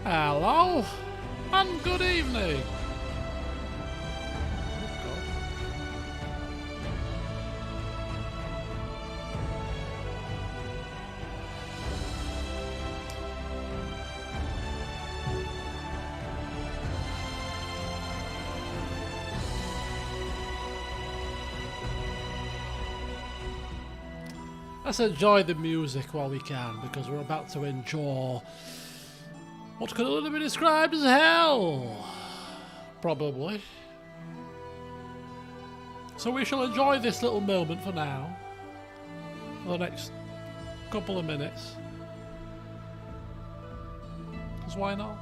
Hello, and good evening. Let's enjoy the music while we can, because we're about to enjoy what could only be described as hell. Probably. So we shall enjoy this little moment for now. For the next couple of minutes. Because why not?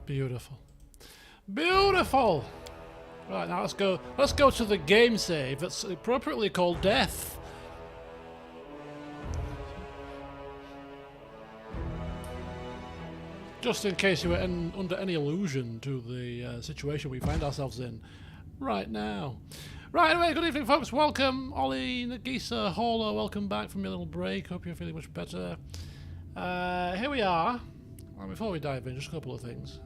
Beautiful. Beautiful! Right, now let's go to the game save that's appropriately called death. Just in case you were under any illusion to the situation we find ourselves in right now. Right, anyway, good evening folks, welcome. Ollie, Nagisa, Holo, welcome back from your little break. Hope you're feeling much better. Here we are. Well, before we dive in, just a couple of things.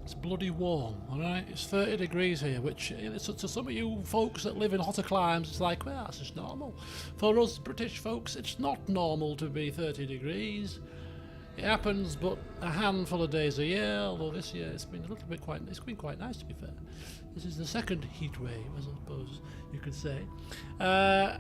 It's bloody warm, alright? It's 30 degrees here, which to some of you folks that live in hotter climes, it's like, well, that's just normal. For us British folks, it's not normal to be 30 degrees. It happens but a handful of days a year, although this year it's been it's been quite nice, to be fair. This is the second heat wave, I suppose you could say.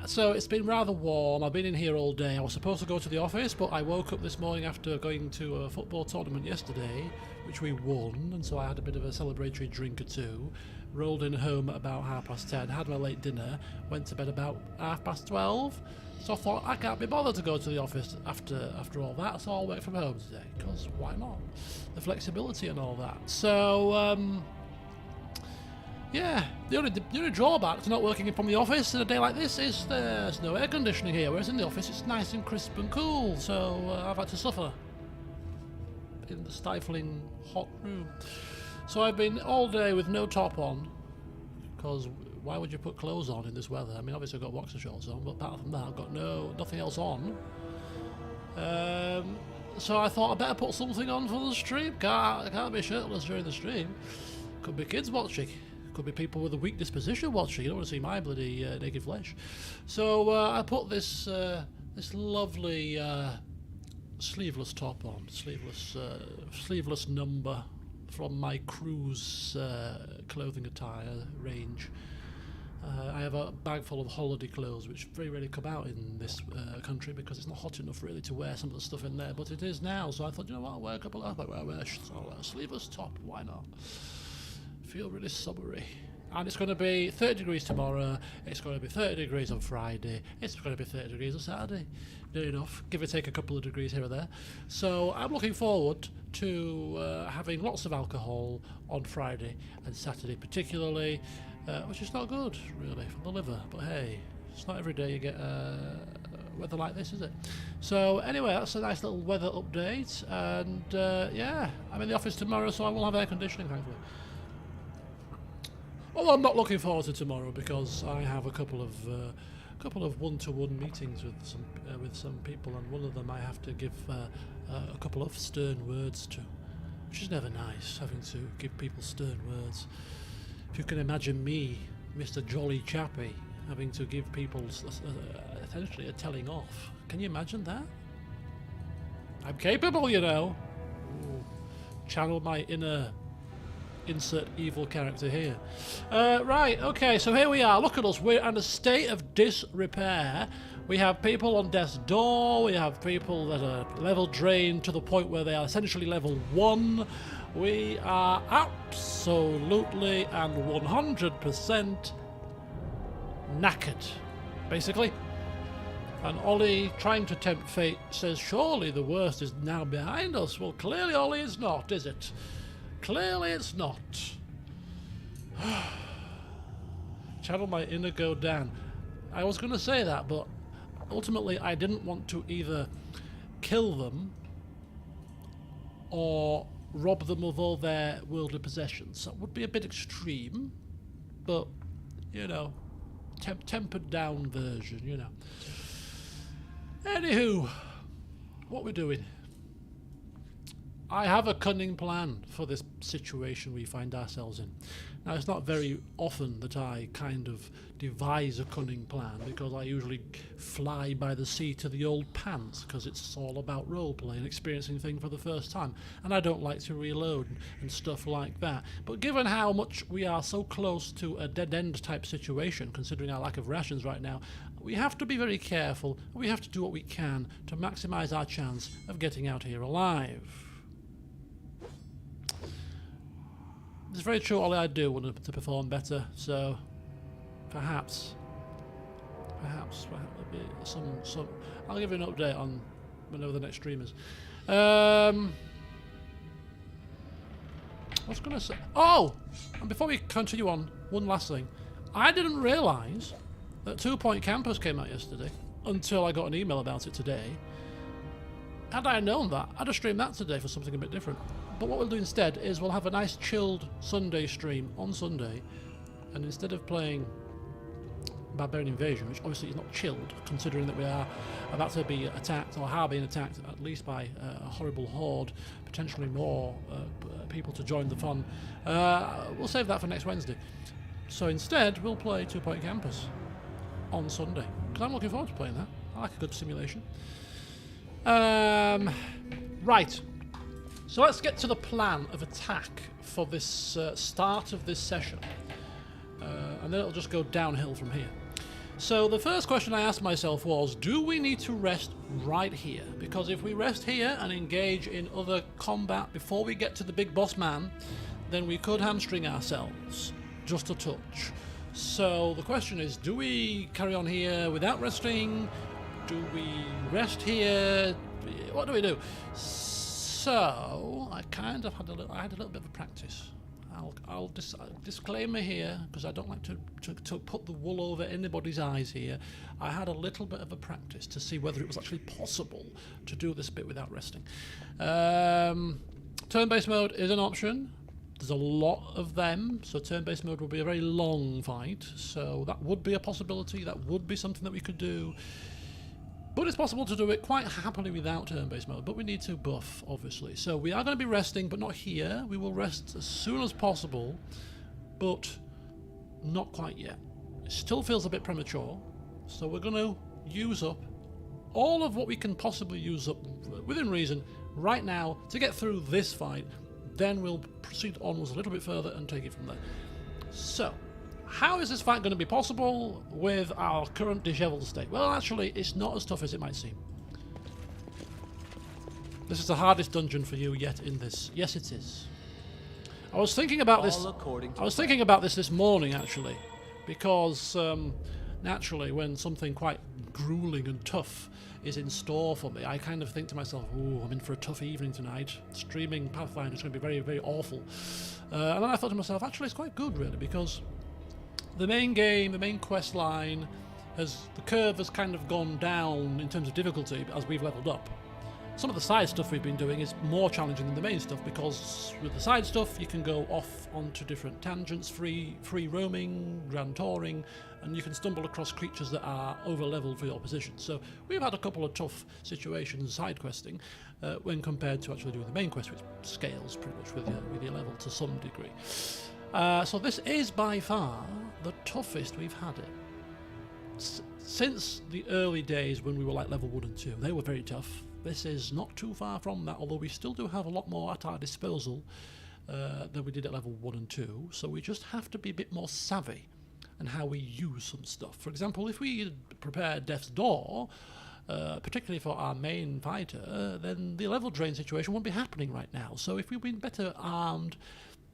So it's been rather warm. I've been in here all day. I was supposed to go to the office, but I woke up this morning after going to a football tournament yesterday, which we won, and so I had a bit of a celebratory drink or two. Rolled in home at about 10:30, had my late dinner, went to bed about 12:30. So I thought, I can't be bothered to go to the office after all that, so I'll work from home today, because why not? The flexibility and all that. So, yeah, the only drawback to not working from the office in a day like this is there's no air conditioning here, whereas in the office it's nice and crisp and cool, so I've had to suffer in the stifling hot room. So I've been all day with no top on, because why would you put clothes on in this weather? I mean, obviously I've got boxer shorts on, but apart from that I've got nothing else on. So I thought I better put something on for the stream. Can't be shirtless during the stream. Could be kids watching. Could be people with a weak disposition watching. You don't want to see my bloody naked flesh. So I put this lovely sleeveless top on, sleeveless number from my cruise clothing attire range. I have a bag full of holiday clothes, which very rarely come out in this country because it's not hot enough really to wear some of the stuff in there, but it is now. So I thought, you know what, I'll wear a couple of a sleeveless top. Why not? Feel really summery. And it's going to be 30 degrees tomorrow, it's going to be 30 degrees on Friday, it's going to be 30 degrees on Saturday. Near enough, give or take a couple of degrees here or there. So I'm looking forward to having lots of alcohol on Friday and Saturday particularly, which is not good really for the liver, but hey, it's not every day you get weather like this, is it? So anyway, that's a nice little weather update, and yeah, I'm in the office tomorrow, so I will have air conditioning thankfully. Although I'm not looking forward to tomorrow because I have a couple of one-to-one meetings with some people, and one of them I have to give a couple of stern words to, which is never nice, having to give people stern words. If you can imagine me, Mr. Jolly Chappy, having to give people essentially a telling off. Can you imagine that? I'm capable, you know. Ooh. Channel my inner insert evil character here. Right, okay, so here we are. Look at us. We're in a state of disrepair. We have people on death's door. We have people that are level drained to the point where they are essentially level 1. We are absolutely and 100% knackered, basically. And Ollie, trying to tempt fate, says, surely the worst is now behind us. Well, clearly, Ollie, it's not, is it? Clearly it's not. Channel my inner go Dan. I was going to say that, but ultimately I didn't want to either kill them or rob them of all their worldly possessions. That would be a bit extreme, but, you know, tempered down version, you know. Anywho, what we're doing. I have a cunning plan for this situation we find ourselves in. Now, it's not very often that I kind of devise a cunning plan, because I usually fly by the seat of the old pants, because it's all about roleplay and experiencing things for the first time, and I don't like to reload and stuff like that. But given how much we are so close to a dead-end type situation, considering our lack of rations right now, we have to be very careful, and we have to do what we can to maximise our chance of getting out here alive. It's very true, Ollie, I do want to perform better, so perhaps there'll be some. I'll give you an update on whenever the next stream is. I was going to say, oh, and before we continue on, one last thing. I didn't realise that 2 Point Campus came out yesterday until I got an email about it today. Had I known that, I'd have streamed that today for something a bit different. But what we'll do instead is we'll have a nice chilled Sunday stream on Sunday, and instead of playing Barbarian Invasion, which obviously is not chilled, considering that we are about to be attacked, or are being attacked at least by a horrible horde, potentially more people to join the fun, we'll save that for next Wednesday. So instead we'll play 2 Point Campus on Sunday, because I'm looking forward to playing that. I like a good simulation. Right. So let's get to the plan of attack for this start of this session, and then it'll just go downhill from here. So the first question I asked myself was, do we need to rest right here? Because if we rest here and engage in other combat before we get to the big boss man, then we could hamstring ourselves just a touch. So the question is, do we carry on here without resting? Do we rest here? What do we do? So I kind of had a little bit of a practice. I'll disclaimer here, because I don't like to put the wool over anybody's eyes here. I had a little bit of a practice to see whether it was actually possible to do this bit without resting. Turn-based mode is an option. There's a lot of them, so turn-based mode will be a very long fight. So that would be a possibility. That would be something that we could do. But it's possible to do it quite happily without turn-based mode, but we need to buff, obviously. So we are going to be resting, but not here. We will rest as soon as possible, but not quite yet. It still feels a bit premature, so we're going to use up all of what we can possibly use up within reason right now to get through this fight. Then we'll proceed onwards a little bit further and take it from there. So, how is this fight going to be possible with our current disheveled state? Well, actually, it's not as tough as it might seem. This is the hardest dungeon for you yet in this. Yes, it is. I was thinking about this. I was thinking about this morning, actually, because naturally, when something quite grueling and tough is in store for me, I kind of think to myself, "Ooh, I'm in for a tough evening tonight. Streaming Pathfinder is going to be very, very awful." And then I thought to myself, actually, it's quite good, really, because the main game, the main quest line, the curve has kind of gone down in terms of difficulty as we've leveled up. Some of the side stuff we've been doing is more challenging than the main stuff, because with the side stuff you can go off onto different tangents, free roaming, grand touring, and you can stumble across creatures that are over-leveled for your position. So we've had a couple of tough situations side questing when compared to actually doing the main quest, which scales pretty much with your level to some degree. So this is by far the toughest we've had it. Since the early days when we were like level 1 and 2, they were very tough. This is not too far from that, although we still do have a lot more at our disposal than we did at level 1 and 2, so we just have to be a bit more savvy in how we use some stuff. For example, if we prepare Death's Door, particularly for our main fighter, then the level drain situation won't be happening right now. So if we've been better armed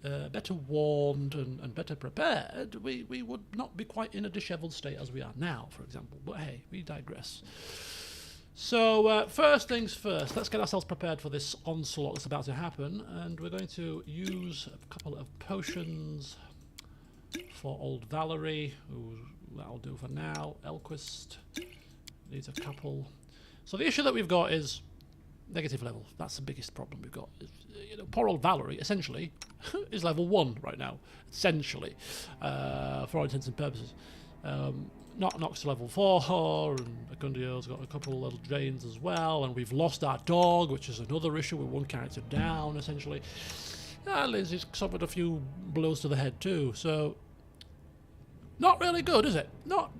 better warned and better prepared, we would not be quite in a dishevelled state as we are now, for example. But hey, we digress. So first things first, let's get ourselves prepared for this onslaught that's about to happen, and we're going to use a couple of potions for old Valerie, who that'll do for now. Elquist needs a couple. So the issue that we've got is negative level. That's the biggest problem we've got. You know, poor old Valerie, essentially, is level 1 right now, essentially, for all intents and purposes. Nox to level 4, and Agundio's got a couple of little drains as well, and we've lost our dog, which is another issue. We're one character down, essentially. Lindsay's suffered a few blows to the head too, so not really good, is it?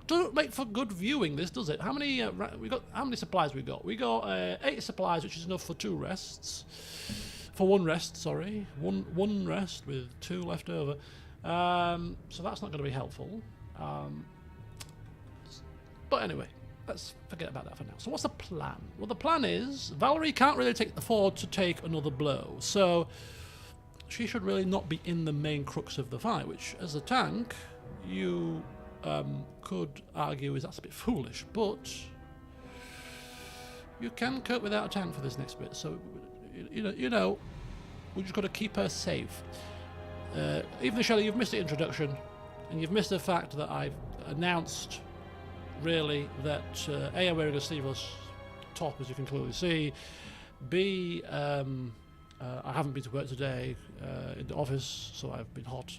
Doesn't make for good viewing, this, does it? How many how many supplies we got? We got 8 supplies, which is enough for 2 rests. For 1 rest, sorry. One rest with 2 left over. So that's not going to be helpful. But anyway, let's forget about that for now. So what's the plan? Well, the plan is Valerie can't really afford to take another blow, so she should really not be in the main crux of the fight, which, as a tank, you could argue is that's a bit foolish, but you can cope without a tank for this next bit. So, you know, we just got to keep her safe. Even Shelley, you've missed the introduction, and you've missed the fact that I've announced, really, that A, I'm wearing a sleeveless top, as you can clearly see. B, I haven't been to work today in the office, so I've been hot.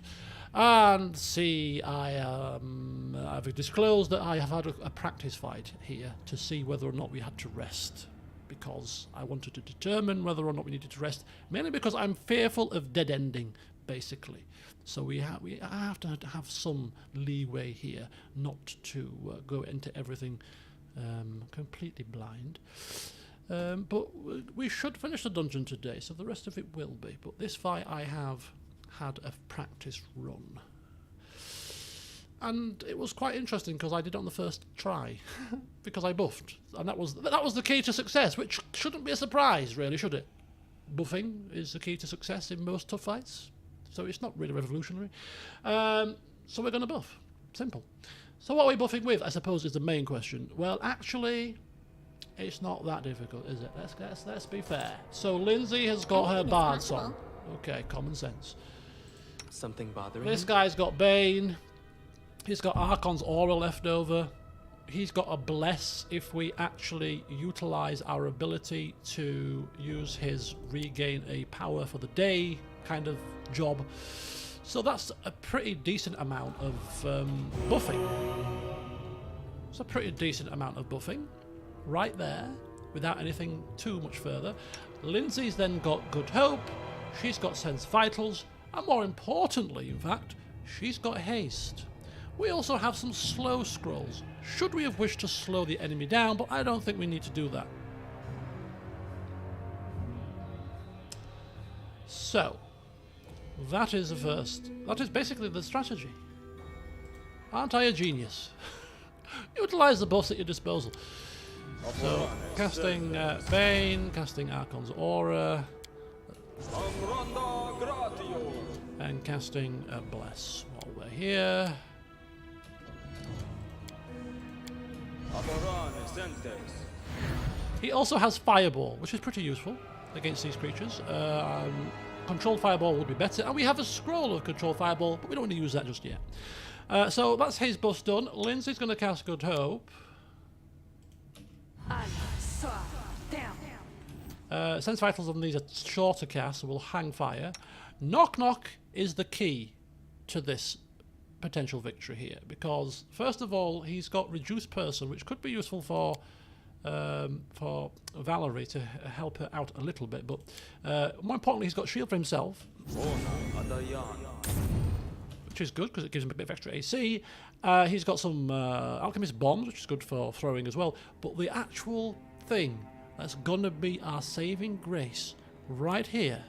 And C, I've disclosed that I have had a practice fight here to see whether or not we had to rest, because I wanted to determine whether or not we needed to rest, mainly because I'm fearful of dead ending, basically. So we have to have some leeway here, not to go into everything completely blind. But we should finish the dungeon today, so the rest of it will be. But this fight I have had a practice run. And it was quite interesting because I did it on the first try, because I buffed. And that was the key to success, which shouldn't be a surprise, really, should it? Buffing is the key to success in most tough fights, so it's not really revolutionary. So we're going to buff. Simple. So what are we buffing with, I suppose, is the main question. Well, actually, it's not that difficult, is it? Let's be fair. So Lindsay has got her bard song. Okay, common sense. Something bothering This him? guy's got Bane. He's got Archon's Aura left over. He's got a Bless if we actually utilise our ability to use his regain a power for the day kind of job. So that's a pretty decent amount of buffing. It's a pretty decent amount of buffing right there, without anything too much further. Lindsay's then got Good Hope. She's got Sense Vitals. And more importantly, in fact, she's got Haste. We also have some slow scrolls, should we have wished to slow the enemy down, but I don't think we need to do that. So, that is the first. That is basically the strategy. Aren't I a genius? Utilise the buffs at your disposal. So, casting Bane, casting Archon's Aura, and casting Bless while we're here. He also has Fireball, which is pretty useful against these creatures. Controlled Fireball would be better, and we have a scroll of Controlled Fireball, but we don't want to use that just yet. So that's his buff done. Lindsay's going to cast Good Hope. Sense Vitals on these are shorter casts, so we'll hang fire. Knock Knock is the key to this potential victory here, because first of all, he's got Reduced Person, which could be useful for Valerie to help her out a little bit, but more importantly, he's got Shield for himself, which is good because it gives him a bit of extra AC. He's got some Alchemist Bombs, which is good for throwing as well, but the actual thing that's gonna be our saving grace right here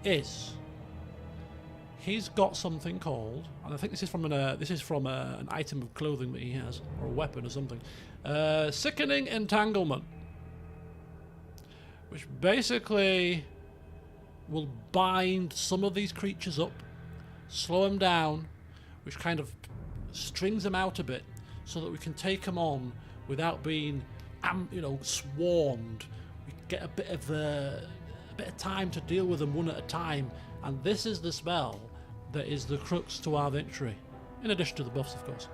is he's got something called, and I think this is from an item of clothing that he has, or a weapon or something. Sickening Entanglement. which basically will bind some of these creatures up, slow them down, which kind of strings them out a bit, so that we can take them on without being, swarmed. We get a bit of time to deal with them one at a time, and this is the spell that is the crux to our victory, in addition to the buffs, of course.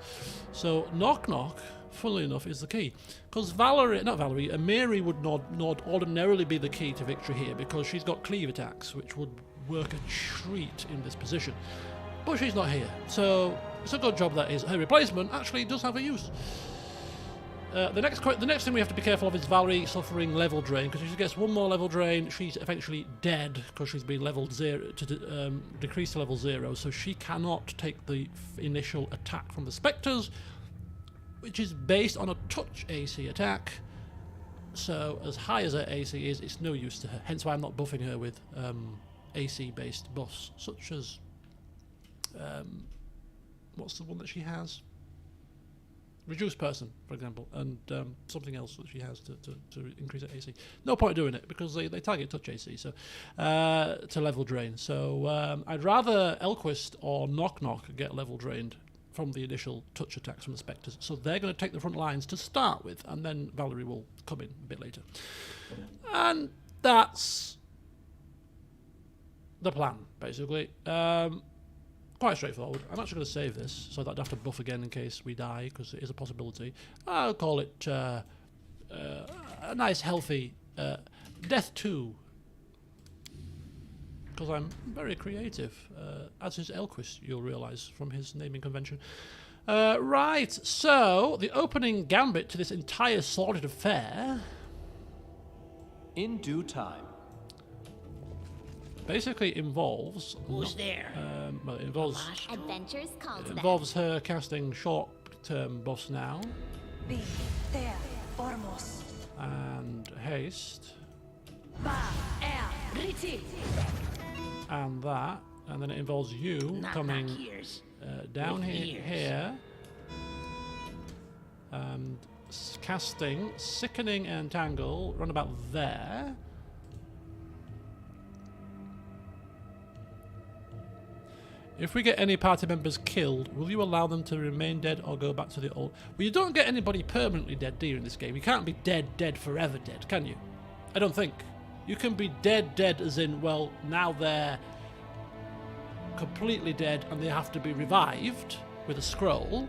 So Knock Knock, funnily enough, is the key, because Amiri would not ordinarily be the key to victory here, because she's got cleave attacks, which would work a treat in this position. But she's not here, so it's a good job that is. Her replacement actually does have a use. The next thing we have to be careful of is Valerie suffering level drain, because if she gets one more level drain, she's eventually dead, because she's been leveled decreased to level 0, so she cannot take the initial attack from the Spectres, which is based on a touch AC attack. So as high as her AC is, it's no use to her. Hence why I'm not buffing her with AC-based buffs, such as what's the one that she has? Reduced person, for example, and something else that she has to increase her AC. No point doing it, because they target touch AC, so to level drain. So I'd rather Elquist or Knock Knock get level drained from the initial touch attacks from the Spectres. So they're going to take the front lines to start with, and then Valerie will come in a bit later. And that's the plan, basically. Quite straightforward. I'm actually going to save this so that I don't have to buff again in case we die, because it is a possibility. I'll call it a nice, healthy Death 2, because I'm very creative, as is Elquist, you'll realise from his naming convention. Right, so the opening gambit to this entire sordid affair, In due time. basically involves... Who's there? Well, it involves... Adventures call to It them. involves her casting short-term buffs now, Be there, Ormos. and haste, Ba, air, Riti. and that, and then it involves you Knock coming knock ears. down With here, ears. and casting Sickening Entangle, run about there. If we get any party members killed, will you allow them to remain dead or go back to the old... Well, you don't get anybody permanently dead, do you, in this game? You can't be dead forever dead, can you? I don't think. You can be dead as in, well, now they're completely dead and they have to be revived with a scroll,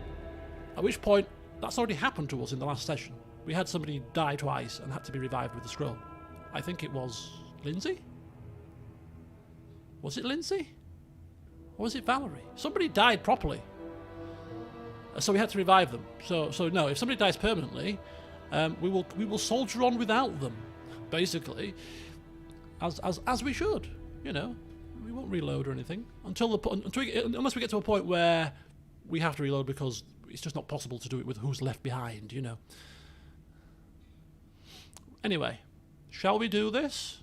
at which point, that's already happened to us in the last session. We had somebody die twice and had to be revived with a scroll. I think it was Lindsay? Was it Lindsay? Or was it Valerie? Somebody died properly, so we had to revive them. So no, if somebody dies permanently, we will soldier on without them, basically, as we should. You know, we won't reload or anything unless we get to a point where we have to reload because it's just not possible to do it with who's left behind. You know. Anyway, shall we do this?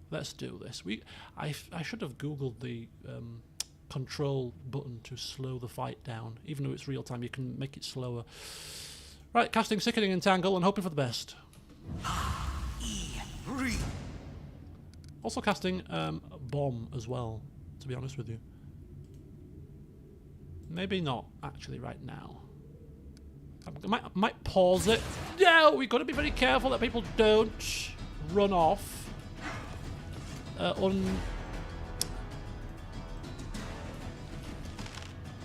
Let's do this. I should have googled the control button to slow the fight down. Even though it's real time, you can make it slower. Right, casting Sickening Entangle and hoping for the best. Also casting Bomb as well, to be honest with you. Maybe not actually right now. I might pause it. No, we've got to be very careful that people don't run off. Is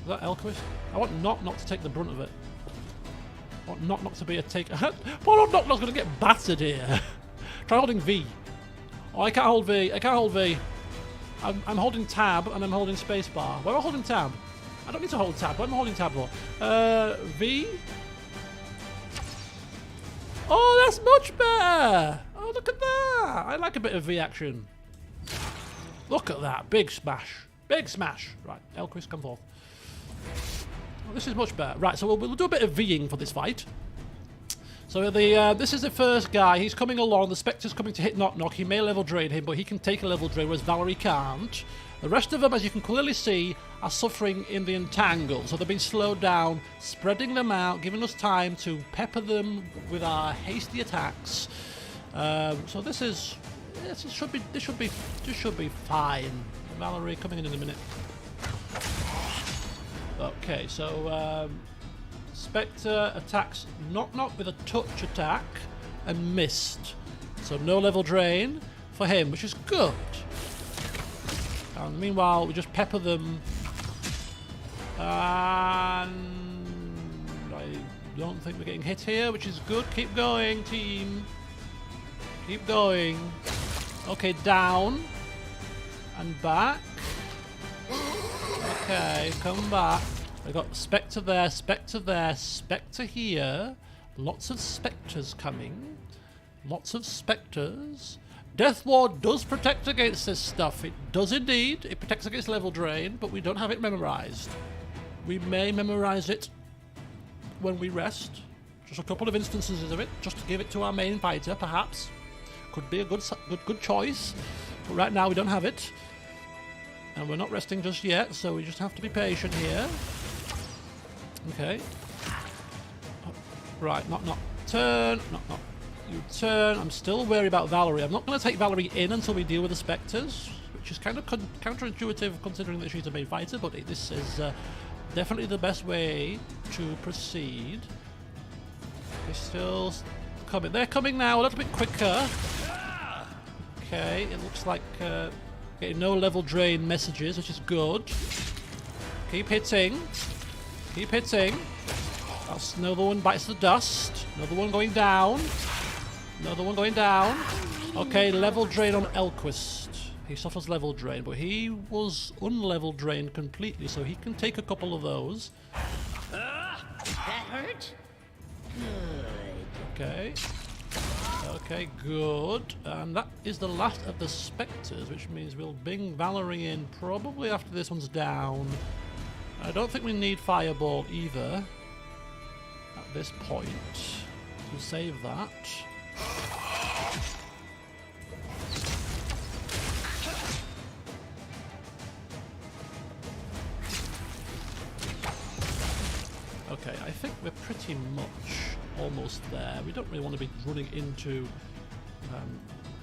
that Elquist? I want Knock Knock to take the brunt of it. I want Knock Knock to be a take. Poor Knock Knock's going to get battered here. Try holding V. Oh, I can't hold V. I can't hold V. I'm holding tab and I'm holding spacebar. Why am I holding tab? I don't need to hold tab. What am I holding tab for? V. Oh, that's much better. Oh, look at that. I like a bit of V action. Look at that. Big smash. Big smash. Right, Elquist, come forth. Oh, this is much better. Right, so we'll do a bit of Ving for this fight. So this is the first guy. He's coming along. The Spectre's coming to hit Knock Knock. He may level drain him, but he can take a level drain, whereas Valerie can't. The rest of them, as you can clearly see, are suffering in the entangle. So they've been slowed down, spreading them out, giving us time to pepper them with our hasty attacks. So this should be fine. Valerie coming in a minute. Okay, so Spectre attacks Knock Knock with a touch attack and missed. So no level drain for him, which is good. And meanwhile, we just pepper them. And I don't think we're getting hit here, which is good. Keep going, team. Keep going. Okay, down. And back. Okay, come back. I got Spectre there, Spectre there, Spectre here. Lots of Spectres coming. Lots of Spectres. Death Ward does protect against this stuff. It does indeed. It protects against level drain, but we don't have it memorized. We may memorize it when we rest. Just a couple of instances of it, just to give it to our main fighter, perhaps. Could be a good choice. But right now we don't have it. And we're not resting just yet, so we just have to be patient here. Okay. Right, Knock Knock. Turn. Knock Knock. You turn. I'm still wary about Valerie. I'm not going to take Valerie in until we deal with the Spectres, which is kind of counterintuitive considering that she's a main fighter, but this is definitely the best way to proceed. They're still coming. They're coming now a little bit quicker. Okay, it looks like getting no level drain messages, which is good. Keep hitting. Keep hitting. That's another one bites the dust. Another one going down. Another one going down. Okay, level drain on Elquist. He suffers level drain, but he was unlevel drained completely, so he can take a couple of those. That hurt? Good. Okay. Okay, good. And that is the last of the Spectres, which means we'll bring Valerie in probably after this one's down. I don't think we need Fireball either at this point. We'll save that. Okay, I think we're pretty much almost there. We don't really want to be running into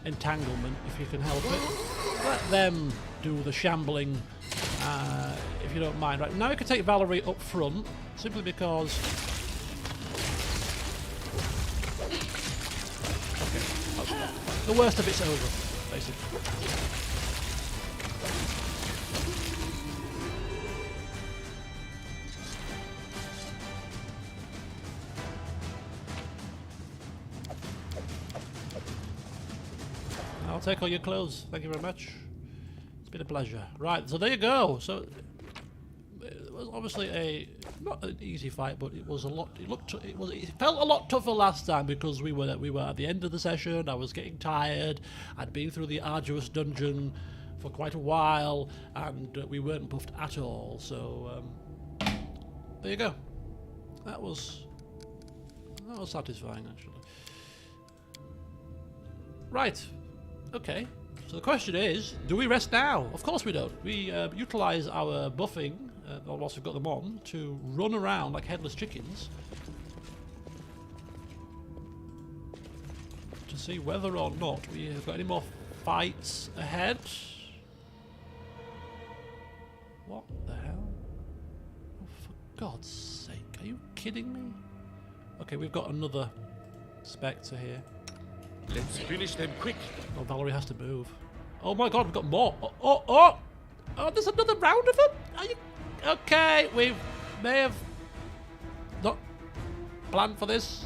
entanglement if you can help it. Let them do the shambling if you don't mind. Right, now we can take Valerie up front simply because... Okay, the worst of it's over, basically. I'll take all your clothes. Thank you very much. It's been a pleasure. Right, so there you go. So it was obviously not an easy fight, but it was a lot. It felt a lot tougher last time because we were at the end of the session. I was getting tired. I'd been through the arduous dungeon for quite a while, and we weren't buffed at all. So there you go. That was satisfying, actually. Right. Okay, so the question is, do we rest now? Of course we don't. We utilise our buffing, whilst we've got them on, to run around like headless chickens to see whether or not we have got any more fights ahead. What the hell? Oh, for God's sake, are you kidding me? Okay, we've got another Spectre here. Let's finish them quick. Oh, Valerie has to move. Oh my God, we've got more. Oh, there's another round of them? Are you... Okay, we may have not planned for this.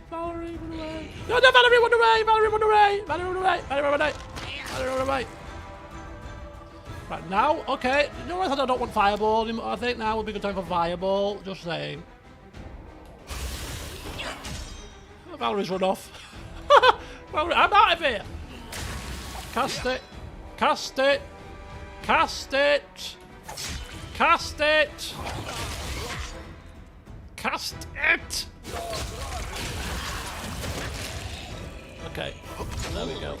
Valerie, run away. No, Valerie, run away! Valerie, run away! Valerie, run away! Valerie, run away! Valerie, run away! Right, now, okay. You know, I thought I don't want Fireball. I think now would be a good time for Fireball. Just saying. Valerie's run off. Valerie, I'm out of here. Cast it. Cast it. Cast it. Cast it. Cast it. Okay. There we go.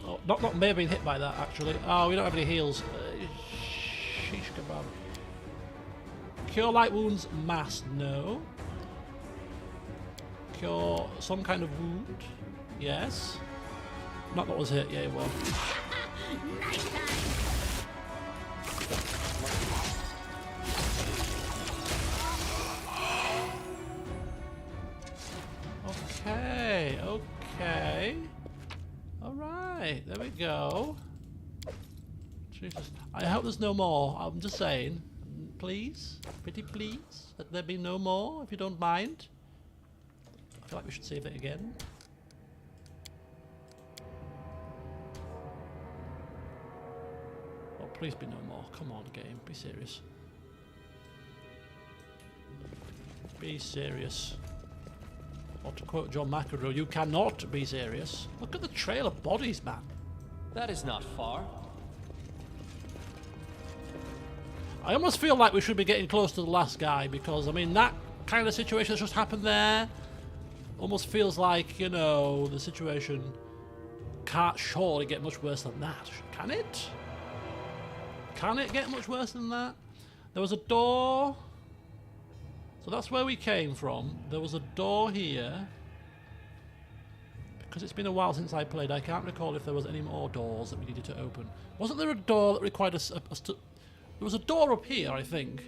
Oh, not may have been hit by that actually. Oh, we don't have any heals. Sheesh kebab. Cure light wounds mass, no. Cure some kind of wound. Yes. Not that was hit. Yeah, it was. Nice time. Okay. Okay. All right. There we go. Jesus. I hope there's no more. I'm just saying. Please. Pretty please. That there be no more, if you don't mind. I feel like we should save it again. Oh, please be no more. Come on, game. Be serious. Be serious. Or to quote John McEnroe, you cannot be serious. Look at the trail of bodies, man. That is not far. I almost feel like we should be getting close to the last guy because, I mean, that kind of situation that's just happened there almost feels like, you know, the situation can't surely get much worse than that. Can it? Can it get much worse than that? There was a door. So that's where we came from. There was a door here. Because it's been a while since I played, I can't recall if there was any more doors that we needed to open. Wasn't there a door that required us to... There was a door up here, I think,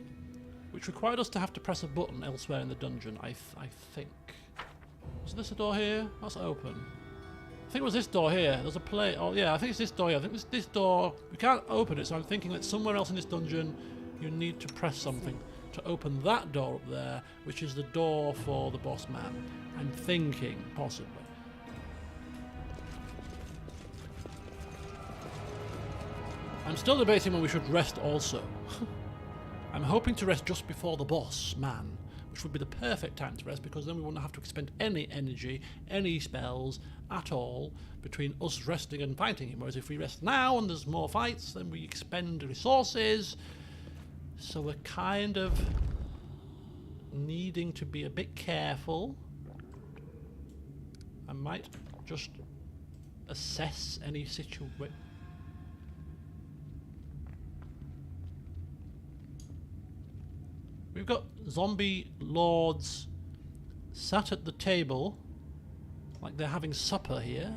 which required us to have to press a button elsewhere in the dungeon, I think. Was this a door here? That's open. I think it was this door here. There's a plate. Oh, yeah, I think it's this door here. I think this door... We can't open it, so I'm thinking that somewhere else in this dungeon you need to press something to open that door up there, which is the door for the boss man. I'm thinking, possibly. I'm still debating when we should rest also. I'm hoping to rest just before the boss man, which would be the perfect time to rest because then we wouldn't have to expend any energy, any spells at all between us resting and fighting him. Whereas if we rest now and there's more fights, then we expend resources. So we're kind of needing to be a bit careful. I might just assess any situation. We've got zombie lords sat at the table like they're having supper here.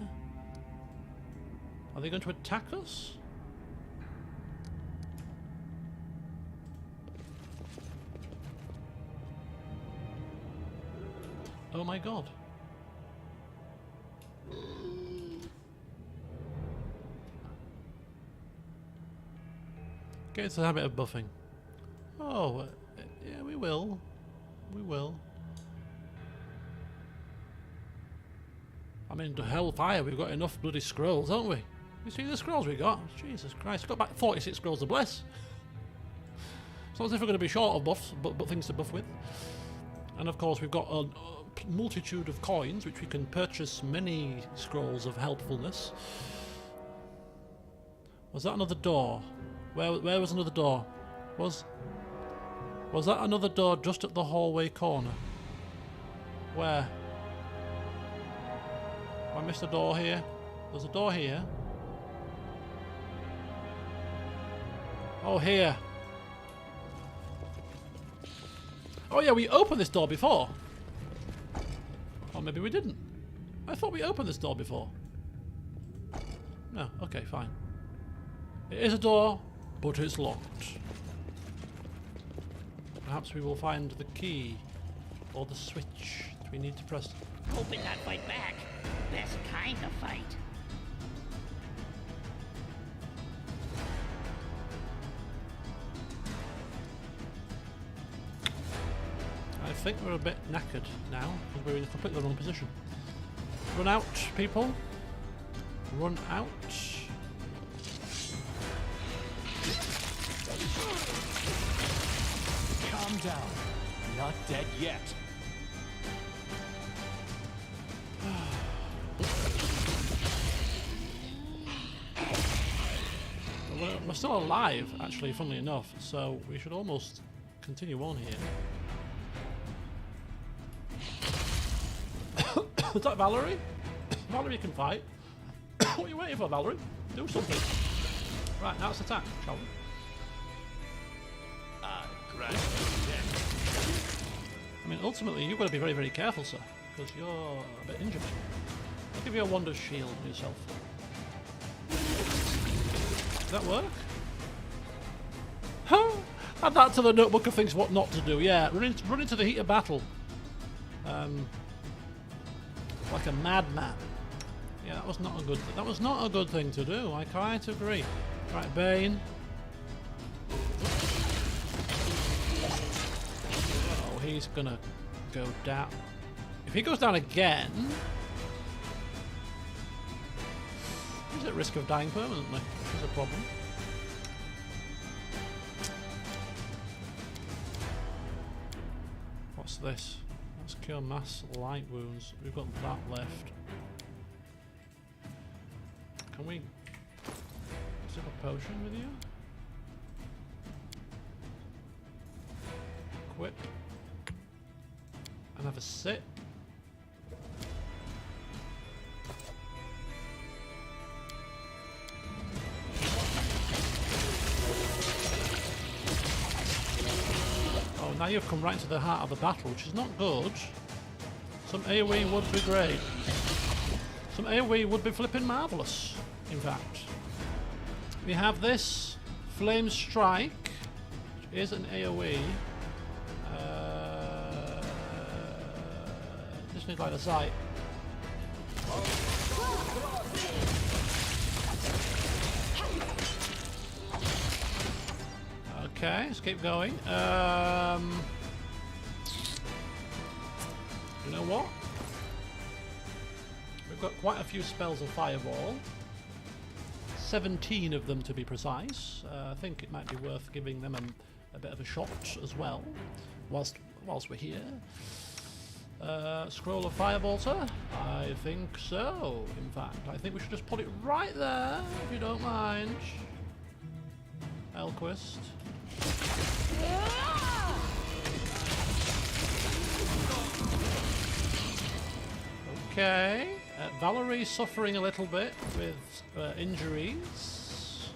Are they going to attack us? Oh my god. Get into the habit of buffing. Oh, yeah, we will. We will. I mean, to hellfire, we've got enough bloody scrolls, haven't we? You see the scrolls we got? Jesus Christ, we've got about 46 scrolls to bless. It's not as if we're going to be short of buffs, but things to buff with. And of course, we've got a multitude of coins, which we can purchase many scrolls of helpfulness. Was that another door? Where was another door? Was that another door just at the hallway corner? Where? I missed a door here. There's a door here. Oh, here. Oh yeah, we opened this door before. Or maybe we didn't. I thought we opened this door before. No, okay, fine. It is a door, but it's locked. Perhaps we will find the key or the switch that we need to press. Hoping not fight back. Best kind of fight. I think we're a bit knackered now because we're in a completely wrong position. Run out, people. Run out. Calm down. Not dead yet. We're still alive, actually, funnily enough, so we should almost continue on here. Is that Valerie? Valerie can fight. What are you waiting for, Valerie? Do something. Right, now let's attack, shall we? I grant you death. I mean, ultimately, you've got to be very, very careful, sir. because you're a bit injured. I'll give you a Wander's Shield yourself. Does that work? Add that to the notebook of things what not to do. Yeah, run into the heat of battle. Like a madman. Yeah, that was not a good. That was not a good thing to do. I quite agree. Right, Bane. Oh, he's gonna go down. If he goes down again, he's at risk of dying permanently. Which is a problem. What's this? Let's cure mass light wounds. We've got that left. Can we sip a potion with you? Equip. And have a sit. Oh, now you've come right into the heart of the battle, which is not good. Some AoE would be great. Some AoE would be flipping marvellous, in fact. We have this Flame Strike, which is an AoE. Just need line of sight. Okay, let's keep going. You know what? We've got quite a few spells of Fireball. 17 of them to be precise. I think it might be worth giving them a bit of a shot as well, whilst we're here. Scroll of Fireball, sir? I think so, in fact. I think we should just put it right there, if you don't mind. Elquist. Okay. Valerie's suffering a little bit with injuries.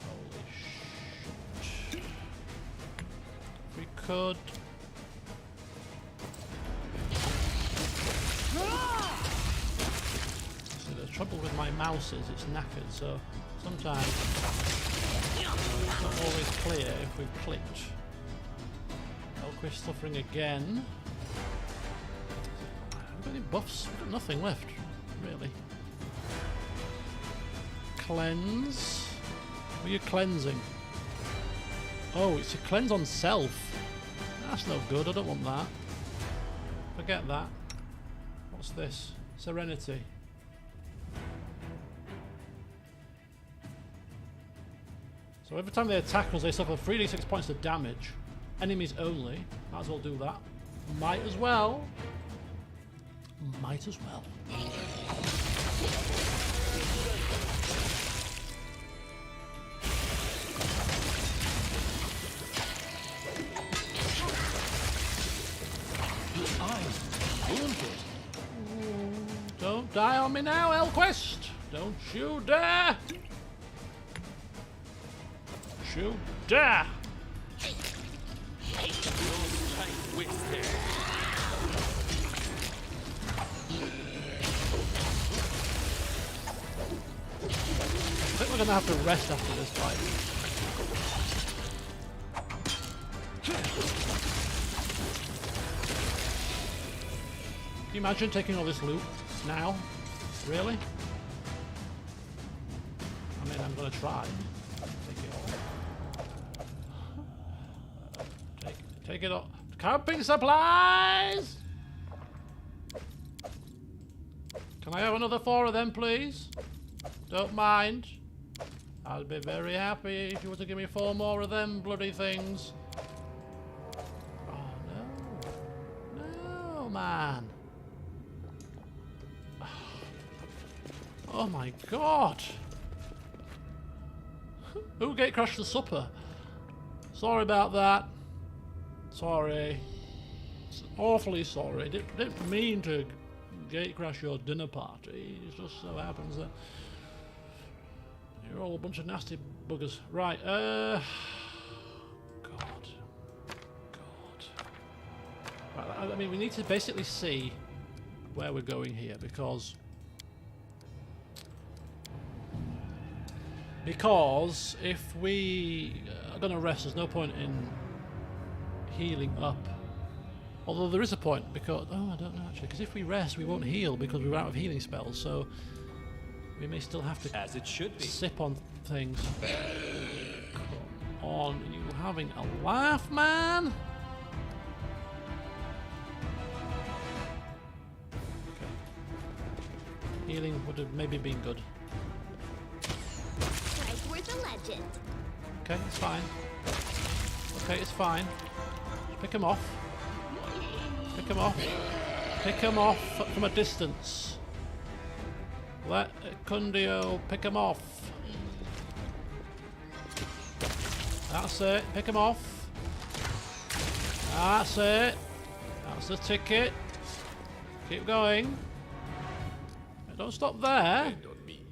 Holy shit. We could... See, the trouble with my mouse is it's knackered, so sometimes it's not always clear if we've clicked. Elquist suffering again. Have we got any buffs? We've got nothing left, really. Cleanse. What are you cleansing? Oh, it's a cleanse on self. That's no good, I don't want that. Forget that. What's this? Serenity. So every time they attack us, they suffer 3d6 points of damage. Enemies only. Might as well do that. Might as well. Might as well. Don't die on me now, Elquist! Don't you dare! Don't you dare! I think we're gonna have to rest after this fight. Can you imagine taking all this loot now? Really? I mean, I'm gonna try. Take it all. Take it all. Camping supplies! Can I have another 4 of them, please? Don't mind. I'd be very happy if you were to give me 4 more of them bloody things. Oh no. No, man. Oh my god. Who gatecrashed the supper? Sorry about that. Sorry. Awfully sorry. Didn't mean to gatecrash your dinner party. It just so happens that you're all a bunch of nasty buggers. Right, God. Right, I mean, we need to basically see where we're going here, because if we are going to rest, there's no point in healing up. Although there is a point, because I don't know actually, because if we rest, we won't heal because we're out of healing spells. So we may still have to, as it should be, sip on things. Come on, are you having a laugh, man? Healing would have maybe been good. Like worth a legend. Okay, it's fine. Okay, it's fine. Pick him off. Pick him off. Pick him off from a distance. Let Kundio pick him off. That's it. Pick him off. That's it. That's the ticket. Keep going. Don't stop there. Depend on me.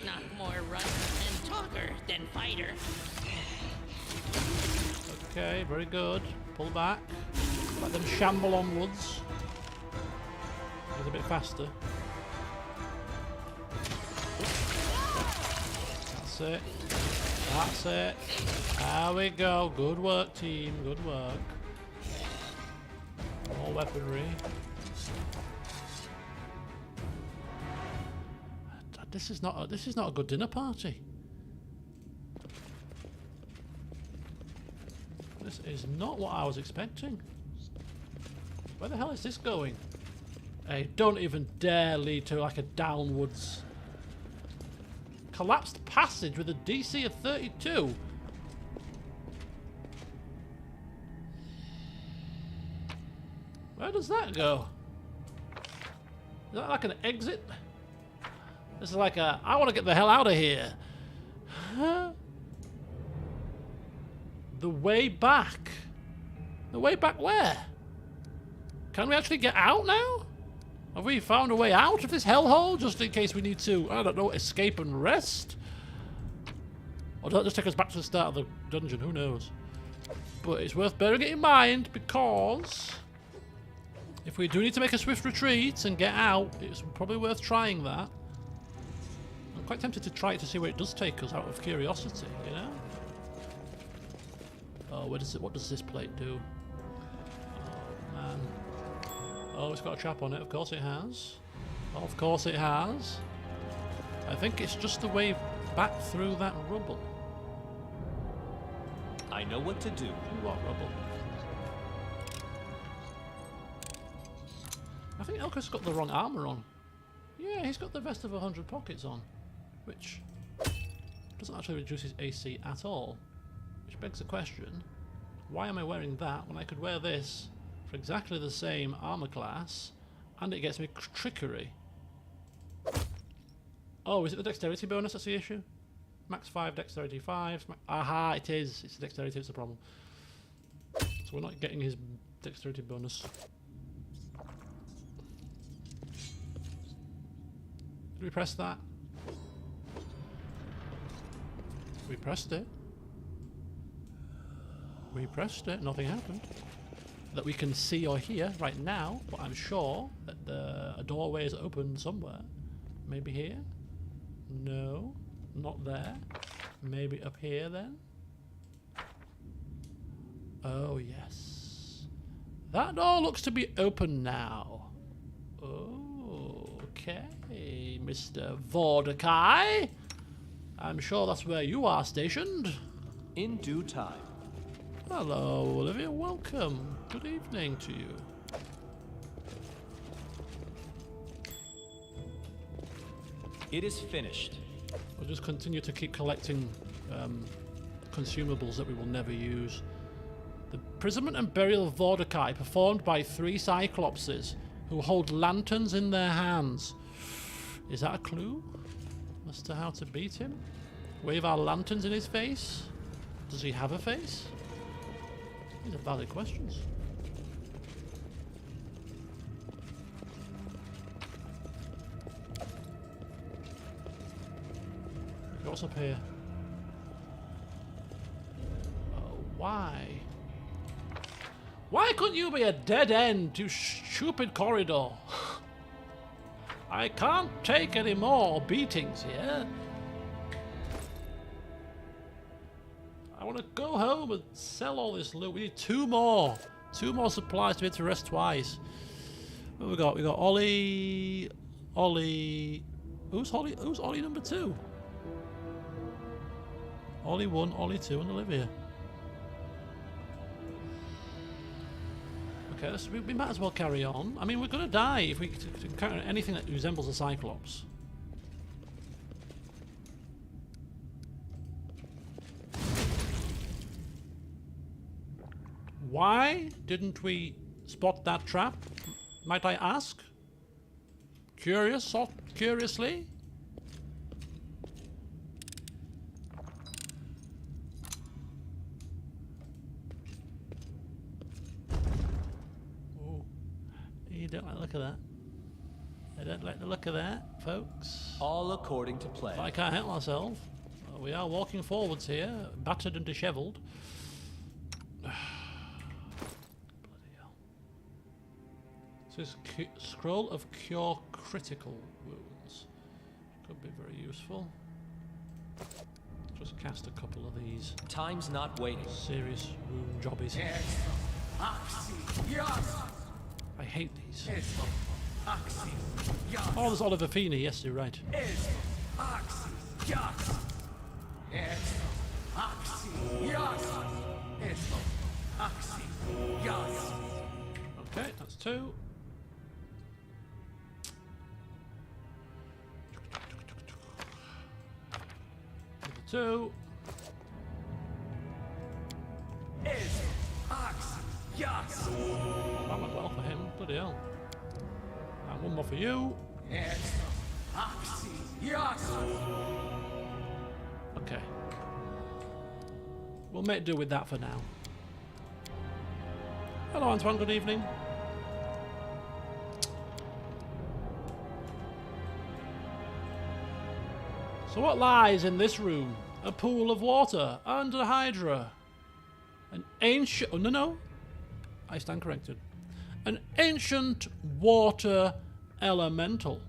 Knock more runner and talker than fighter. Okay, very good. Pull back. Let them shamble onwards. Get a bit faster. That's it. That's it. There we go. Good work, team. Good work. More weaponry. This is not a good dinner party. This is not what I was expecting. Where the hell is this going? Hey, don't even dare lead to like a downwards collapsed passage with a DC of 32. Where does that go? Is that like an exit? This is like a, I want to get the hell out of here. The way back. The way back where? Can we actually get out now? Have we found a way out of this hellhole just in case we need to, I don't know, escape and rest? Or does that just take us back to the start of the dungeon? Who knows? But it's worth bearing it in mind, because if we do need to make a swift retreat and get out, it's probably worth trying that. I'm quite tempted to try it to see where it does take us out of curiosity, you know? Oh, what does this plate do? Oh, man. Oh, it's got a trap on it. Of course it has. Of course it has. I think it's just the way back through that rubble. I know what to do. What rubble? I think Elka's got the wrong armor on. Yeah, he's got the vest of 100 pockets on, which doesn't actually reduce his AC at all. Which begs the question, why am I wearing that when I could wear this for exactly the same armor class and it gets me trickery? Oh, is it the dexterity bonus that's the issue? Max 5, dexterity 5. Aha, it is. It's the dexterity that's the problem. So we're not getting his dexterity bonus. Did we press that? We pressed it. We pressed it. Nothing happened. That we can see or hear right now, but I'm sure that a doorway is open somewhere. Maybe here? No. Not there. Maybe up here then? Oh, yes. That door looks to be open now. Oh, okay, Mr. Vodakai. I'm sure that's where you are stationed. In due time. Hello, Olivia. Welcome. Good evening to you. It is finished. We'll just continue to keep collecting consumables that we will never use. The imprisonment and burial of Vodakai, performed by 3 Cyclopses who hold lanterns in their hands. Is that a clue as to how to beat him? Wave our lanterns in his face? Does he have a face? These are valid questions. What's up here? Oh, why? Why couldn't you be a dead end to stupid corridor? I can't take any more beatings here. I want to go home and sell all this loot. We need two more supplies to be able to rest twice. What have we got? We got Ollie. Who's Ollie number 2? Ollie 1, Ollie 2, and Olivia. Okay, we might as well carry on. I mean, we're going to die if we encounter anything that resembles a Cyclops. Why didn't we spot that trap, might I ask? Curiously? Oh, you don't like the look of that. I don't like the look of that, folks. All according to plan. But I can't help myself. We are walking forwards here, battered and dishevelled. This is Scroll of Cure Critical Wounds. Could be very useful. Just cast a couple of these. Time's not waiting. Serious wound jobbies. I hate these. Oh, there's Oliver Feeney. Yes, you're right. Okay, that's 2. Two. That went well for him. Bloody hell. And one more for you. Okay. We'll make do with that for now. Hello, Antoine. Good evening. So what lies in this room? A pool of water and a hydra. An ancient... Oh, no. I stand corrected. An ancient water elemental.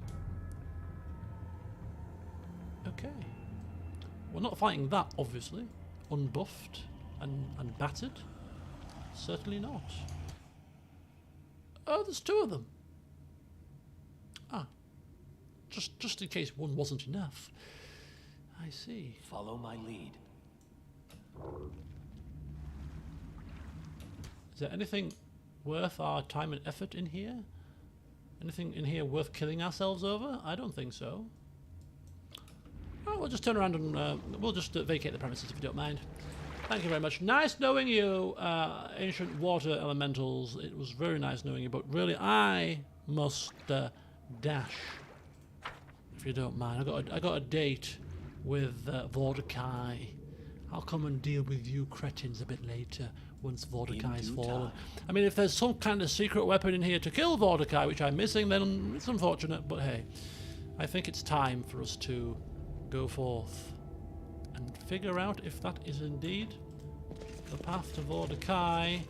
Okay. We're not fighting that, obviously. Unbuffed and battered. Certainly not. Oh, there's 2 of them. Ah. Just in case one wasn't enough. I see. Follow my lead. Is there anything worth our time and effort in here? Anything in here worth killing ourselves over? I don't think so. Oh, we'll just turn around and we'll just vacate the premises if you don't mind. Thank you very much. Nice knowing you, ancient water elementals. It was very nice knowing you, but really I must dash. If you don't mind. I got a date with Vodakai. I'll come and deal with you cretins a bit later once Vodakai's fallen. I mean, if there's some kind of secret weapon in here to kill Vodakai, which I'm missing, then it's unfortunate, but hey. I think it's time for us to go forth and figure out if that is indeed the path to Vodakai.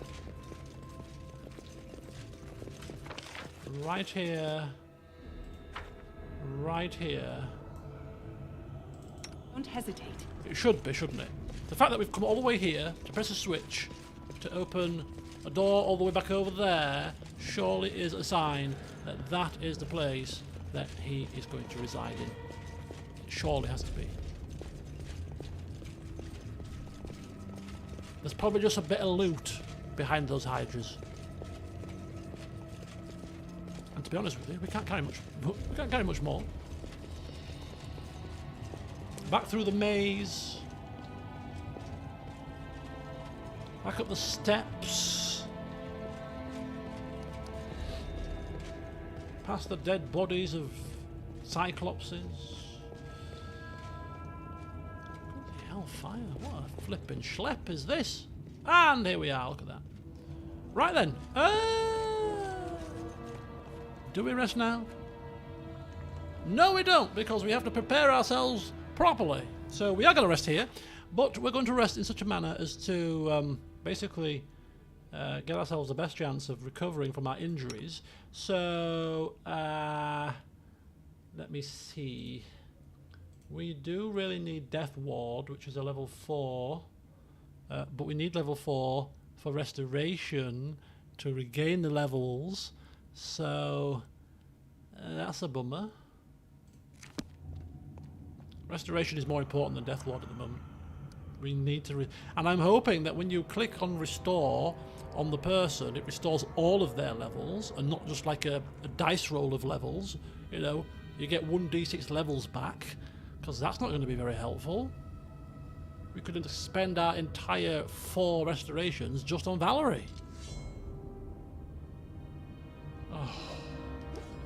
Right here. Right here. Don't hesitate. It should be, shouldn't it? The fact that we've come all the way here to press a switch to open a door all the way back over there surely is a sign that that is the place that he is going to reside in. It surely has to be. There's probably just a bit of loot behind those hydras. And to be honest with you, we can't carry much more. Back through the maze. Back up the steps. Past the dead bodies of Cyclopses. Bloody hellfire, what a flipping schlep is this? And here we are, look at that. Right then. Do we rest now? No, we don't, because we have to prepare ourselves properly. So we are going to rest here, but we're going to rest in such a manner as to basically get ourselves the best chance of recovering from our injuries. So, let me see. We do really need Death Ward, which is a level 4. But we need level 4 for Restoration to regain the levels. So, that's a bummer. Restoration is more important than Death Ward at the moment. We need to... and I'm hoping that when you click on Restore on the person, it restores all of their levels, and not just like a dice roll of levels. You know, you get 1d6 levels back, because that's not going to be very helpful. We could spend our entire 4 restorations just on Valerie. Oh.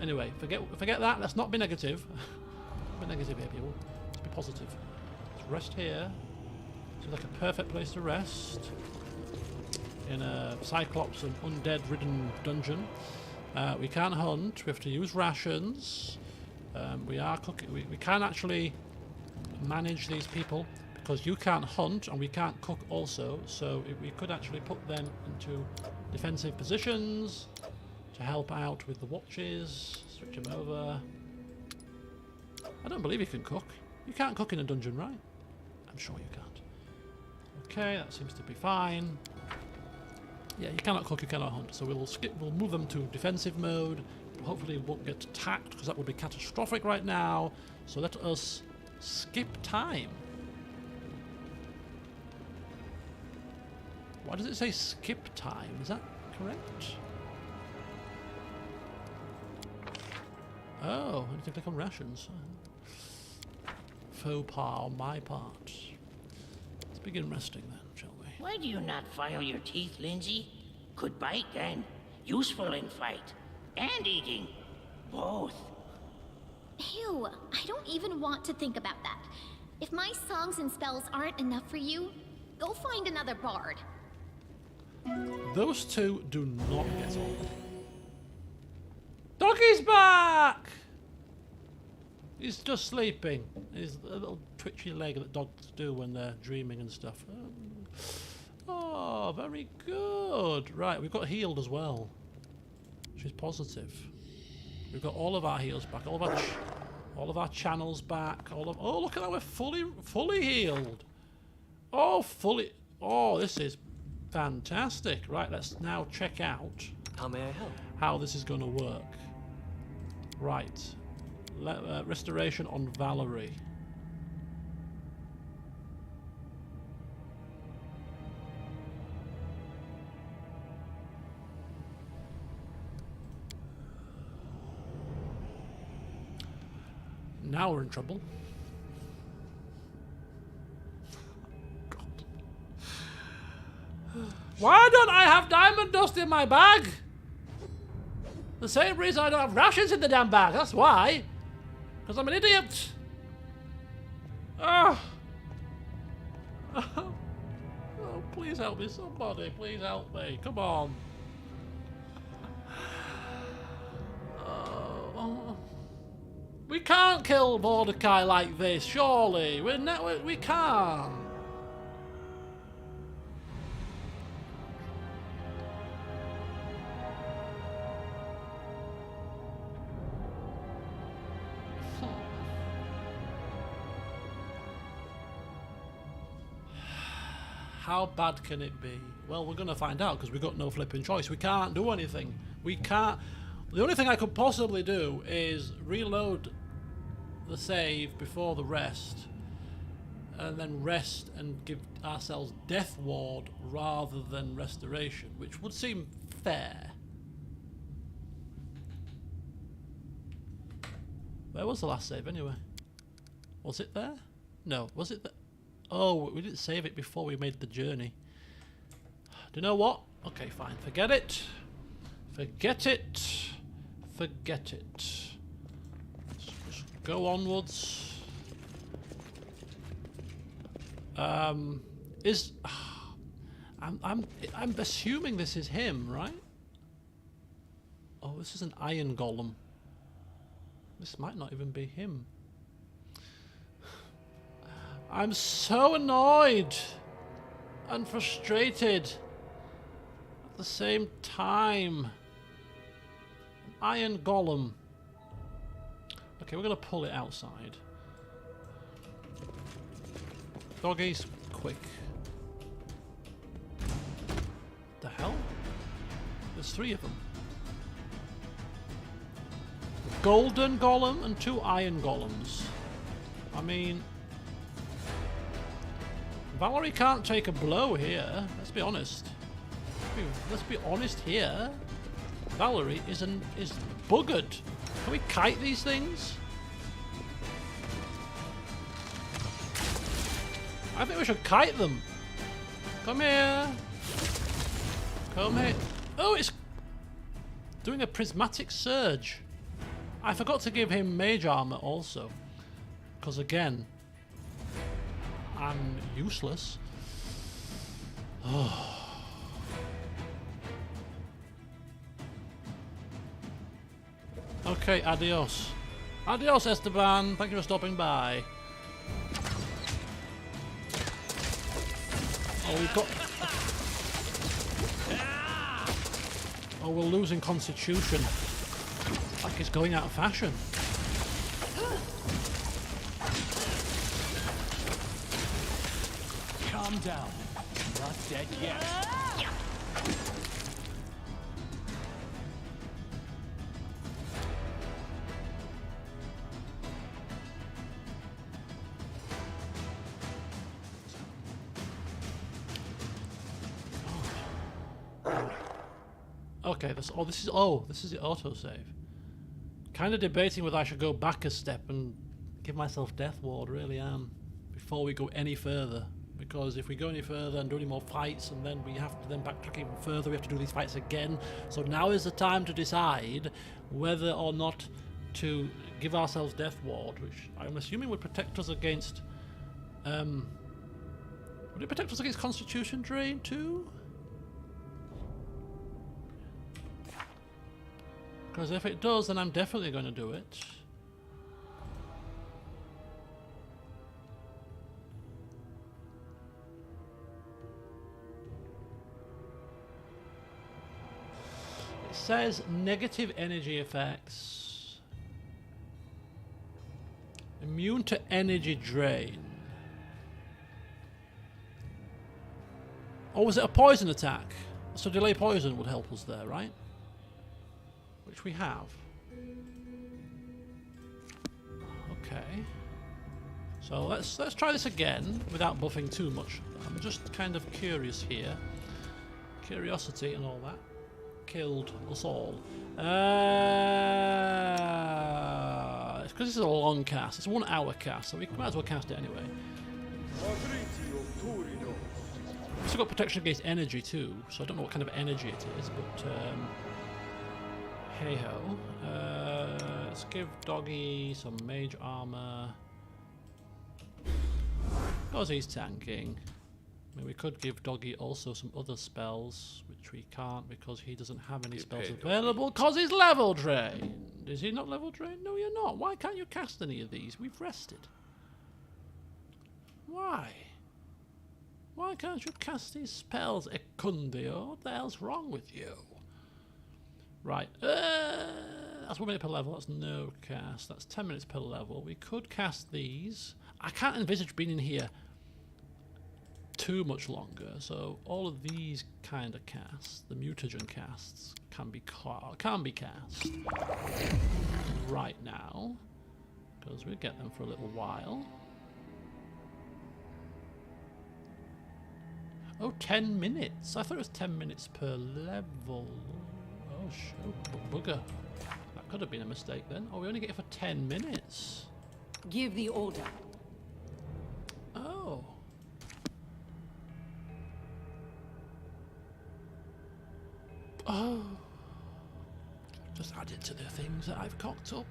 Anyway, forget that. Let's not be negative. Be negative here, people. Let's be positive. Let's rest here. Seems like a perfect place to rest in a Cyclops and undead-ridden dungeon. We can't hunt. We have to use rations. We are cooking. We can actually manage these people because you can't hunt and we can't cook also. So we could actually put them into defensive positions to help out with the watches. Switch them over. I don't believe you can cook. You can't cook in a dungeon, right? I'm sure you can't. Okay, that seems to be fine. Yeah, you cannot cook, you cannot hunt. So we'll move them to defensive mode. Hopefully we won't get attacked because that would be catastrophic right now. So let us skip time. Why does it say skip time? Is that correct? Oh, I need to click on rations. Faux pas on my part. Let's begin resting then, shall we? Why do you not file your teeth, Lindsay? Could bite then. Useful in fight. And eating. Both. Ew, I don't even want to think about that. If my songs and spells aren't enough for you, go find another bard. Those two do not get on. Doggy's back! He's just sleeping. His little twitchy leg that dogs do when they're dreaming and stuff. Oh, very good. Right, we've got healed as well. She's positive. We've got all of our heals back, all of our channels back. Oh, look at that, we're fully healed. Oh, oh, this is fantastic. Right, let's now check out How may I help? how this is going to work. Right. Restoration on Valerie. Now we're in trouble. God. Why don't I have diamond dust in my bag? The same reason I don't have rations in the damn bag, that's why. Because I'm an idiot. Oh. Oh, please help me, somebody. Please help me. Come on. Oh. We can't kill Vodakai like this, surely. We can't. How bad can it be? Well, we're going to find out because we've got no flipping choice. We can't do anything. We can't. The only thing I could possibly do is reload the save before the rest and then rest and give ourselves Death Ward rather than Restoration, which would seem fair. Where was the last save anyway? Was it there? No, was it there? Oh, we didn't save it before we made the journey. Do you know what? Okay, fine. Forget it. Forget it. Forget it. Let's just go onwards. I'm assuming this is him, right? Oh, this is an iron golem. This might not even be him. I'm so annoyed and frustrated. the same time. An iron golem. Okay, we're going to pull it outside. Doggies, quick. The hell? There's 3 of them. A golden golem and 2 iron golems. I mean, Valerie can't take a blow here. Let's be honest. Let's be honest here. Valerie is buggered. Can we kite these things? I think we should kite them. Come here. Come here. Oh, it's doing a prismatic surge. I forgot to give him mage armor also. Because again, I'm useless. Oh. Okay, adios. Adios, Esteban. Thank you for stopping by. Oh, we've got... Oh, we're losing constitution. Like it's going out of fashion. Calm down. Not dead yet. Okay, this is the autosave. Kind of debating whether I should go back a step and give myself death ward, really am, before we go any further. Because if we go any further and do any more fights, and then we have to then backtrack even further, we have to do these fights again. So now is the time to decide whether or not to give ourselves death ward, which I'm assuming would protect us against. Would it protect us against constitution drain too? Because if it does, then I'm definitely going to do it. It says negative energy effects. Immune to energy drain. Oh, was it a poison attack? So delay poison would help us there, right? Which we have. Okay. So let's try this again without buffing too much. I'm just kind of curious here. Curiosity and all that killed us all. It's because this is a long cast. It's a 1 hour cast, so we might as well cast it anyway. We've still got protection against energy too, so I don't know what kind of energy it is, but hey ho. Let's give Doggy some mage armor. Because he's tanking. I mean, we could give Doggy also some other spells, which we can't because he doesn't have any spells available because he's level drained. Is he not level drained? No, you're not. Why can't you cast any of these? We've rested. Why? Why can't you cast these spells, Ecundio? What the hell's wrong with you? Right. That's 1 minute per level. That's no cast. That's 10 minutes per level. We could cast these. I can't envisage being in here too much longer, so all of these kind of casts, the mutagen casts, can be cast right now, because we'll get them for a little while. Oh, 10 minutes. I thought it was 10 minutes per level. Oh, bugger. That could have been a mistake then. Oh, we only get it for 10 minutes. Give the order. Oh. Oh. Just add it to the things that I've cocked up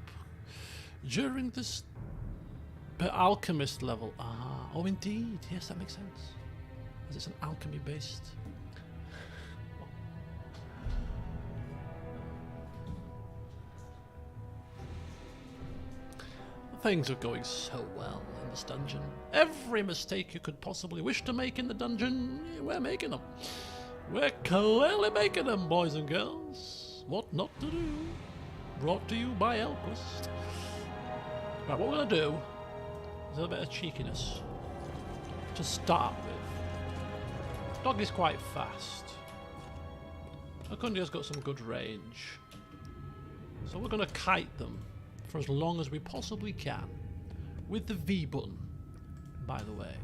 during this alchemist level. Ah. Oh, indeed. Yes, that makes sense. As it's an alchemy based. Things are going so well in this dungeon. Every mistake you could possibly wish to make in the dungeon, we're making them. We're clearly making them, boys and girls. What not to do. Brought to you by Elquist. Right, what we're going to do is a little bit of cheekiness to start with. Dog is quite fast. Okundia's got some good range. So we're going to kite them for as long as we possibly can. With the V button, by the way.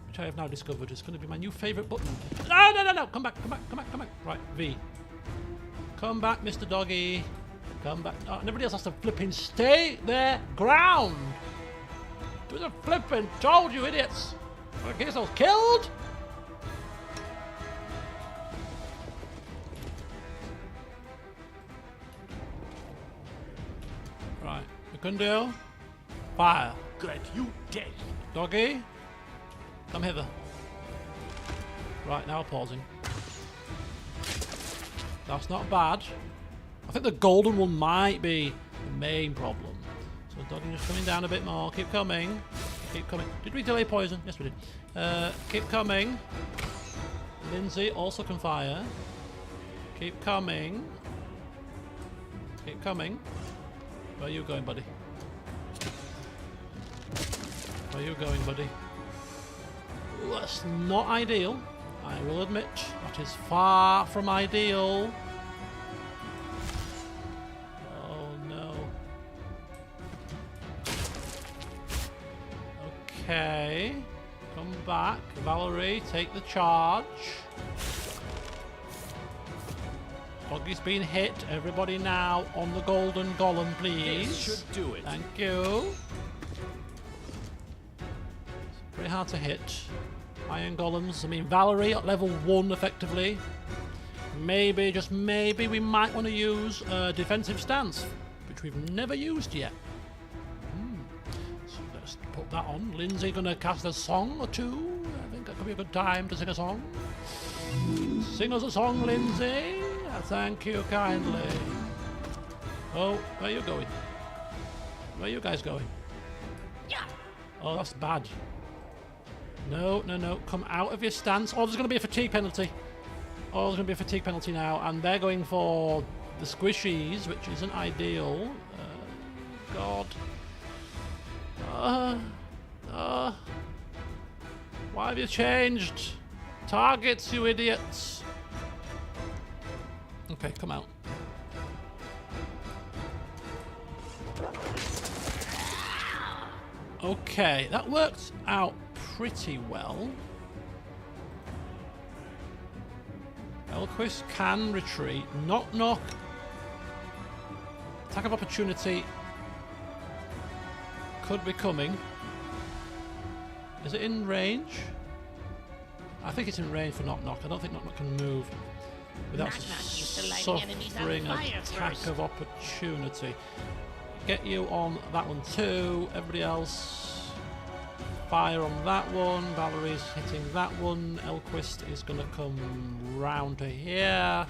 Which I have now discovered is going to be my new favourite button. No, no, no, no! Come back, come back, come back, come back. Right, V. Come back, Mr. Doggy. Come back. Oh, and everybody else has to flipping stay their ground. Do the flipping. Told you, idiots. I guess I was killed. Right, Okundia. Fire. Good, you dead. Doggy. Come hither. Right, now pausing. That's not bad. I think the golden one might be the main problem. So Doggy just coming down a bit more. Keep coming. Keep coming. Did we delay poison? Yes, we did. Keep coming. Lindsay also can fire. Keep coming. Keep coming. Where are you going, buddy? Where are you going, buddy? Ooh, that's not ideal. I will admit. That is far from ideal. Oh no. Okay. Come back. Valerie, take the charge. Doggy's been hit. Everybody now on the golden golem, please. This should do it. Thank you. It's pretty hard to hit. Iron golems. I mean, Valerie at level 1 effectively. Maybe, just maybe, we might want to use a defensive stance, which we've never used yet. So let's put that on. Lindsay gonna cast a song or two. I think that could be a good time to sing a song. Sing us a song, Lindsay. Thank you kindly. Oh, where are you going? Where are you guys going? Yeah. Oh, that's bad. No, no, no. Come out of your stance. Oh, there's going to be a fatigue penalty. Oh, there's going to be a fatigue penalty now. And they're going for the squishies, which isn't ideal. God. Why have you changed targets, you idiots? Okay, come out. Okay, that worked out pretty well. Elquist can retreat. Knock, knock. Attack of opportunity could be coming. Is it in range? I think it's in range for knock, knock. I don't think knock, knock can move without suffering an attack of opportunity. Get you on that one too. Everybody else, fire on that one. Valerie's hitting that one. Elquist is going to come round to here.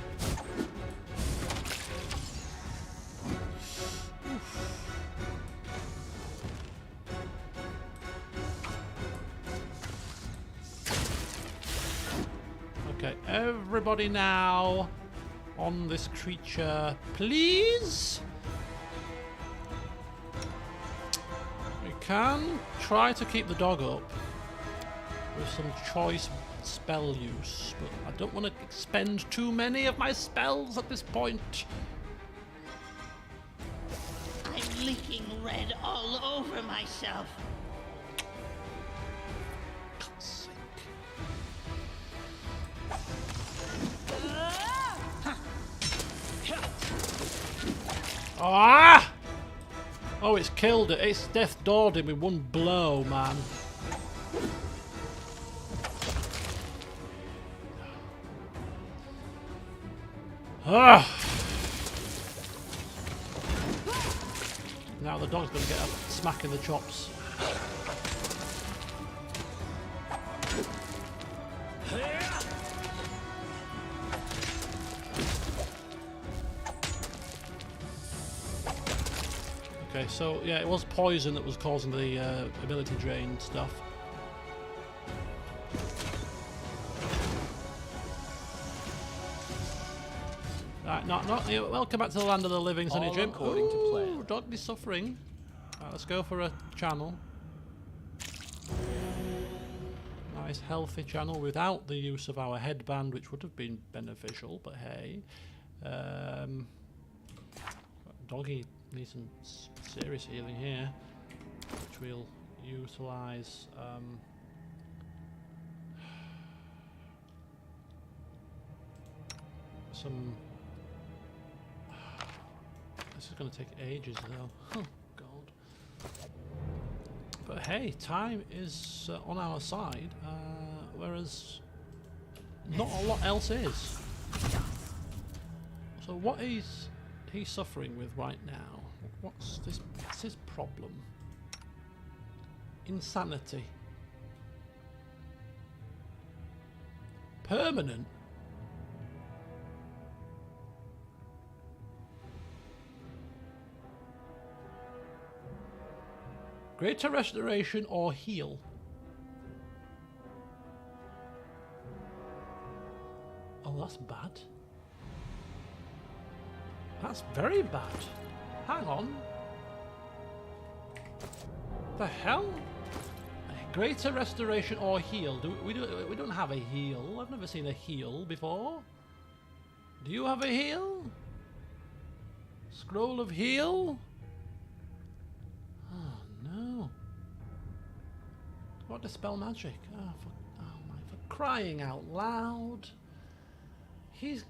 Okay, everybody now on this creature, please. We can try to keep the dog up with some choice spell use, but I don't want to expend too many of my spells at this point. I'm leaking red all over myself. Ah! Oh, it's killed it. It's death doored him with one blow, man. Ah! Now the dog's going to get a smack in the chops. Okay, so yeah, it was poison that was causing the ability drain stuff. Right, not welcome back to the land of the living, Sonny All Jim. according to plan. Dog is suffering. Right, let's go for a channel. Nice healthy channel without the use of our headband, which would have been beneficial, but hey. Doggy needs some serious healing here, which we'll utilise. Some. This is going to take ages though. Oh god. But hey, time is on our side, whereas not a lot else is. So what is he suffering with right now? What's his problem? Insanity. Permanent. Greater restoration or heal? Oh, that's bad. That's very bad. Hang on. The hell? Greater restoration or heal? We don't have a heal. I've never seen a heal before. Do you have a heal? Scroll of heal? Oh no. What dispel magic? Oh my, for crying out loud. He's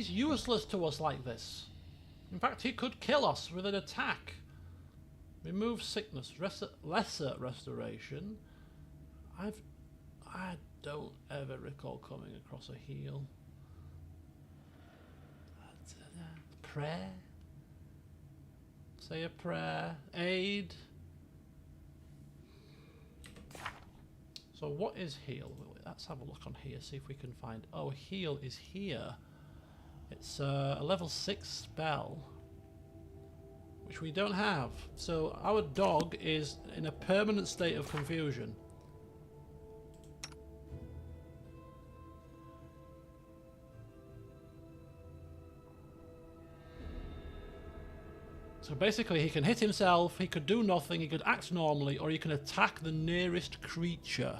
useless to us like this. In fact, he could kill us with an attack. Remove sickness, lesser restoration. I don't ever recall coming across a heal. Prayer. Say a prayer. Aid. So what is heal? Let's have a look on here, see if we can find. Oh, heal is here. It's a level 6 spell, which we don't have. So our dog is in a permanent state of confusion. So basically he can hit himself, he could do nothing, he could act normally, or he can attack the nearest creature.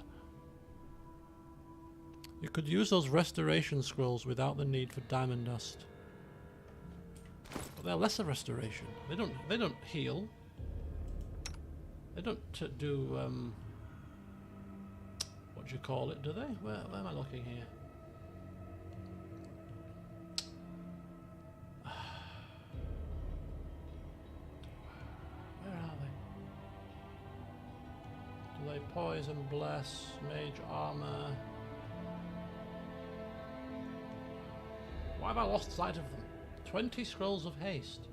You could use those restoration scrolls without the need for diamond dust. But they're lesser restoration. They don't heal. They don't do what do you call it, do they? Where am I looking here? Where are they? Do they poison, bless, mage armor? Why have I lost sight of them? 20 scrolls of haste.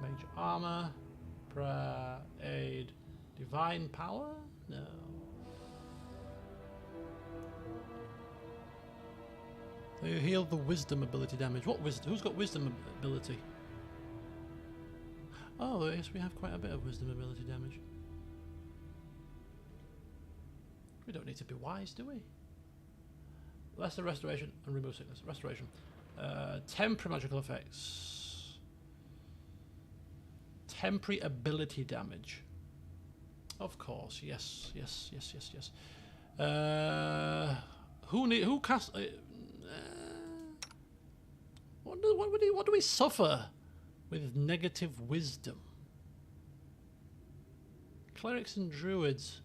Mage armor, prayer, aid, divine power? No. They heal the wisdom ability damage. What wisdom? Who's got wisdom ability? Oh, yes, we have quite a bit of wisdom ability damage. We don't need to be wise, do we? Lesser restoration and remove sickness. Restoration. Temporary magical effects. Temporary ability damage. Of course, yes. Who cast? What do we suffer with negative wisdom? Clerics and druids.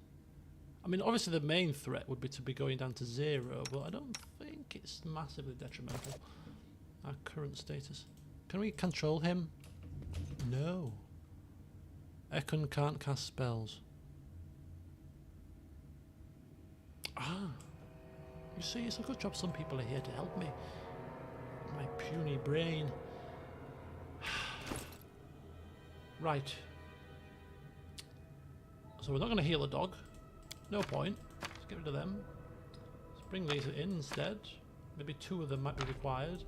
I mean, obviously the main threat would be to be going down to 0, but I don't think it's massively detrimental. Our current status. Can we control him? No. Ekon can't cast spells. Ah. You see, it's a good job some people are here to help me. My puny brain. Right. So we're not going to heal a dog. No point. Let's get rid of them. Let's bring these in instead. Maybe 2 of them might be required.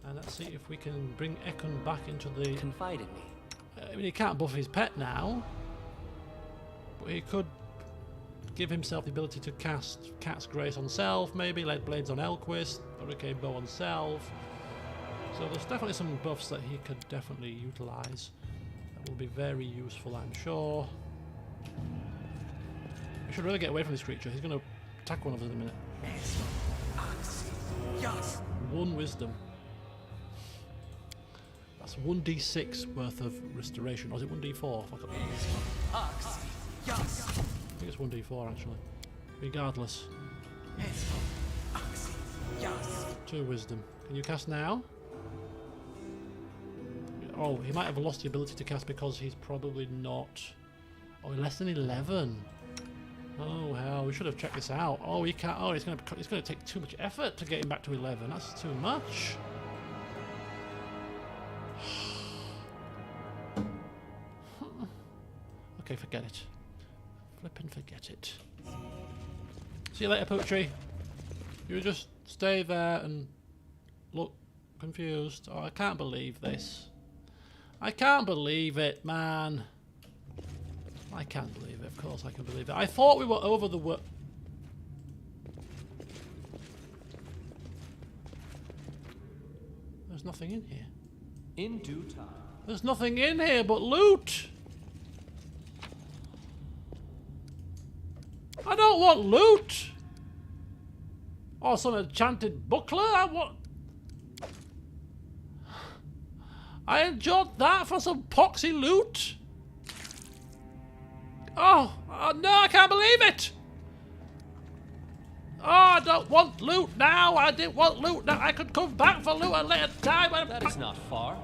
And let's see if we can bring Ekon back into the... Confide in me. I mean, he can't buff his pet now. But he could give himself the ability to cast Cat's Grace on self, maybe Lead Blades on Elquist, Hurricane Bow on self. So there's definitely some buffs that he could definitely utilise. That will be very useful, I'm sure. We should really get away from this creature. He's going to attack one of us in a minute. 1 wisdom. That's 1d6 worth of restoration. Or is it 1d4? I think it's 1d4 actually. Regardless. 2 wisdom. Can you cast now? Oh, he might have lost the ability to cast because he's probably not... Oh, less than 11. Oh hell, we should have checked this out. Oh, he can't. Oh, it's going to take too much effort to get him back to 11. That's too much. Okay, forget it. Flippin' forget it. See you later, Poetry. You just stay there and look confused. Oh, I can't believe this. I can't believe it, man. I can't believe it. Of course I can believe it. I thought we were over the work. There's nothing in here. In due time. There's nothing in here but loot. I don't want loot. Or some enchanted buckler. I enjoyed that for some poxy loot. Oh no, I can't believe it! Oh, I don't want loot now! I didn't want loot now! I could come back for loot at a later time! That is not far.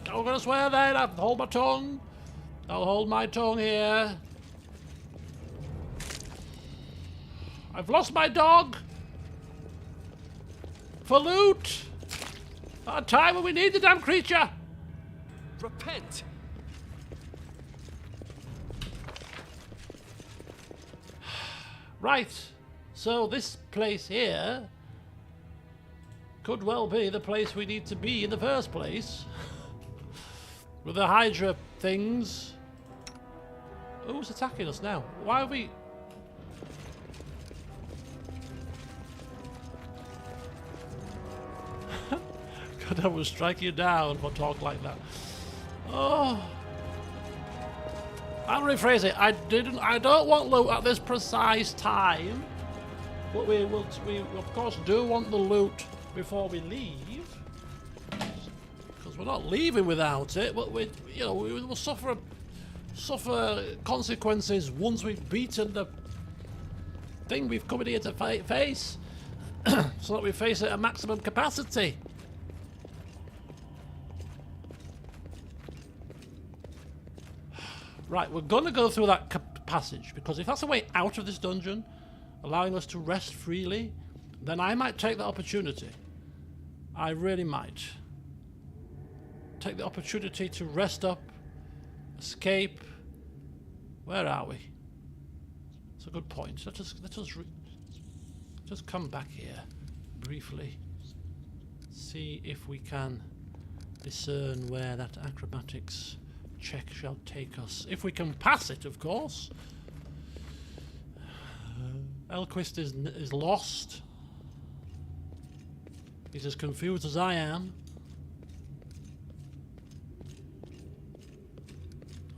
I'm gonna swear then, I'll hold my tongue. I'll hold my tongue here. I've lost my dog! For loot! At a time when we need the damn creature! Repent! Right, so this place here could well be the place we need to be in the first place. With the Hydra things. Who's attacking us now? Why are we... God, I will strike you down for talk like that. Oh... I'll rephrase it. I don't want loot at this precise time, but we of course do want the loot before we leave, because we're not leaving without it. But we will suffer consequences once we've beaten the thing we've come in here to face, so that we face it at maximum capacity. Right, we're going to go through that passage, because if that's a way out of this dungeon, allowing us to rest freely, then I might take the opportunity. I really might. Take the opportunity to rest up, escape. Where are we? It's a good point. Let us just come back here briefly. See if we can discern where that acrobatics check shall take us. If we can pass it, of course. Elquist is lost. He's as confused as I am.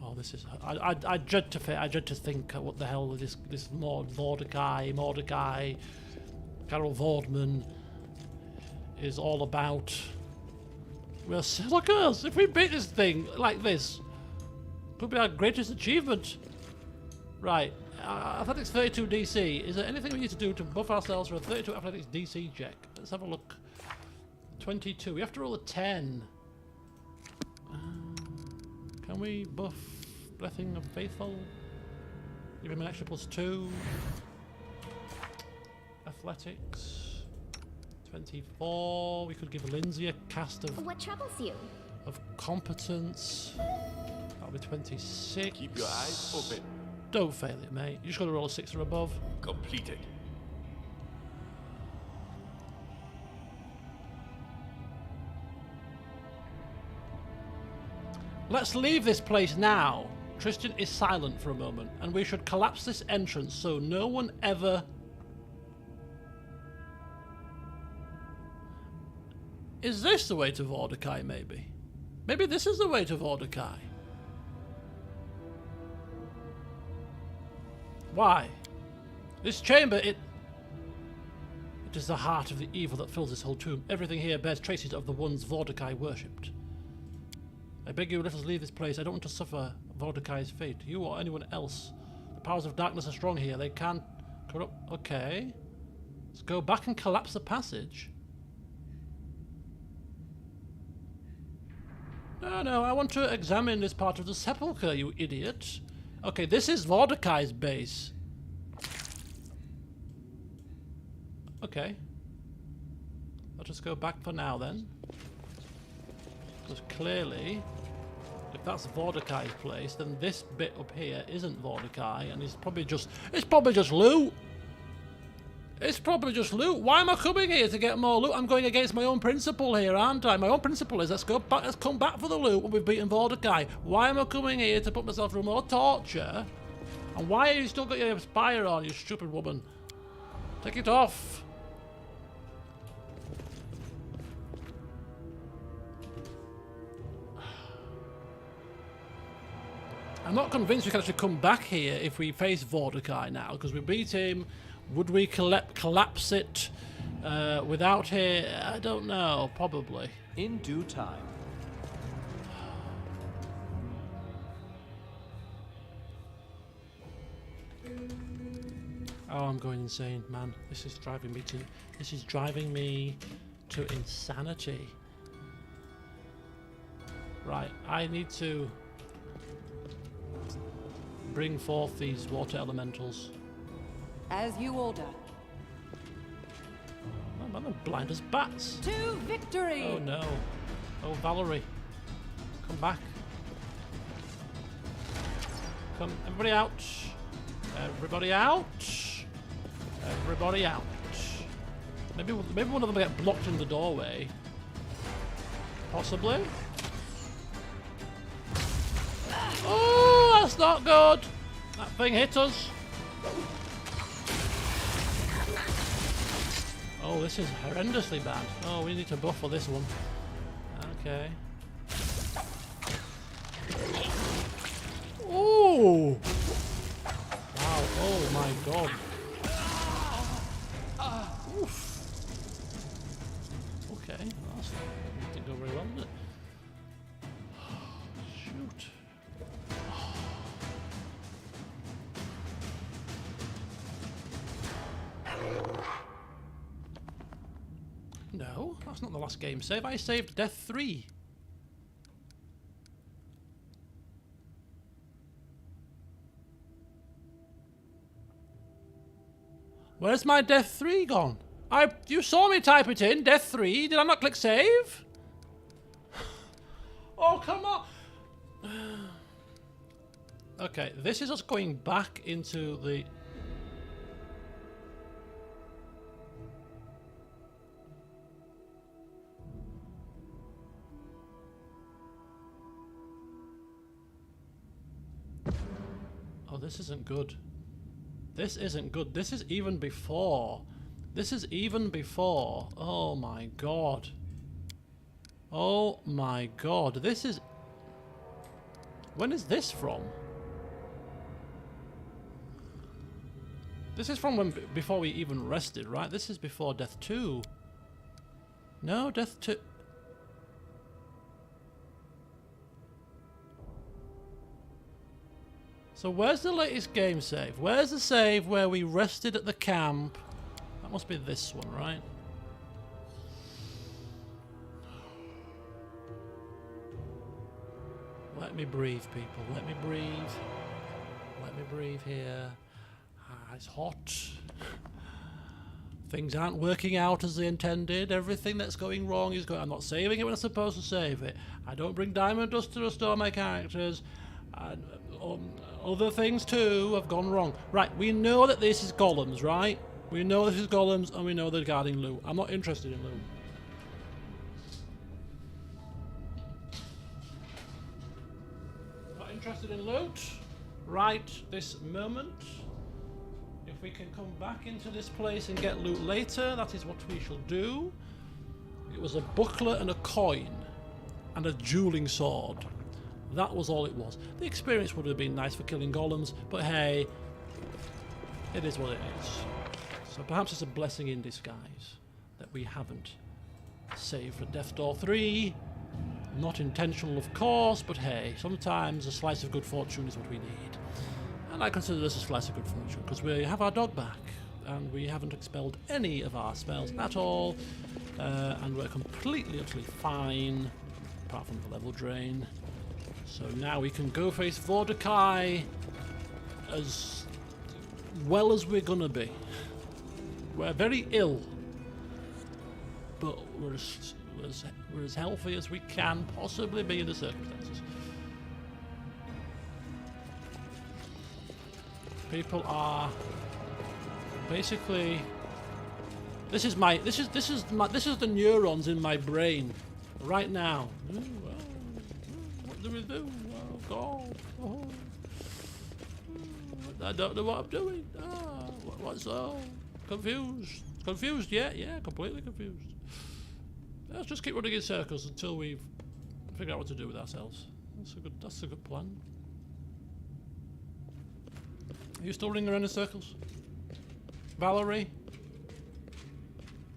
Oh, this is... I dread to think what the hell this Vodakai, Carol Vordman is all about. Look at us! If we beat this thing like this, could be our greatest achievement. Right, athletics 32 DC. Is there anything we need to do to buff ourselves for a 32 athletics DC check? Let's have a look. 22. We have to roll a 10. Can we buff Blessing of Faithful? Give him an extra +2. Athletics 24. We could give Lindsay a cast of... What troubles you? Of competence. That'll be 26. Keep your eyes open. Don't fail it, mate. You just got to roll a 6 or above. Completed. Let's leave this place now. Tristan is silent for a moment, and we should collapse this entrance so no one ever... Is this the way to Vodakai, maybe? Maybe this is the way to Vodakai. Why? This chamber, it is the heart of the evil that fills this whole tomb. Everything here bears traces of the ones Vodakai worshipped. I beg you, let us leave this place. I don't want to suffer Vodakai's fate. You or anyone else. The powers of darkness are strong here. They can't corrupt. Okay. Let's go back and collapse the passage. No, I want to examine this part of the sepulchre, you idiot. Okay, this is Vodakai's base. Okay. Let us go back for now then. Because clearly, if that's Vodakai's place, then this bit up here isn't Vodakai, and it's probably just loot. It's probably just loot. Why am I coming here to get more loot? I'm going against my own principle here, aren't I? My own principle is let's come back for the loot when we've beaten Vodakai. Why am I coming here to put myself through more torture? And why are you still got your spire on, you stupid woman? Take it off. I'm not convinced we can actually come back here if we face Vodakai now, because we beat him. Would we collapse it without here? I don't know. Probably. In due time. Oh, I'm going insane, man. This is driving me to insanity. Right, I need to bring forth these water elementals. As you order. Oh man, they're blind as bats. To victory! Oh no. Oh, Valerie. Come back. Come, everybody out. Everybody out. Everybody out. Maybe one of them will get blocked in the doorway. Possibly. Oh, that's not good. That thing hit us. Oh, this is horrendously bad. Oh, we need to buff for this one. Okay. Oh! Wow, oh my god. Oof. Okay, that's didn't go very well, did it? Shoot. No, that's not the last game save. I saved Death 3. Where's my Death 3 gone? You saw me type it in, Death 3. Did I not click save? Oh, come on. Okay, this is us going back into the... Oh, this isn't good. This isn't good. This is even before. This is even before. Oh my god. Oh my god. This is... When is this from? This is from when before we even rested, right? This is before Death 2. No, Death 2... So where's the latest game save? Where's the save where we rested at the camp? That must be this one, right? Let me breathe, people. Let me breathe. Let me breathe here. Ah, it's hot. Things aren't working out as they intended. Everything that's going wrong is going... I'm not saving it when I'm supposed to save it. I don't bring diamond dust to restore my characters. And, other things too have gone wrong. Right, we know that this is golems, right? We know this is golems and we know they're guarding loot. I'm not interested in loot. Not interested in finding loot right this moment. If we can come back into this place and get loot later, that is what we shall do. It was a buckler and a coin and a dueling sword. That was all it was. The experience would have been nice for killing golems, but hey, it is what it is. So perhaps it's a blessing in disguise that we haven't saved for Death Door 3. Not intentional, of course, but hey, sometimes a slice of good fortune is what we need. And I consider this a slice of good fortune, because we have our dog back, and we haven't expelled any of our spells at all, and we're completely, utterly fine, apart from the level drain. So now we can go face Vodakai as well as we're gonna be. We're very ill, but we're as healthy as we can possibly be in the circumstances. People are basically. This is the neurons in my brain right now. Ooh, what do we do? Oh God! Oh. I don't know what I'm doing. What's so confused? Confused? Yeah, completely confused. Let's just keep running in circles until we figure out what to do with ourselves. That's a good plan. Are you still running around in circles? Valerie?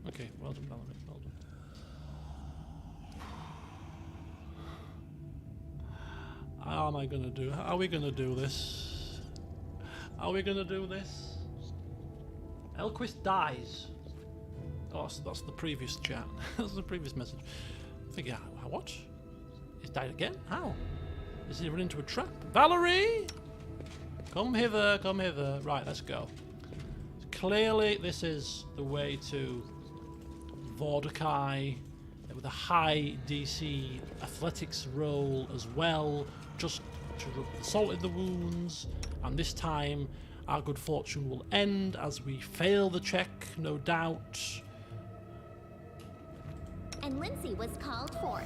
Okay, well done, Valerie. Well done. How am I gonna do? How are we gonna do this? Are we gonna do this? Elquist dies. Oh, that's the previous chat. That's the previous message. I think, yeah, what? He's died again? How? Is he run into a trap? Valerie! Come hither, come hither. Right, let's go. Clearly, this is the way to Vodakai with a high DC athletics roll as well, just to rub the salt in the wounds. And this time, our good fortune will end as we fail the check, no doubt. And Lindsay was called forth.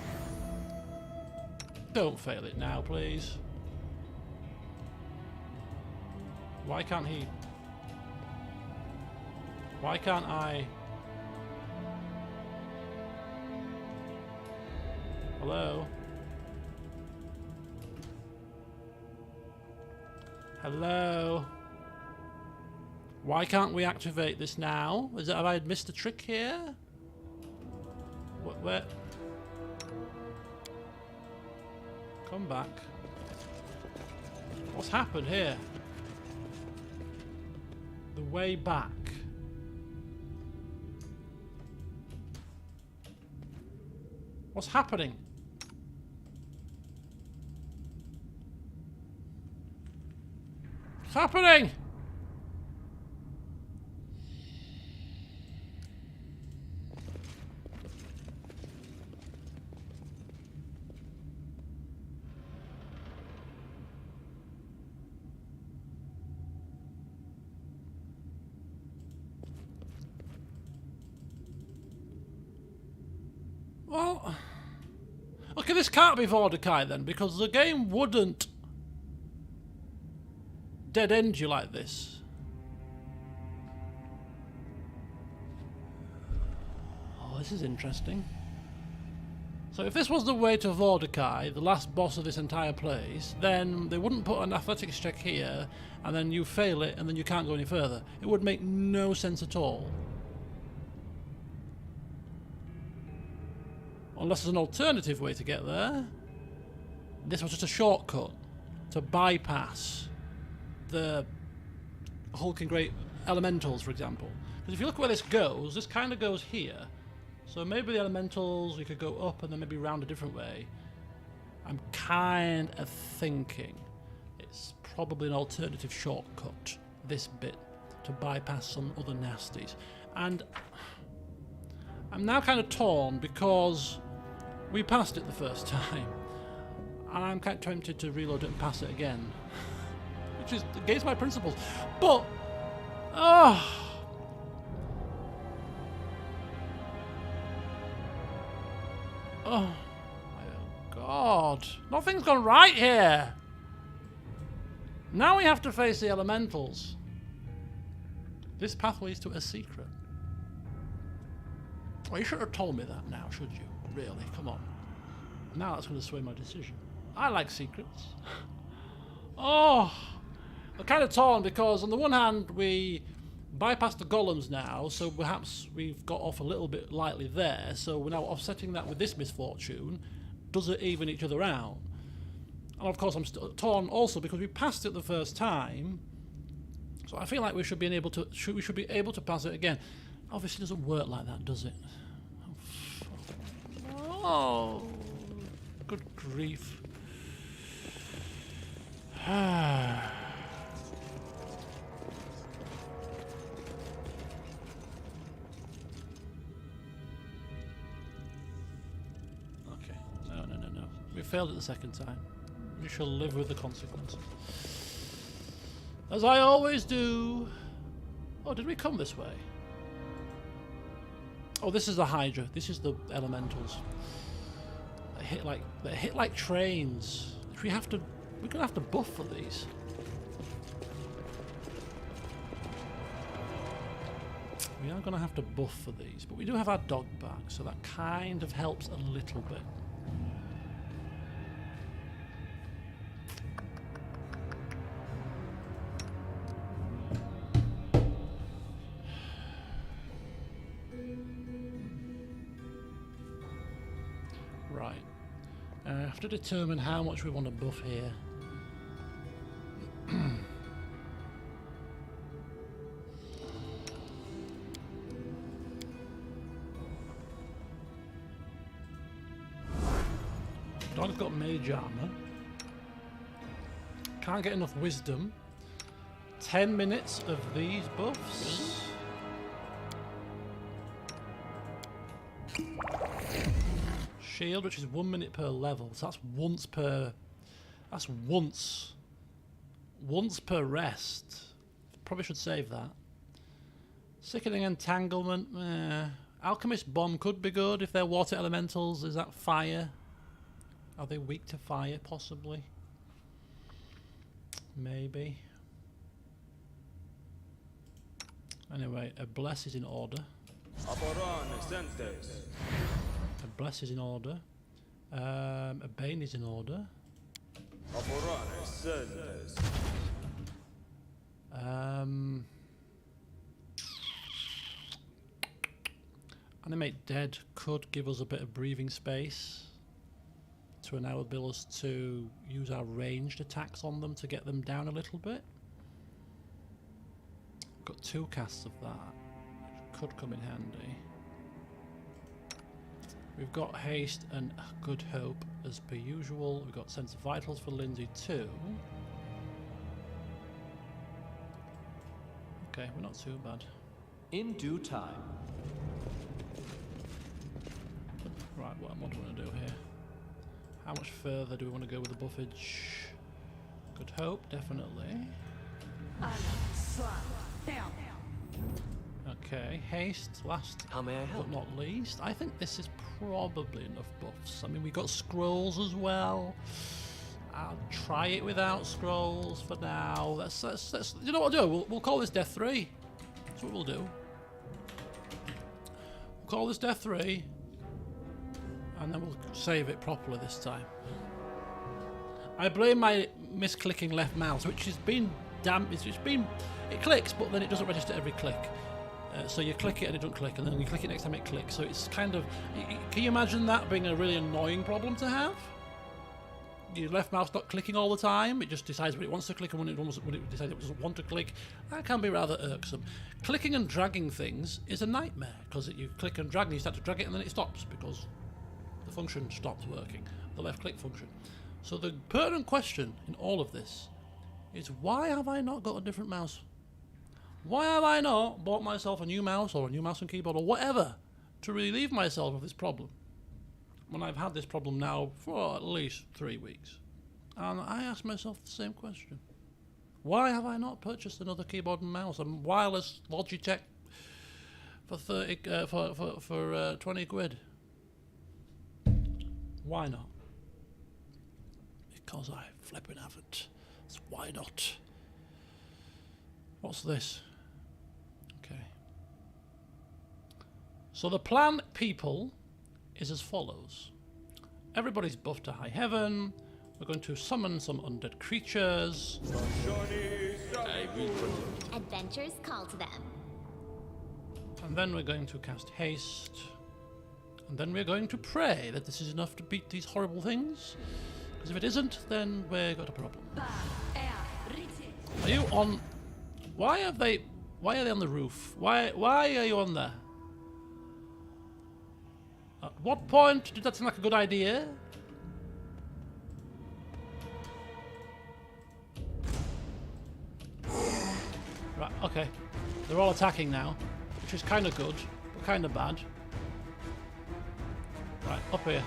Don't fail it now, please. Why can't he? Why can't I? Hello? Hello? Why can't we activate this now? Have I missed a trick here? Where? Come back. What's happened here? The way back. What's happening? What's happening? Well, okay, this can't be Vodakai then, because the game wouldn't dead end you like this. Oh, this is interesting. So if this was the way to Vodakai, the last boss of this entire place, then they wouldn't put an athletics check here, and then you fail it, and then you can't go any further. It would make no sense at all. Unless there's an alternative way to get there. This was just a shortcut to bypass the hulking great elementals, for example. Because if you look where this goes, this kind of goes here. So maybe the elementals, we could go up and then maybe round a different way. I'm kind of thinking it's probably an alternative shortcut, this bit, to bypass some other nasties. And I'm now kind of torn because we passed it the first time, and I'm kind of tempted to reload it and pass it again, which is against my principles. But, oh my God, nothing's gone right here. Now we have to face the elementals. This path leads to a secret. Well, you should have told me that now, should you? Really? Come on. Now that's going to sway my decision. I like secrets. Oh! I'm kind of torn because on the one hand we bypassed the golems now, so perhaps we've got off a little bit lightly there, so we're now offsetting that with this misfortune. Does it even each other out? And of course I'm torn also because we passed it the first time, so I feel like we should be able to pass it again. Obviously it doesn't work like that, does it? Oh, good grief. No. We failed it the second time. We shall live with the consequences. As I always do. Oh, did we come this way? Oh, this is the Hydra. This is the elementals. They hit like trains. We're gonna have to buff for these. We are gonna have to buff for these, but we do have our dog back, so that kind of helps a little bit. Right. I have to determine how much we want to buff here. Dog's got mage armor. Can't get enough wisdom. 10 minutes of these buffs. Shield, which is 1 minute per level, so that's once per. That's once per rest. Probably should save that. Sickening Entanglement. Alchemist Bomb could be good if they're water elementals. Is that fire? Are they weak to fire? Possibly. Maybe. Anyway, a bless is in order. A bless is in order. A bane is in order. Animate Dead could give us a bit of breathing space to enable us to use our ranged attacks on them to get them down a little bit. Got 2 casts of that, which could come in handy. We've got Haste and Good Hope as per usual. We've got Sense of Vitals for Lindsay too. Okay, we're not too bad. In due time. Right, what do we want to do here? How much further do we want to go with the buffage? Good Hope, definitely. Okay, Haste, last How may I help? but not least. I think this is probably enough buffs. I mean, we got scrolls as well. I'll try it without scrolls for now. Let's you know what we'll do? We'll call this Death 3. That's what we'll do. We'll call this Death 3. And then we'll save it properly this time. I blame my misclicking left mouse, which has been it clicks, but then it doesn't register every click. So you click it and it doesn't click, and then you click it next time it clicks. So it's kind of, can you imagine that being a really annoying problem to have? Your left mouse not clicking all the time, it just decides when it wants to click and when it decides it doesn't want to click. That can be rather irksome. Clicking and dragging things is a nightmare, because you click and drag and you start to drag it and then it stops because the function stops working, the left click function. So the pertinent question in all of this is, why have I not got a different mouse? Why have I not bought myself a new mouse or a new mouse and keyboard or whatever to relieve myself of this problem when I've had this problem now for at least 3 weeks? And I ask myself the same question. Why have I not purchased another keyboard and mouse and wireless Logitech for 20 quid? Why not? Because I flipping haven't. So why not? What's this? Okay. So the plan, people, is as follows. Everybody's buffed to high heaven. We're going to summon some undead creatures. Adventures call to them. And then we're going to cast haste. And then we're going to pray that this is enough to beat these horrible things. Because if it isn't, then we've got a problem. Are you on... Why are they on the roof? Why are you on there? At what point did that seem like a good idea? Right, okay. They're all attacking now, which is kind of good, but kind of bad. Right, up here.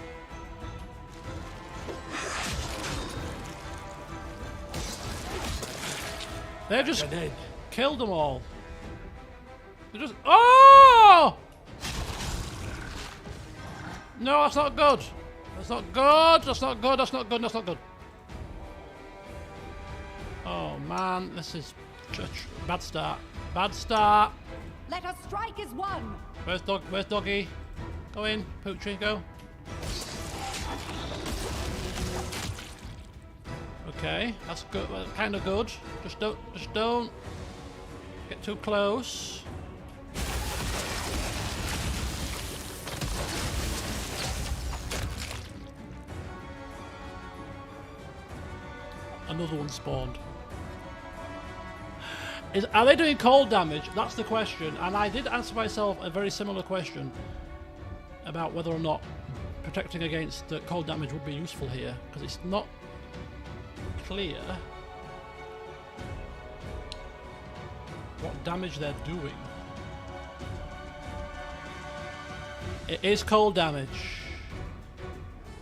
They've just killed them all. They're just... Oh! No, that's not good. That's not good. That's not good. That's not good. That's not good. Oh, man. This is... Bad start. Bad start. Let us strike as one. Where's Doggy? Go in. Poochie, go. Okay, that's good. Well, kind of good. Just don't get too close. Another one spawned. Are they doing cold damage? That's the question. And I did ask myself a very similar question about whether or not protecting against cold damage would be useful here, because it's not clear what damage they're doing. It is cold damage.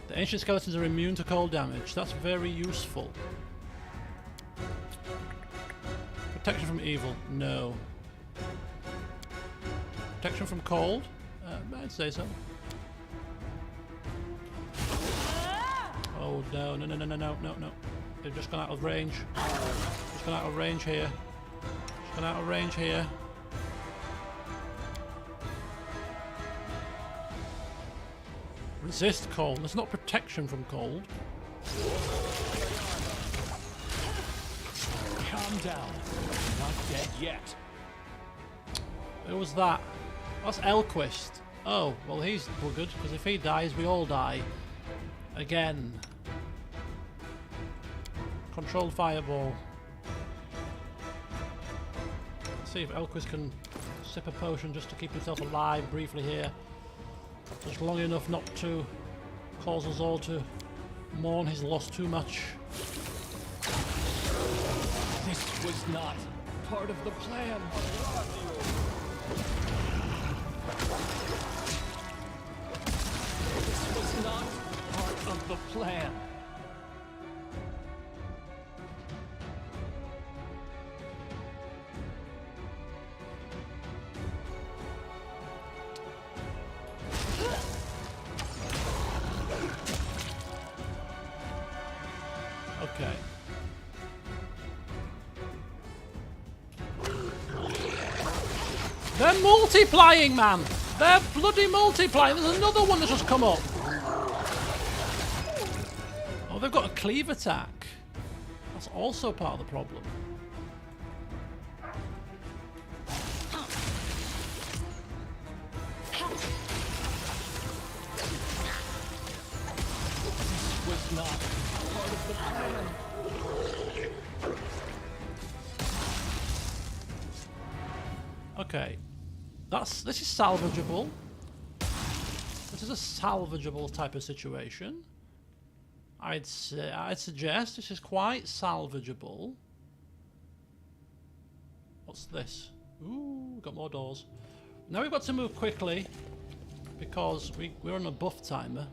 The ancient skeletons are immune to cold damage. That's very useful. Protection from evil, no. Protection from cold, I'd say so. Oh no, no, no, no, no, no, no, no. They've just gone out of range. Just gone out of range here. Just gone out of range here. Resist cold. There's not protection from cold. Calm down. Not dead yet. Who was that? That's Elquist. Oh, well he's good, because if he dies, we all die. Again. Controlled fireball. Let's see if Elquist can sip a potion just to keep himself alive briefly here. Just long enough not to cause us all to mourn his loss too much. This was not part of the plan. This was not part of the plan. Okay. They're multiplying, man! They're bloody multiplying! There's another one that's just come up! Oh, they've got a cleave attack. That's also part of the problem. This was not part of the plan. Okay. This is salvageable. This is a salvageable type of situation. I'd suggest this is quite salvageable. What's this? Ooh, got more doors. Now we've got to move quickly because we're on a buff timer.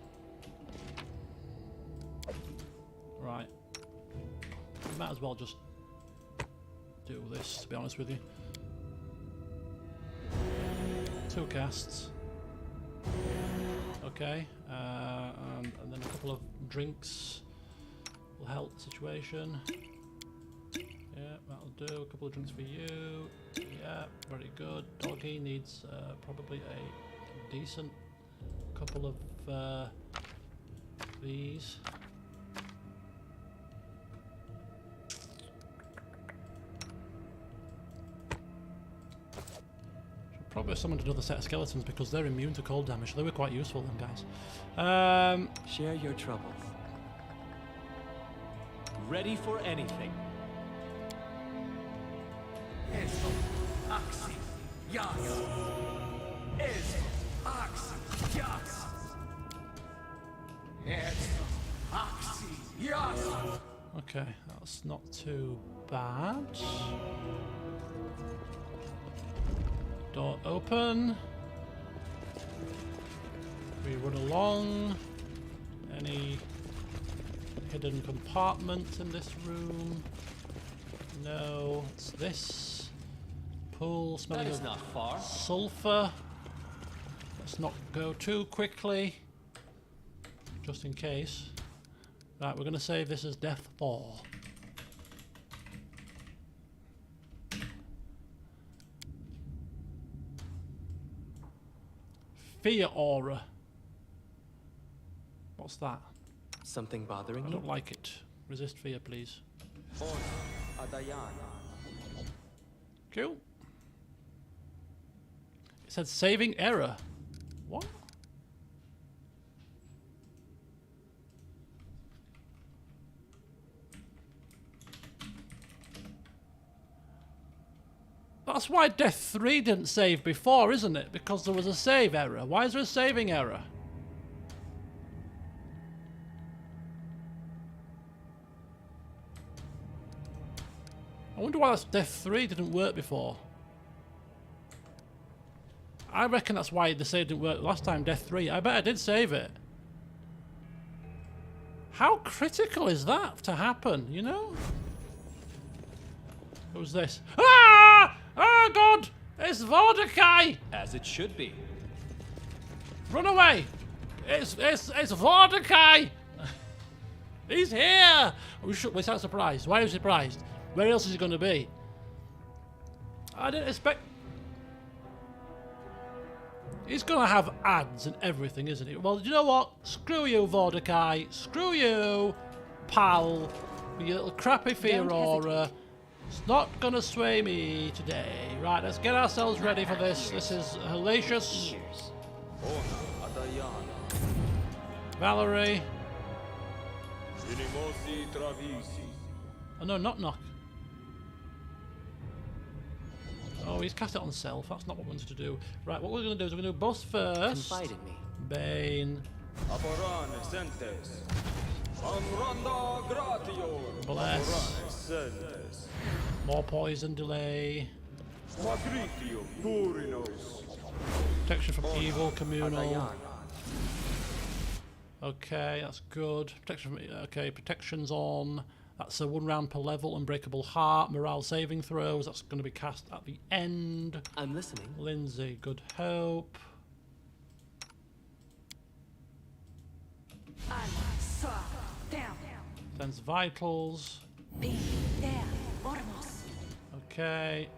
Right. We might as well just do this, to be honest with you. 2 casts. Okay, and then a couple of drinks will help the situation. Yeah, that'll do. A couple of drinks for you. Yeah, very good. Doggy needs probably a decent couple of these. Probably summoned another set of skeletons because they're immune to cold damage. So they were quite useful, them guys. Share your troubles. Ready for anything. Okay, that's not too bad. Door open. We run along. Any hidden compartment in this room? No. It's this. Pool smelling That is of not far. sulfur. Let's not go too quickly. Just in case. Right, we're going to save this as Death 4. Fear aura. What's that? Something bothering I you? don't like it. Resist fear, please. Cool. It said saving error. What? That's why Death 3 didn't save before, isn't it? Because there was a save error. Why is there a saving error? I wonder why Death 3 didn't work before. I reckon that's why the save didn't work last time, Death 3. I bet I did save it. How critical is that to happen, you know? What was this? Ah! Oh God! It's Vodakai! As it should be. Run away! It's Vodakai! He's here! We sound surprised. Why are we surprised? Where else is he going to be? I didn't expect... He's going to have ads and everything, isn't he? Well, do you know what? Screw you, Vodakai. Screw you, pal. With your little crappy fear aura. It's not going to sway me today. Right, let's get ourselves ready for this. This is hellacious. Valerie. Oh no, knock. Oh, he's cast it on self. That's not what we wanted to do. Right, what we're going to do is we're going to do boss first. Confide in me. Bane. Bless. More poison delay. Protection from evil communal. Okay, that's good. Protection from protection's on. That's a 1 round per level. Unbreakable heart. Morale saving throws. That's going to be cast at the end. I'm listening. Lindsay, good hope. Sends vitals. Okay.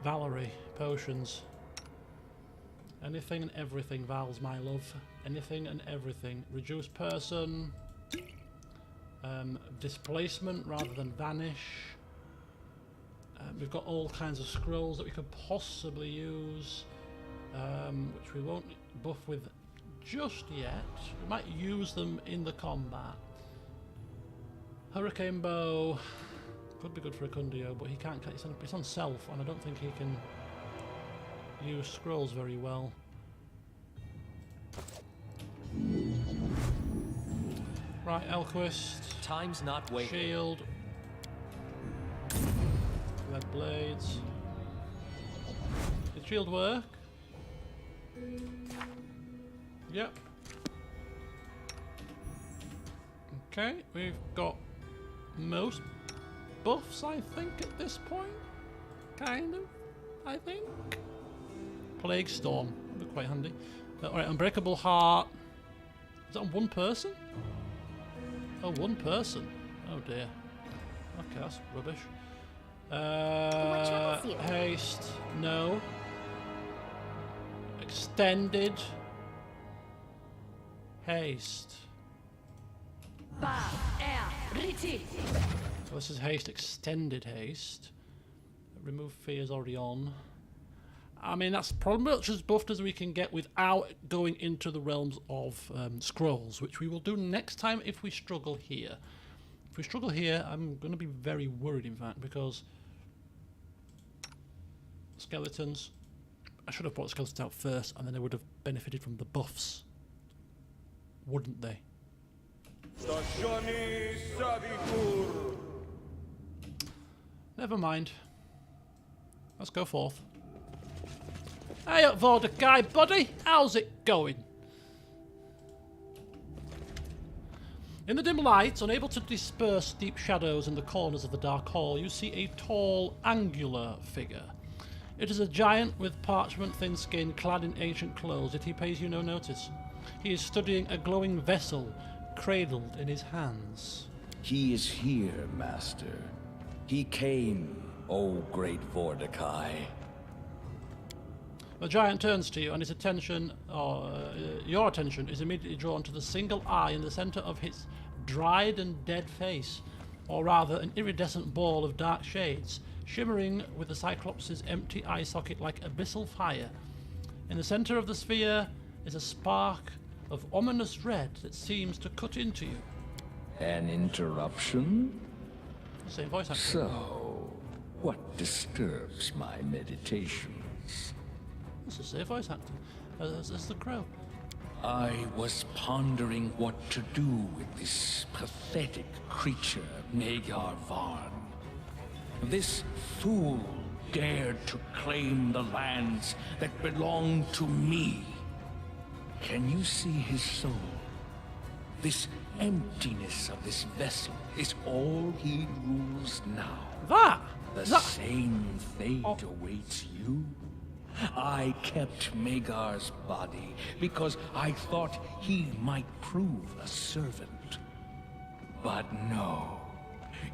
Valerie, potions. Anything and everything, Val's my love. Anything and everything. Reduce person. Displacement rather than vanish. We've got all kinds of scrolls that we could possibly use, which we won't buff with just yet. We might use them in the combat. Hurricane bow could be good for Acundio, but he can't. It's on self, and I don't think he can use scrolls very well. Right, Elquist. Time's not waiting. Shield. Red blades. Did shield work? Yep. Okay, we've got most buffs, I think, at this point. Kind of, I think. Plague Storm, would be quite handy. Alright, Unbreakable Heart. Is that on one person? Oh, one person. Oh dear. Okay, that's rubbish. What troubles you? Haste, no. Extended. Haste. So this is haste, extended haste. Remove fear is already on. I mean, that's probably much as buffed as we can get without going into the realms of scrolls, which we will do next time if we struggle here. If we struggle here, I'm going to be very worried, in fact, because skeletons, I should have brought the skeletons out first, and then they would have benefited from the buffs, wouldn't they? Never mind. Let's go forth. Hey up, Vodakai, buddy! How's it going? In the dim light, unable to disperse deep shadows in the corners of the dark hall, you see a tall, angular figure. It is a giant with parchment-thin skin, clad in ancient clothes, yet he pays you no notice. He is studying a glowing vessel, cradled in his hands. He is here, Master. He came, O great Vodakai. The giant turns to you, and his attention, your attention, is immediately drawn to the single eye in the centre of his dried and dead face, or rather an iridescent ball of dark shades, shimmering with the Cyclops' empty eye socket like abyssal fire. In the centre of the sphere is a spark of ominous red that seems to cut into you. An interruption? Same voice actor. So, what disturbs my meditations? It's the same voice actor as the crow. I was pondering what to do with this pathetic creature, Magar Varn. This fool dared to claim the lands that belong to me. Can you see his soul? This emptiness of this vessel is all he rules now. The same fate awaits you. I kept Magar's body because I thought he might prove a servant. But no,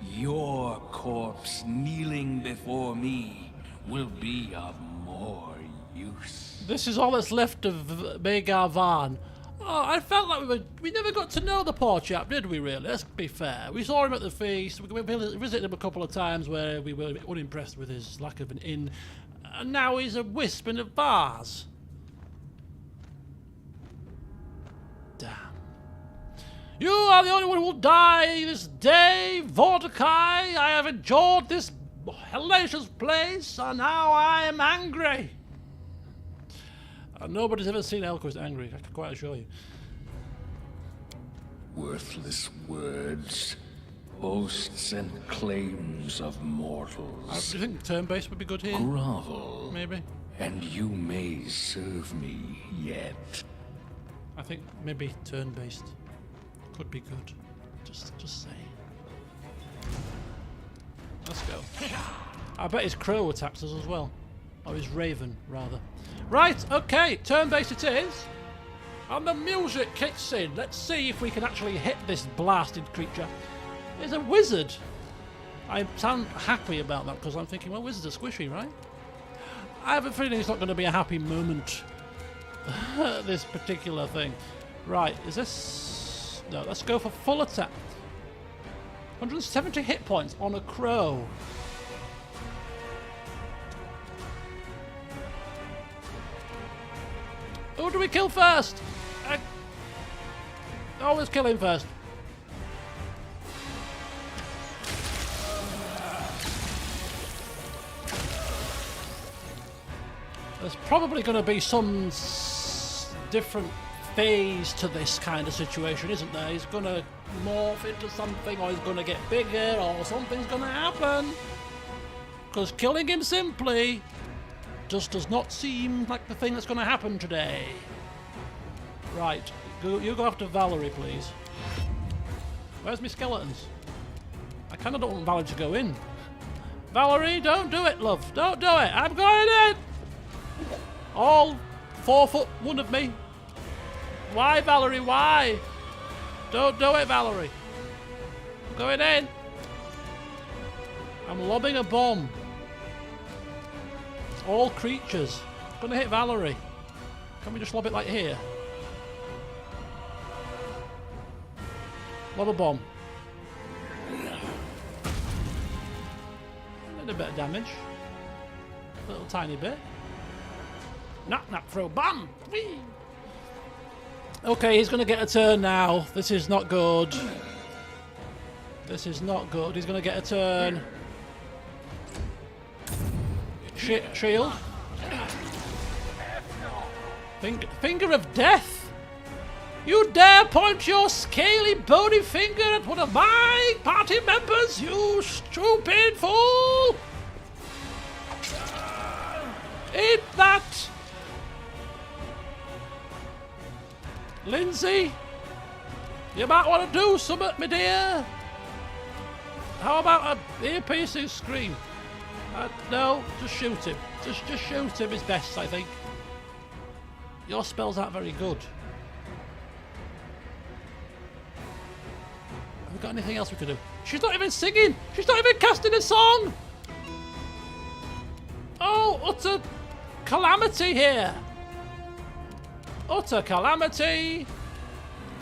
your corpse kneeling before me will be of more use. This is all that's left of Magar Varn. Oh, I felt like we never got to know the poor chap, did we really? Let's be fair. We saw him at the feast, we visited him a couple of times where we were unimpressed with his lack of an inn, and now he's a wisp in a vase. Damn. You are the only one who will die this day, Vodakai. I have endured this hellacious place, and now I am angry. Nobody's ever seen Elquist angry, I can quite assure you. Worthless words, boasts and claims of mortals. Do you think turn-based would be good here? Grovel. Maybe. And you may serve me yet. I think maybe turn-based could be good. Just saying. Let's go. I bet his crow attacks us as well. Or his raven, rather. Right, okay, turn-based it is. And the music kicks in. Let's see if we can actually hit this blasted creature. It's a wizard. I sound happy about that because I'm thinking, well, wizards are squishy, right? I have a feeling it's not going to be a happy moment. This particular thing. Right, is this... No, let's go for full attack. 170 hit points on a crow. Who do we kill first? Always kill him first. There's probably going to be some different phase to this kind of situation, isn't there? He's going to morph into something, or he's going to get bigger, or something's going to happen. Because killing him simply just does not seem like the thing that's going to happen today. Right, you go after Valerie, please. Where's my skeletons? I kind of don't want Valerie to go in. Valerie, don't do it, love. Don't do it. I'm going in. All 4'1" of me. Why, Valerie? Why? Don't do it, Valerie. I'm going in. I'm lobbing a bomb. All creatures. Gonna hit Valerie. Can we just lob it like here? Lob a bomb. A little bit of damage. A little tiny bit. Knock, knock, throw, bomb! Whee! Okay, he's gonna get a turn now. This is not good. This is not good. He's gonna get a turn. Shield. Finger of death! You dare point your scaly, bony finger at one of my party members, you stupid fool! Eat that! Lindsay, you might want to do something, my dear. How about a ear-piercing scream? No, just shoot him. Just shoot him is best, I think. Your spells aren't very good. Have we got anything else we can do? She's not even singing! She's not even casting a song! Oh, utter calamity here! Utter calamity!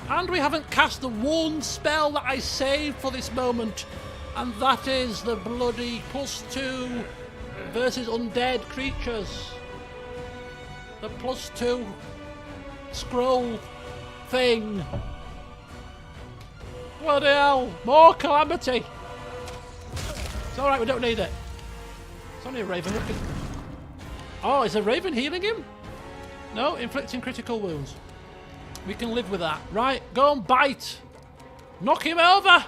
And we haven't cast the one spell that I saved for this moment, and that is the bloody +2 versus undead creatures. The +2 scroll thing. Bloody hell, more calamity. It's alright, we don't need it. It's only a raven. Oh, is a raven healing him? No, inflicting critical wounds. We can live with that. Right, go and bite. Knock him over.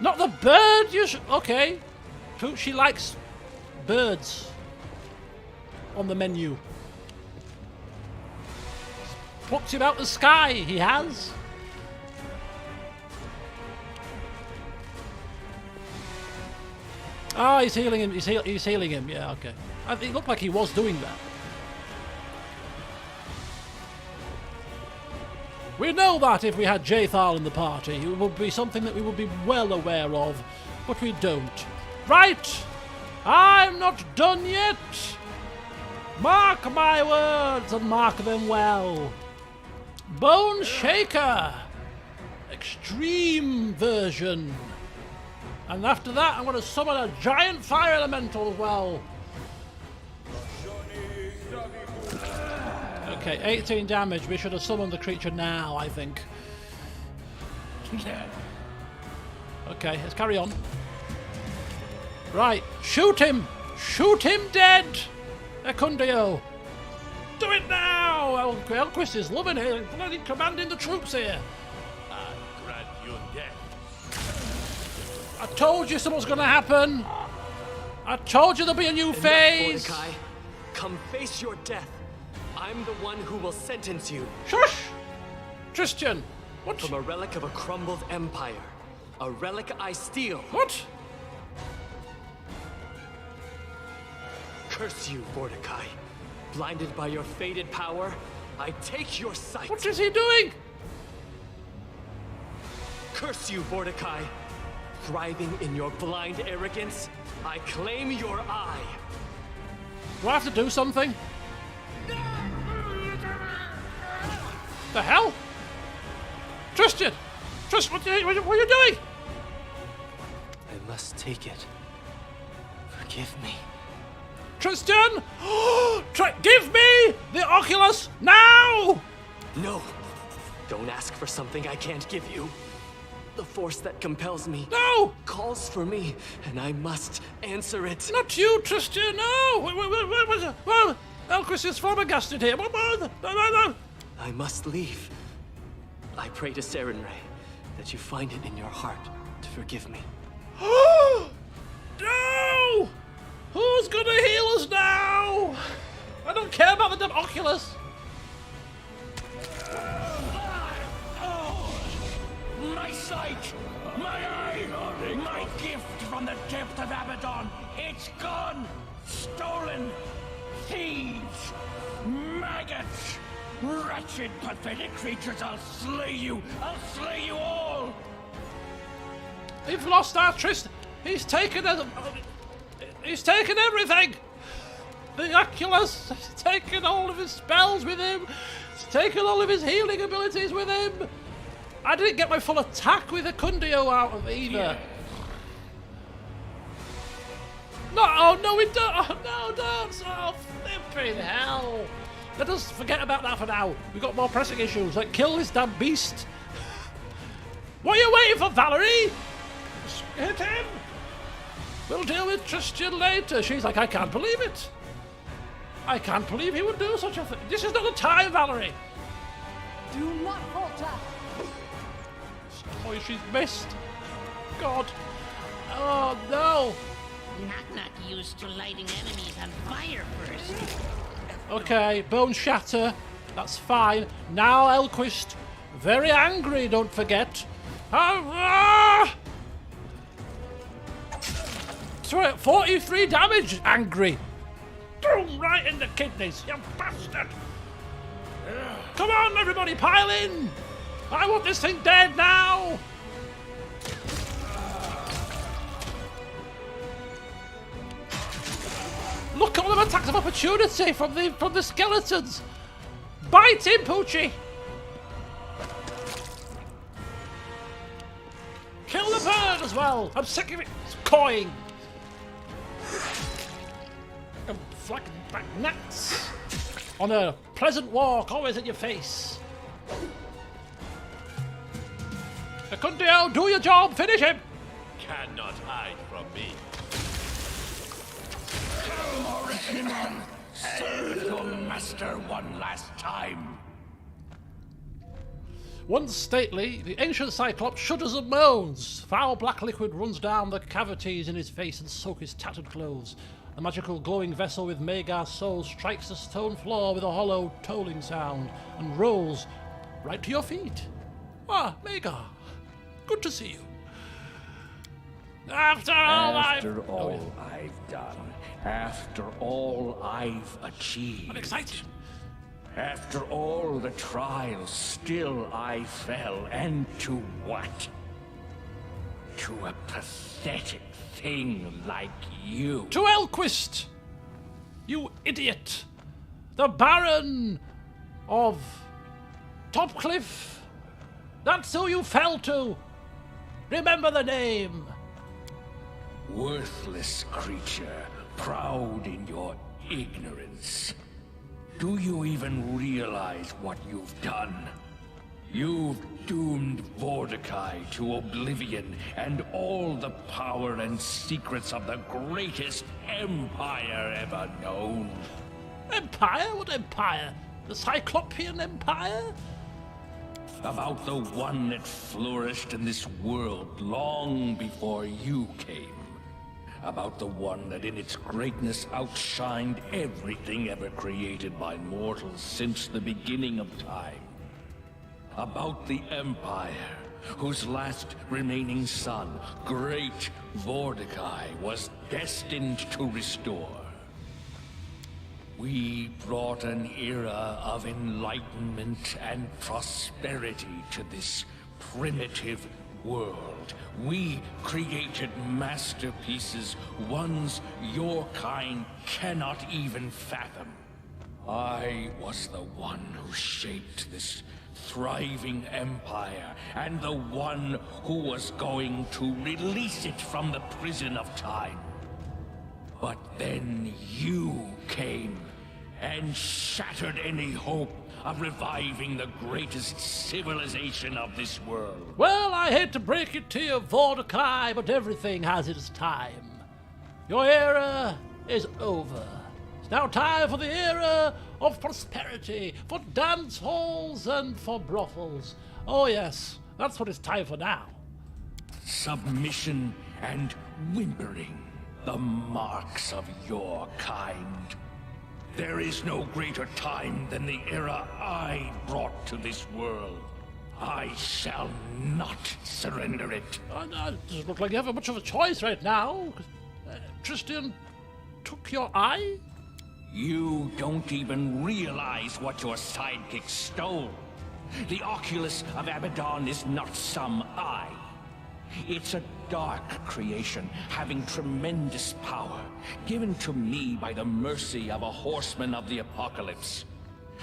Not the bird, okay. She likes birds on the menu. Plucked him out the sky, he has. Ah, he's healing him. He's healing him. Yeah, okay. It looked like he was doing that. We know that if we had Jathal in the party, it would be something that we would be well aware of, but we don't. Right! I'm not done yet! Mark my words and mark them well. Bone Shaker! Extreme version. And after that, I'm going to summon a giant fire elemental as well. Okay, 18 damage. We should have summoned the creature now, I think. Okay, let's carry on. Right, shoot him! Shoot him dead! Ecundio! Do it now! Elquist is loving it. Bloody commanding the troops here. I grant you death. I told you something's gonna happen. I told you there'll be a new phase. Vodakai, come face your death. I'm the one who will sentence you. Shush! Tristan, what? From a relic of a crumbled empire. A relic I steal. What? Curse you, Vodakai. Blinded by your faded power, I take your sight. What is he doing? Curse you, Vodakai. Thriving in your blind arrogance, I claim your eye. Do I have to do something? The hell? Tristan! Tristan, what are you doing? I must take it. Forgive me. Tristan! Give me the Oculus now! No! Don't ask for something I can't give you. The force that compels me No! calls for me, and I must answer it. Not you, Tristan, no! Well, Elquist is flabbergasted here. No. I must leave. I pray to Sarenrae that you find it in your heart to forgive me. No! Who's gonna heal us now? I don't care about the damn Oculus. My sight! My eye! My gift from the depth of Abaddon! It's gone! Stolen! Thieves! Maggots! Wretched, pathetic creatures! I'll slay you! I'll slay you all! We've lost our Tristan. He's taken everything. The Oculus has taken all of his spells with him. He's taken all of his healing abilities with him. I didn't get my full attack with a Kundio out of either. No, oh no, we don't. Oh no, don't. Oh, flipping hell. Let us forget about that for now. We've got more pressing issues, like kill this damn beast. What are you waiting for, Valerie? Hit him. We'll deal with Tristan later. She's like, I can't believe it. I can't believe he would do such a thing. This is not the time, Valerie. Do not falter. Oh, she's missed. God. Oh, no. Not used to lighting enemies on fire first. Okay, bone shatter. That's fine. Now Elquist. Very angry, don't forget. Ah! 43 damage, angry. Boom, right in the kidneys, you bastard. Come on, everybody, pile in. I want this thing dead now. Look at all the attacks of opportunity from the skeletons. Bite him, Poochie. Kill the bird as well. I'm sick of it cawing. And flapping back nuts. On a pleasant walk, always in your face. Kundio, do your job. Finish him. Cannot hide from me. Serve your master one last time. Once stately, the ancient Cyclops shudders and moans. Foul black liquid runs down the cavities in his face and soaks his tattered clothes. The magical glowing vessel with Magar's soul strikes the stone floor with a hollow, tolling sound and rolls right to your feet. Ah, Magar, good to see you. After all I've done, after all I've achieved. I'm excited. After all the trials, still I fell, and to what? To a pathetic thing like you. To Elquist! You idiot! The Baron of Topcliffe! That's who you fell to! Remember the name! Worthless creature, proud in your ignorance. Do you even realize what you've done? You've doomed Vodakai to oblivion and all the power and secrets of the greatest empire ever known. Empire? What empire? The Cyclopean Empire? About the one that flourished in this world long before you came. About the one that in its greatness outshined everything ever created by mortals since the beginning of time. About the Empire, whose last remaining son, Great Vodakai, was destined to restore. We brought an era of enlightenment and prosperity to this primitive world. We created masterpieces, ones your kind cannot even fathom. I was the one who shaped this thriving empire, and the one who was going to release it from the prison of time. But then you came and shattered any hope of reviving the greatest civilization of this world. Well, I hate to break it to you, Vodakai, but everything has its time. Your era is over. It's now time for the era of prosperity, for dance halls and for brothels. Oh yes, that's what it's time for now. Submission and whimpering, the marks of your kind. There is no greater time than the era I brought to this world. I shall not surrender it. It doesn't look like you have much of a choice right now. Tristan took your eye? You don't even realize what your sidekick stole. The Oculus of Abaddon is not some eye. It's a dark creation, having tremendous power, given to me by the mercy of a horseman of the apocalypse.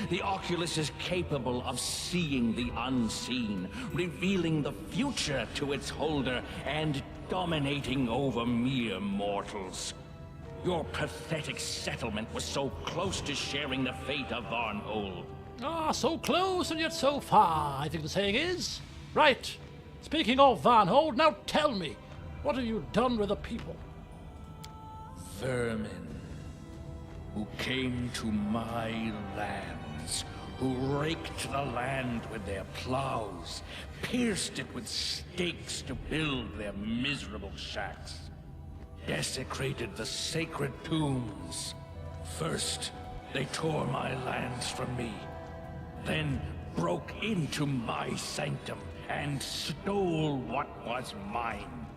The Oculus is capable of seeing the unseen, revealing the future to its holder, and dominating over mere mortals. Your pathetic settlement was so close to sharing the fate of Varnhold. Ah, so close and yet so far, I think the saying is. Right. Speaking of Varnhold, now tell me, what have you done with the people? Vermin, who came to my lands, who raked the land with their plows, pierced it with stakes to build their miserable shacks, desecrated the sacred tombs. First, they tore my lands from me, then broke into my sanctum and stole what was mine.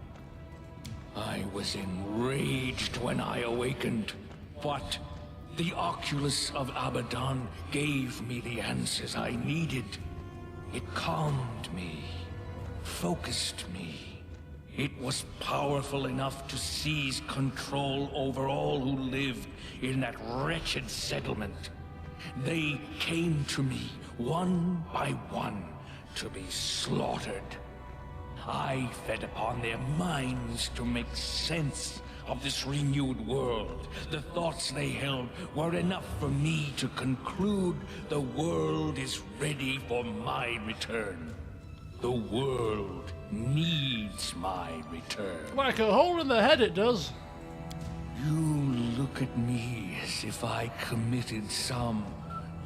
I was enraged when I awakened, but the Oculus of Abaddon gave me the answers I needed. It calmed me, focused me. It was powerful enough to seize control over all who lived in that wretched settlement. They came to me, one by one, to be slaughtered. I fed upon their minds to make sense of this renewed world. The thoughts they held were enough for me to conclude the world is ready for my return. The world needs my return. Like a hole in the head it does. You look at me as if I committed some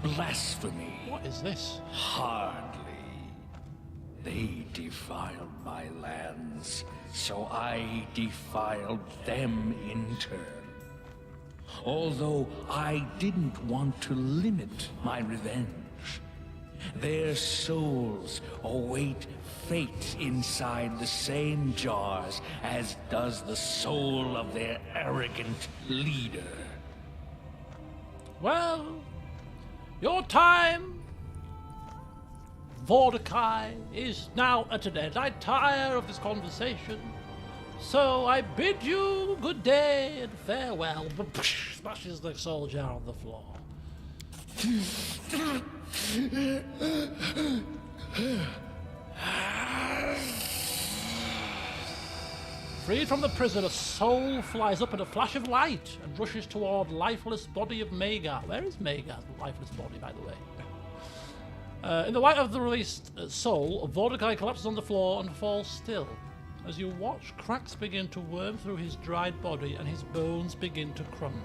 blasphemy. What is this? Hardly. They defiled my lands, so I defiled them in turn. Although I didn't want to limit my revenge. Their souls await fate inside the same jars as does the soul of their arrogant leader. Well, your time, Vodakai, is now at an end. I tire of this conversation, so I bid you good day and farewell. Smashes the soul jar on the floor. Freed from the prison, a soul flies up in a flash of light and rushes toward lifeless body of Magar. Where is Magar's lifeless body, by the way? In the light of the released soul, Vodakai collapses on the floor and falls still. As you watch, cracks begin to worm through his dried body and his bones begin to crumble.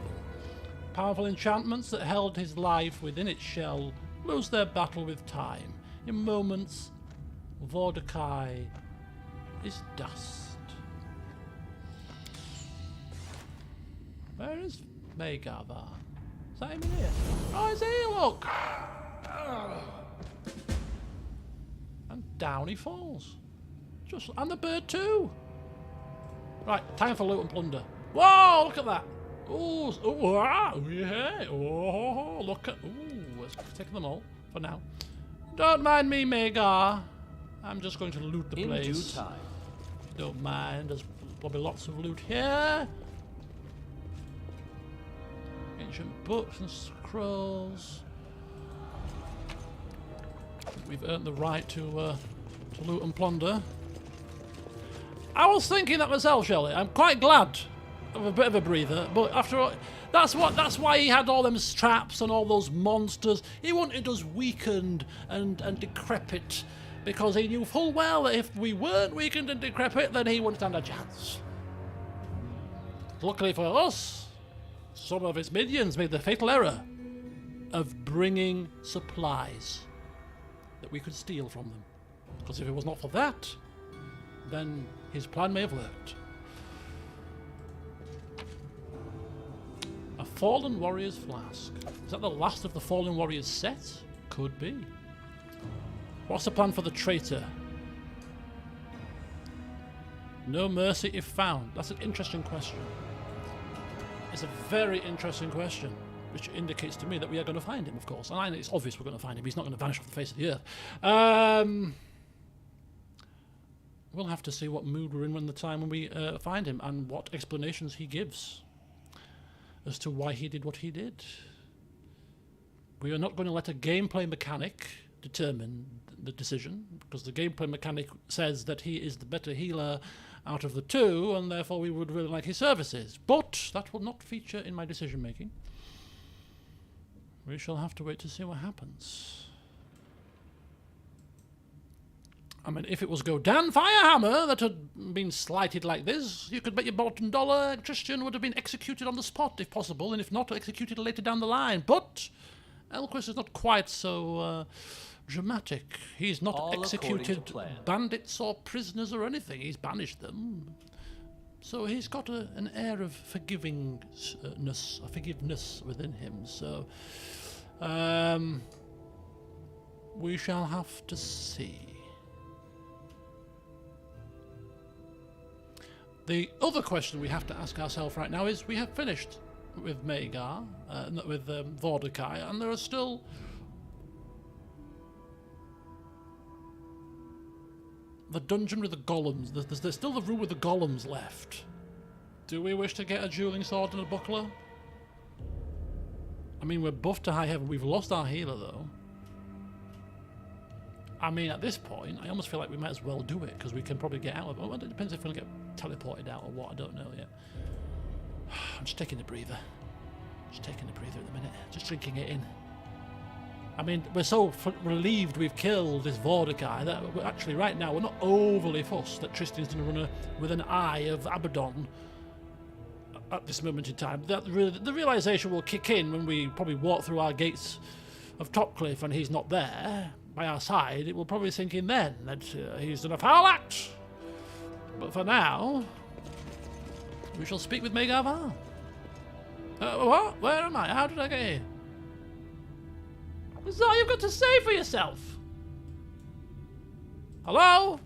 Powerful enchantments that held his life within its shell lose their battle with time. In moments, Vodakai is dust. Where is Magar? Is that him in here? Oh, he's here, look! And down he falls. And the bird too. Right, time for loot and plunder. Whoa, look at that. Oh, yeah. Oh, look at. Let's take them all for now. Don't mind me, Magar. I'm just going to loot the place. In due time. Don't mind. There's probably lots of loot here. Ancient books and scrolls. We've earned the right to loot and plunder. I was thinking that myself, Shelley. I'm quite glad of a bit of a breather, but after all, that's why he had all them traps and all those monsters. He wanted us weakened and decrepit, because he knew full well that if we weren't weakened and decrepit, then he wouldn't stand a chance. Luckily for us, some of his minions made the fatal error of bringing supplies that we could steal from them. Because if it was not for that, then his plan may have worked. A Fallen Warrior's Flask. Is that the last of the Fallen Warriors set? Could be. What's the plan for the traitor? No mercy if found. That's an interesting question. It's a very interesting question, which indicates to me that we are going to find him, of course. And it's obvious we're going to find him. He's not going to vanish off the face of the earth. we'll have to see what mood we're in when the time when we find him and what explanations he gives as to why he did what he did. We are not going to let a gameplay mechanic determine the decision, because the gameplay mechanic says that he is the better healer out of the two, and therefore we would really like his services. But that will not feature in my decision making. We shall have to wait to see what happens. I mean, if it was Godan Firehammer that had been slighted like this, you could bet your bottom dollar Christian would have been executed on the spot if possible, and if not, executed later down the line. But Elquist is not quite so dramatic. He's not All executed plan. bandits or prisoners or anything. He's banished them. So he's got an air of forgiveness within him. So we shall have to see. The other question we have to ask ourselves right now is, we have finished with Magar, with Vodakai, and there are still the dungeon with the golems. There's still the room with the golems left. Do we wish to get a dueling sword and a buckler? I mean, we're buffed to high heaven. We've lost our healer, though. I mean, at this point, I almost feel like we might as well do it, because we can probably get out of it. Well, it depends if we're going to get teleported out or what, I don't know yet. I'm just taking a breather. Just taking a breather at the minute. Just drinking it in. I mean, we're so relieved we've killed this Vodakai that we're actually, right now, we're not overly fussed that Tristan's going to run with an eye of Abaddon at this moment in time. That the realisation will kick in when we probably walk through our gates of Topcliffe and he's not there by our side. It will probably sink in then that he's done a foul act. But for now, we shall speak with Magar Val. What? Where am I? How did I get here? This is all you've got to say for yourself. Hello?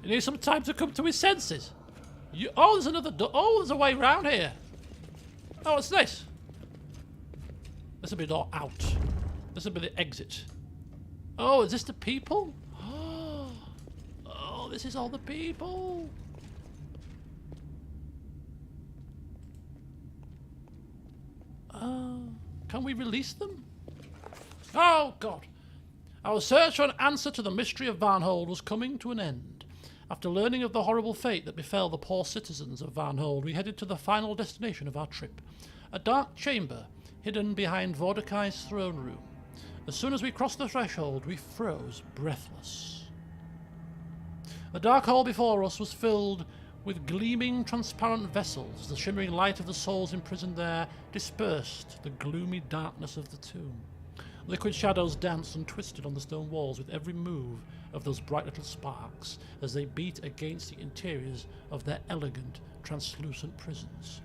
You need some time to come to his senses. Oh, there's another door. Oh, there's a way round here. Oh, what's this? This will be the door out. This will be the exit. Oh, is this the people? Oh, this is all the people. Can we release them? Oh, God. Our search for an answer to the mystery of Varnhold was coming to an end. After learning of the horrible fate that befell the poor citizens of Varnhold, we headed to the final destination of our trip, a dark chamber hidden behind Vodakai's throne room. As soon as we crossed the threshold, we froze breathless. The dark hall before us was filled with gleaming, transparent vessels. The shimmering light of the souls imprisoned there dispersed the gloomy darkness of the tomb. Liquid shadows danced and twisted on the stone walls with every move of those bright little sparks as they beat against the interiors of their elegant, translucent prisons.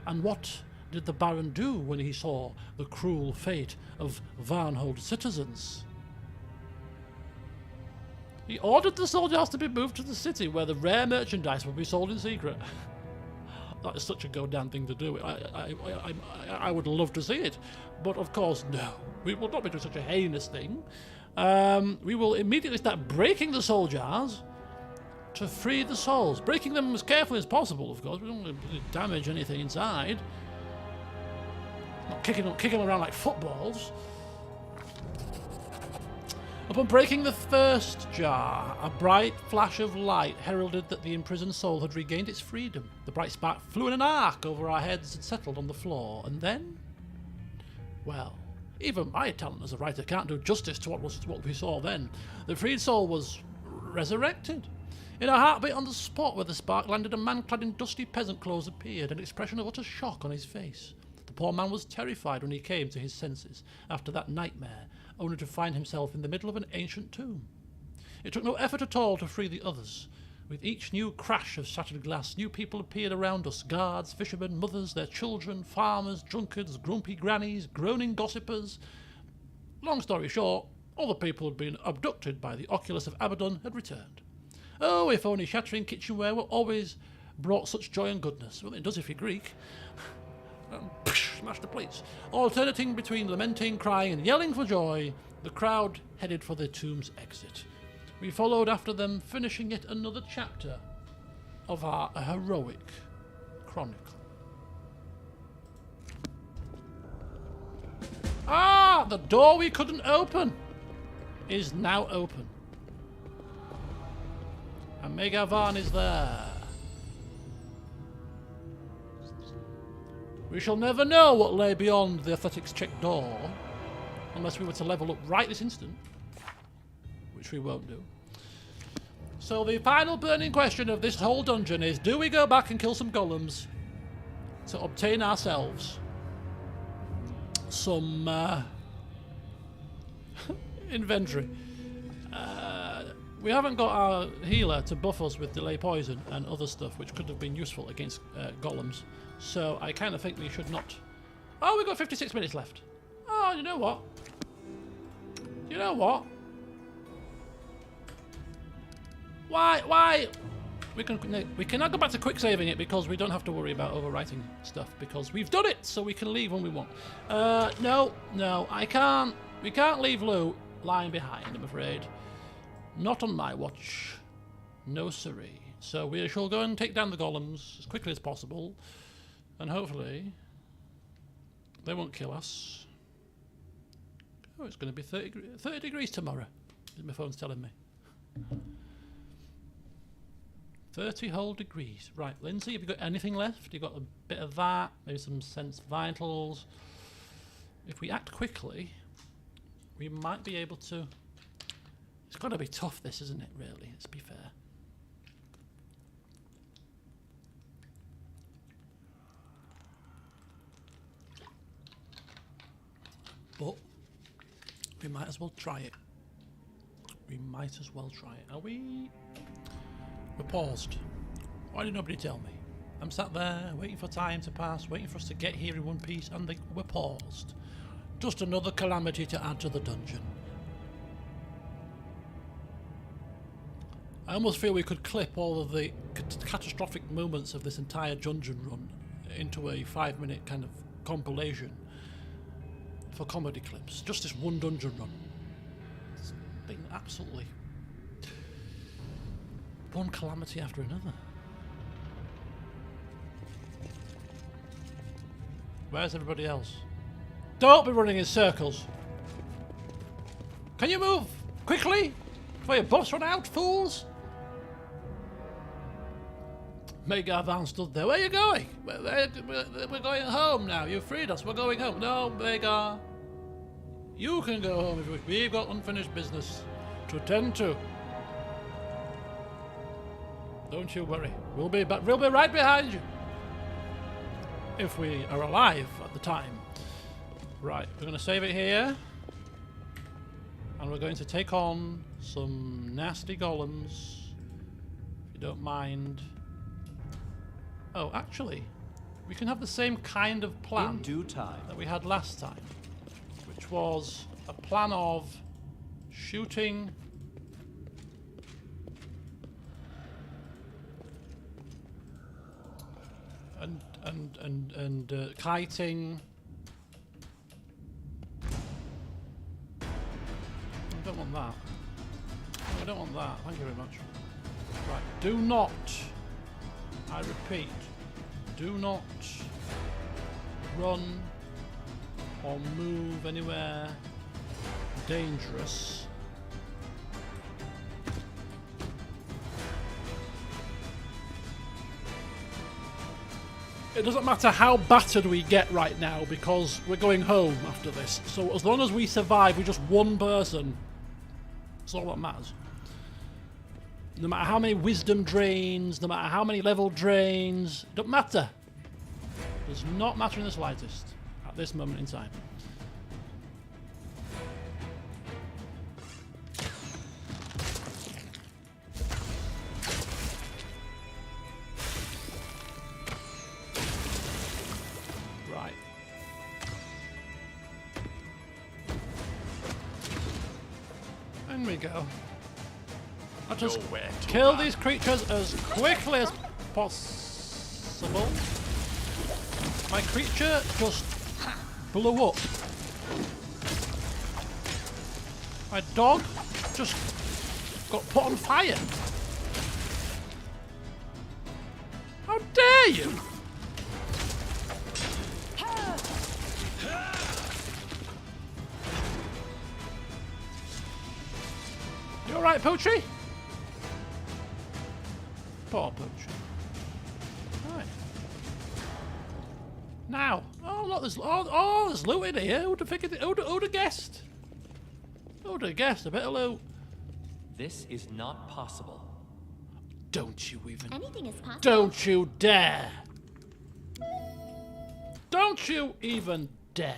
And what did the Baron do when he saw the cruel fate of Varnhold citizens? He ordered the soldiers to be moved to the city where the rare merchandise would be sold in secret. That is such a goddamn thing to do. I would love to see it. But of course, no. We will not be doing such a heinous thing. We will immediately start breaking the soul jars to free the souls. Breaking them as carefully as possible, of course. We don't want to damage anything inside. Not kicking them around like footballs. Upon breaking the first jar, a bright flash of light heralded that the imprisoned soul had regained its freedom. The bright spark flew in an arc over our heads and settled on the floor. And then, well, even my talent as a writer can't do justice to what we saw then. The freed soul was resurrected. In a heartbeat on the spot where the spark landed, a man clad in dusty peasant clothes appeared, an expression of utter shock on his face. The poor man was terrified when he came to his senses after that nightmare, only to find himself in the middle of an ancient tomb. It took no effort at all to free the others. With each new crash of shattered glass, new people appeared around us. Guards, fishermen, mothers, their children, farmers, drunkards, grumpy grannies, groaning gossipers. Long story short, all the people who had been abducted by the Oculus of Abaddon had returned. Oh, if only shattering kitchenware were always brought such joy and goodness. Well, it does if you're Greek. Smash the plates. Alternating between lamenting, crying, and yelling for joy, the crowd headed for the tomb's exit. We followed after them, finishing yet another chapter of our heroic chronicle. Ah! The door we couldn't open is now open. And Megavan is there. We shall never know what lay beyond the athletics check door, unless we were to level up right this instant, which we won't do. So the final burning question of this whole dungeon is, do we go back and kill some golems to obtain ourselves some inventory? We haven't got our healer to buff us with delay poison and other stuff, which could have been useful against golems. So I kind of think we should not... Oh, we've got 56 minutes left. Oh, you know what? You know what? Why? We cannot go back to quick saving it because we don't have to worry about overwriting stuff because we've done it, so we can leave when we want. No, I can't. We can't leave Lou lying behind, I'm afraid. Not on my watch. No siree. So we shall go and take down the golems as quickly as possible, and hopefully they won't kill us. Oh, it's going to be 30 degrees tomorrow, my phone's telling me. 30 whole degrees. Right, Lindsay, have you got anything left? You've got a bit of that, maybe some sense vitals. If we act quickly, we might be able to... It's got to be tough, this, isn't it, really? Let's be fair. But we might as well try it. We might as well try it. Are we... We're paused. Why did nobody tell me? I'm sat there, waiting for time to pass, waiting for us to get here in one piece, and we're paused. Just another calamity to add to the dungeon. I almost feel we could clip all of the catastrophic moments of this entire dungeon run into a 5-minute kind of compilation for comedy clips. Just this one dungeon run. It's been absolutely one calamity after another. Where's everybody else? Don't be running in circles. Can you move quickly before your buffs run out, fools? Megar Van stood there. Where are you going? We're going home now. You've freed us. We're going home. No, Megar. You can go home if you wish. We've got unfinished business to attend to. Don't you worry. We'll be right behind you. If we are alive at the time. Right, we're going to save it here. And we're going to take on some nasty golems. If you don't mind. Oh, actually, we can have the same kind of plan In due time. that we had last time, which was a plan of shooting and kiting. I don't want that. I don't want that. Thank you very much. Right. Do not, I repeat, do not run or move anywhere dangerous. It doesn't matter how battered we get right now because we're going home after this. So as long as we survive with just one person, that's all that matters. No matter how many wisdom drains, no matter how many level drains, it doesn't matter. It does not matter in the slightest at this moment in time. Right. In we go. Let us kill these creatures as quickly as possible. My creature just blew up. My dog just got put on fire. How dare you? You alright, Poochie? Poor Poochie. Right. Now. Oh, look, there's loot in here. Who'd have figured it? Who'd have guessed? Who'd have guessed? A bit of loot. This is not possible. Don't you even... Anything is possible. Don't you dare. Don't you even dare.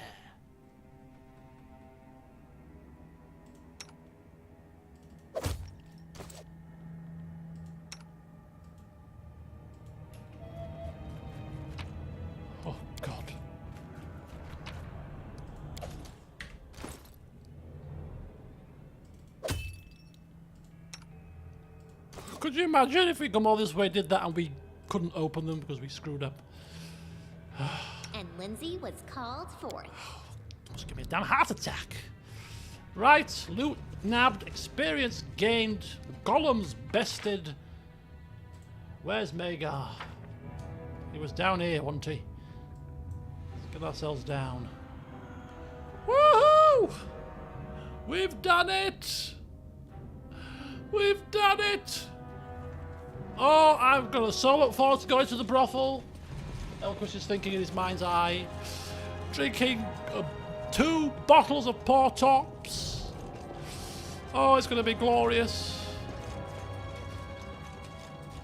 Oh, God. Could you imagine if we come all this way, did that, and we couldn't open them because we screwed up? And Lindsay was called forth. Almost give me a damn heart attack. Right, loot nabbed, experience gained, golems bested. Where's Magar? He was down here, wasn't he? Let's get ourselves down. Woohoo! We've done it! We've done it! Oh, I'm gonna so look forward to going to the brothel. Elquist is thinking in his mind's eye. Drinking 2 bottles of Port Tops. Oh, it's gonna be glorious.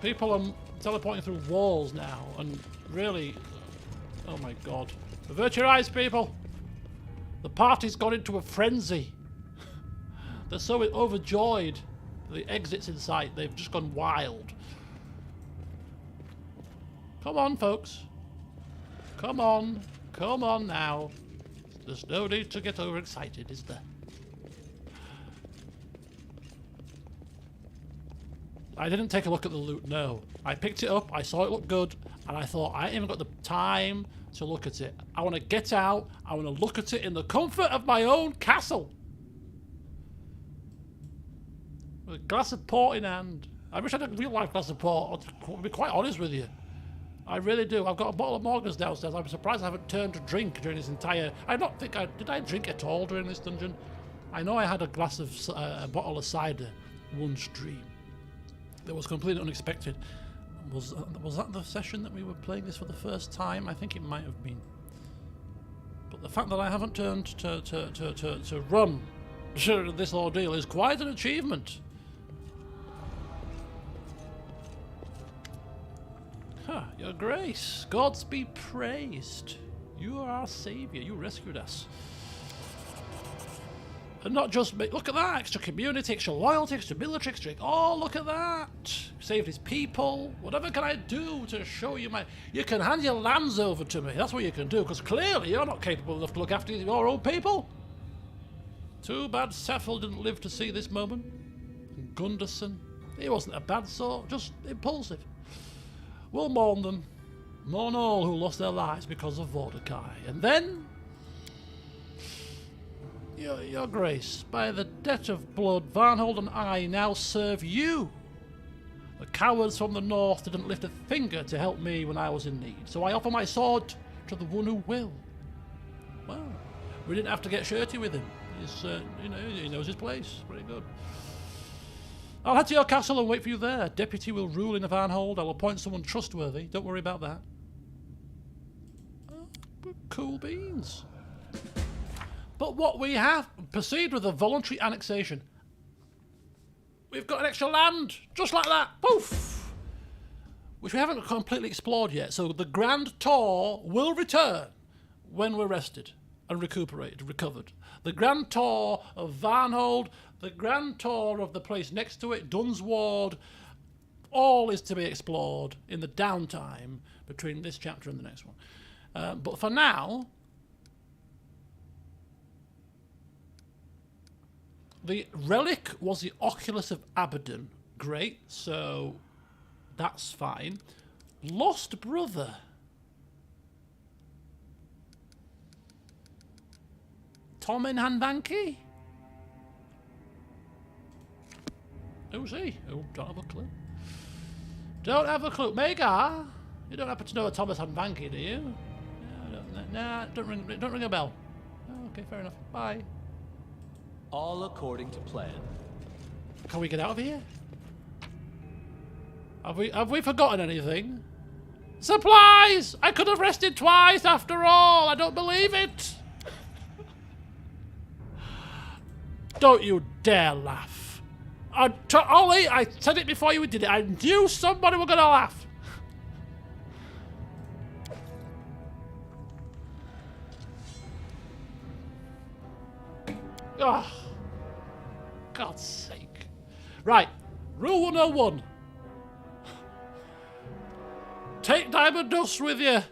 People are teleporting through walls now, and really, oh my God. Avert your eyes, people. The party's gone into a frenzy. They're so overjoyed. The exit's in sight. They've just gone wild. Come on, folks. Come on. Come on now. There's no need to get overexcited, is there? I didn't take a look at the loot, no. I picked it up, I saw it look good, and I thought, I ain't even got the time to look at it. I want to get out, I want to look at it in the comfort of my own castle. With a glass of port in hand. I wish I had a real life glass of port, I'll be quite honest with you. I really do. I've got a bottle of Morgan's downstairs. I'm surprised I haven't turned to drink during this entire... I don't think I... Did I drink at all during this dungeon? I know I had a glass of... a bottle of cider one stream. That was completely unexpected. Was that the session that we were playing this for the first time? I think it might have been. But the fact that I haven't turned to rum during this ordeal is quite an achievement. Your grace, gods be praised. You are our saviour. You rescued us. And not just me. Look at that. Extra community, extra loyalty, extra military, extra... Oh, look at that. Saved his people. Whatever can I do to show you my... You can hand your lands over to me. That's what you can do, because clearly you're not capable enough to look after your own people. Too bad Seffel didn't live to see this moment. And Gunderson. He wasn't a bad sort, just impulsive. We'll mourn them. Mourn all who lost their lives because of Vodakai. And then... Your Grace, by the debt of blood, Varnhold and I now serve you. The cowards from the north didn't lift a finger to help me when I was in need, so I offer my sword to the one who will. Well, we didn't have to get shirty with him. He's, he knows his place. Pretty good. I'll head to your castle and wait for you there. Deputy will rule in Varnhold. I'll appoint someone trustworthy. Don't worry about that. Oh, cool beans. But what we have, proceed with a voluntary annexation. We've got an extra land, just like that, poof! Which we haven't completely explored yet, so the Grand Tour will return when we're rested and recovered. The Grand Tour of Varnhold, the Grand Tour of the place next to it, Dunsward, all is to be explored in the downtime between this chapter and the next one. But for now... The relic was the Oculus of Abaddon. Great, so that's fine. Lost brother. Tomin Hanbanki? Who's he? Oh, don't have a clue. Don't have a clue. Magar? You don't happen to know a Thomas Hanvanki, do you? No, don't ring a bell. Oh, okay, fair enough. Bye. All according to plan. Can we get out of here? Have we forgotten anything? Supplies! I could have rested twice after all. I don't believe it. Don't you dare laugh. Ollie, I said it before you did it. I knew somebody were gonna laugh. Oh, God's sake. Right, rule 101. Take diamond dust with you.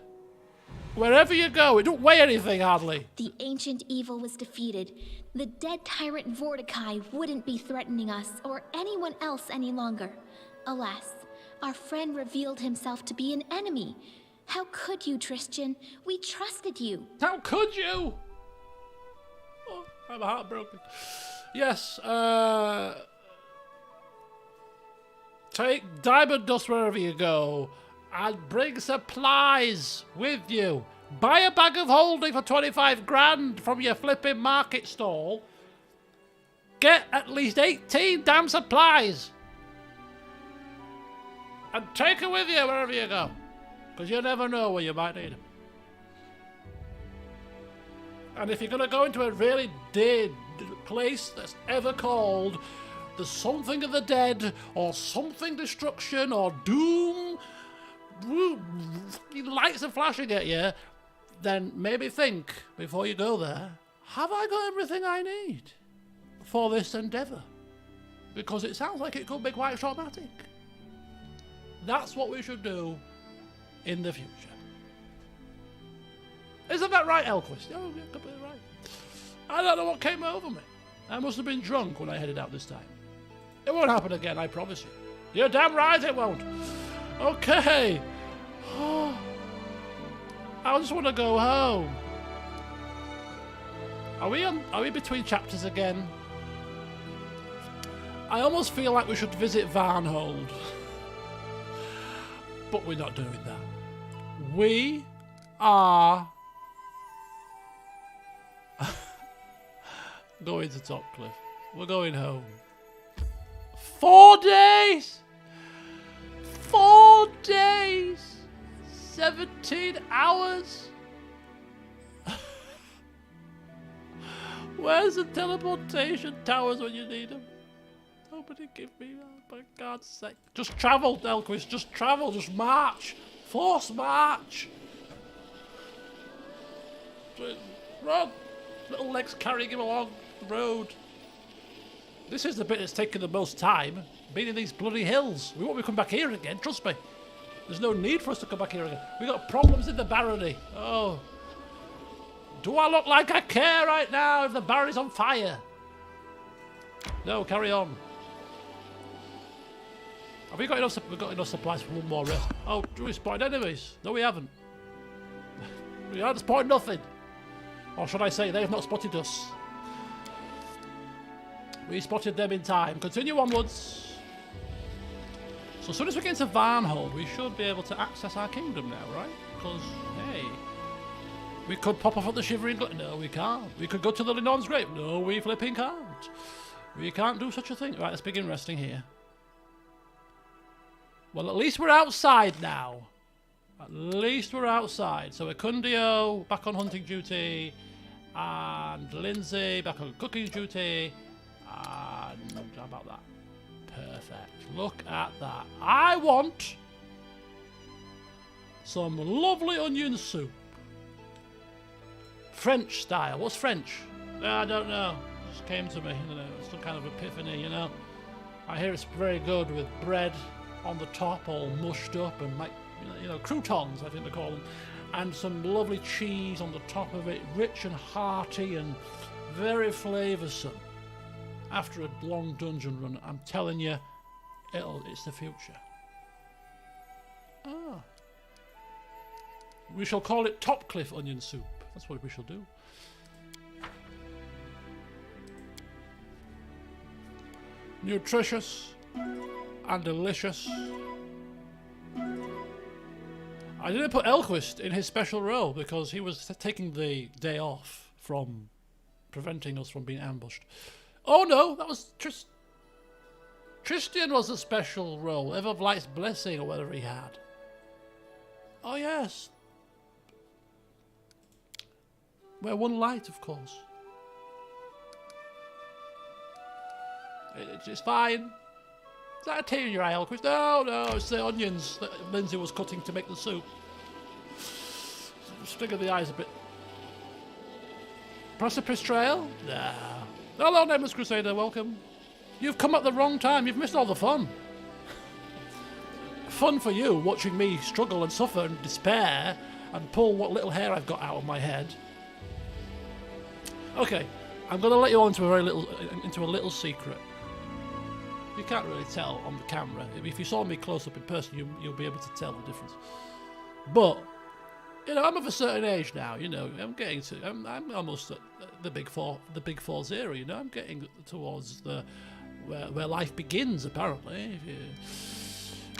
Wherever you go, it don't weigh anything, hardly. The ancient evil was defeated. The dead tyrant Vodakai wouldn't be threatening us or anyone else any longer. Alas, our friend revealed himself to be an enemy. How could you, Tristan? We trusted you. How could you? Oh, I'm heartbroken. Yes, take diamond dust wherever you go. And bring supplies with you. Buy a bag of holding for 25 grand from your flipping market stall. Get at least 18 damn supplies. And take it with you wherever you go. Because you never know where you might need them. And if you're going to go into a really dead place that's ever called the something of the dead, or something destruction, or doom, lights are flashing at you, then maybe think before you go there, have I got everything I need for this endeavour? Because it sounds like it could be quite traumatic. That's what we should do in the future. Isn't that right, Elquist? Oh, you're completely right. I don't know what came over me. I must have been drunk when I headed out this time. It won't happen again, I promise you. You're damn right it won't. Okay. I just want to go home. Are we between chapters again? I almost feel like we should visit Varnhold. But we're not doing that. We are going to Topcliffe. We're going home. 4 days! 4 days! 17 hours? Where's the teleportation towers when you need them? Nobody give me that, for God's sake. Just travel, Elquist, just travel, just march. Force march. Run. Little legs carrying him along the road. This is the bit that's taken the most time, being in these bloody hills. We won't be coming back here again, trust me. There's no need for us to come back here again. We got problems in the barony. Oh. Do I look like I care right now if the barony's on fire? No, carry on. Have we got enough? We've got enough supplies for one more rest. Oh, do we spotted enemies? No, we haven't. We haven't spotted nothing. Or should I say, they have not spotted us. We spotted them in time. Continue onwards. So as soon as we get into Varnhold, we should be able to access our kingdom now, right? Because, hey, we could pop off at the Shivering Glen. No, we can't. We could go to the Linon's grave. No, we flipping can't. We can't do such a thing. Right, let's begin resting here. Well, at least we're outside now. At least we're outside. So Ecundio back on hunting duty. And Lindsay back on cooking duty. And how about that? Perfect. Look at that. I want some lovely onion soup. French style. What's French? I don't know. It just came to me. I don't know. Some kind of epiphany, you know. I hear it's very good with bread on the top, all mushed up, and you know, croutons, I think they call them, and some lovely cheese on the top of it, rich and hearty and very flavoursome. After a long dungeon run, I'm telling you, it's the future. Ah. We shall call it Topcliffe onion soup. That's what we shall do. Nutritious, and delicious. I didn't put Elquist in his special role because he was taking the day off from preventing us from being ambushed. Oh no, that was Tristian was a special role. Ever of Light's Blessing or whatever he had. Oh yes. We're one light, of course. It's fine. Is that a tear in your eye, Elquist? No, it's the onions that Lindsay was cutting to make the soup. Figure the eyes a bit. Precipice Trail? Nah. Hello, Nameless Crusader, welcome. You've come at the wrong time, you've missed all the fun. Fun for you, watching me struggle and suffer and despair and pull what little hair I've got out of my head. Okay, I'm going to let you all into a little secret. You can't really tell on the camera. If you saw me close up in person, you'll be able to tell the difference. But you know, I'm of a certain age now. You know, I'm almost at the big 4-0. You know, I'm getting towards where life begins. Apparently,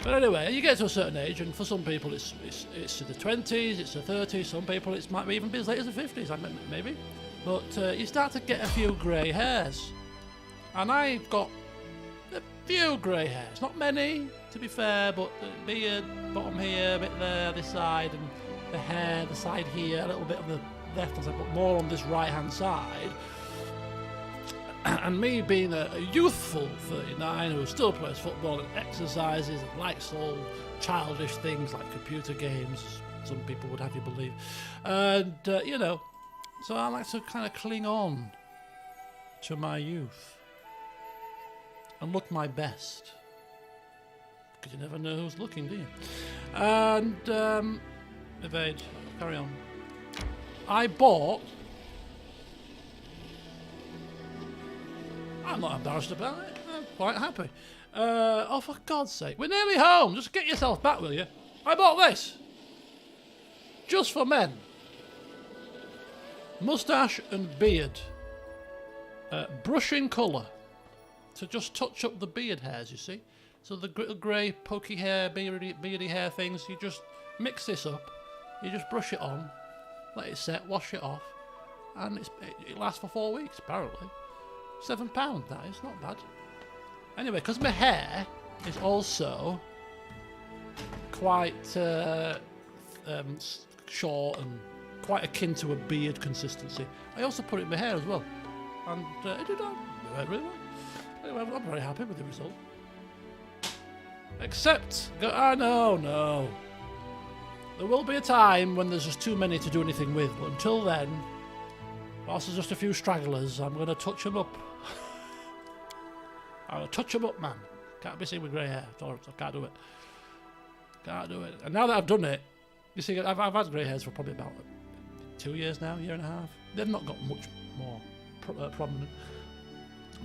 but anyway, you get to a certain age, and for some people it's the 20s, it's the 30s. Some people it might even be as late as the 50s. Maybe, but you start to get a few grey hairs, and I've got a few grey hairs. Not many, to be fair, but the beard, bottom here, a bit there, this side, and the hair, the side here, a little bit on the left hand side, but more on this right hand side. And me being a youthful 39 who still plays football and exercises and likes all childish things like computer games, some people would have you believe, and you know, so I like to kind of cling on to my youth and look my best, because you never know who's looking, do you? And evade, carry on. I bought. I'm not embarrassed about it. I'm quite happy. Oh, for God's sake, we're nearly home. Just get yourself back, will you? I bought this. Just for men. Moustache and beard. Brushing colour. To just touch up the beard hairs, you see. So the grey, pokey hair, beardy hair things, you just mix this up. You just brush it on, let it set, wash it off, and it lasts for 4 weeks, apparently. £7, that is, not bad. Anyway, because my hair is also quite short and quite akin to a beard consistency, I also put it in my hair as well. And it did really well. Anyway, I'm very happy with the result. Except, no. There will be a time when there's just too many to do anything with, but until then, whilst there's just a few stragglers, I'm going to touch them up. I'm going to touch them up, man. Can't be seen with grey hair. I can't do it. Can't do it. And now that I've done it, you see, I've had grey hairs for probably about 2 years now, year and a half. They've not got much more prominent.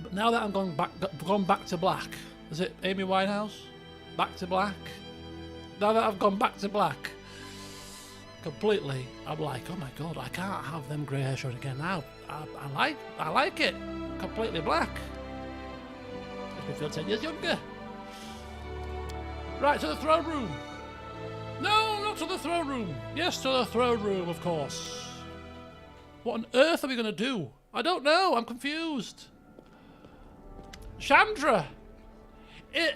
But now that I'm gone back to black, is it Amy Winehouse? Back to black? Now that I've gone back to black, completely, I'm like, oh my God, I can't have them grey hair showing again now. I like it. Completely black. Makes me feel 10 years younger. Right, to the throne room. No, not to the throne room. Yes, to the throne room, of course. What on earth are we going to do? I don't know, I'm confused. Chandra. We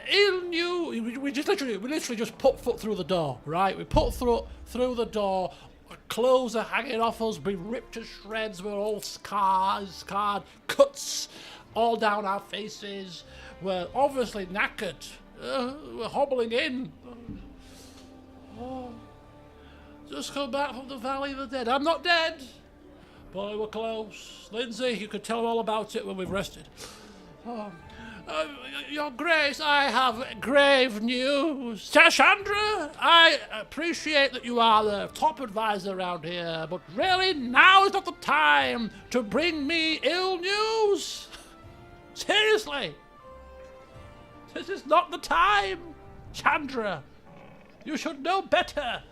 literally just put foot through the door, right? We put through the door, our clothes are hanging off us, been ripped to shreds, we're all scarred, cuts all down our faces, we're obviously knackered, we're hobbling in. Oh, just come back from the Valley of the Dead. I'm not dead, but we were close. Lindsay, you could tell all about it when we've rested. Oh. Your Grace, I have grave news. Chandra, I appreciate that you are the top advisor around here, but really now is not the time to bring me ill news. Seriously. This is not the time, Chandra. You should know better.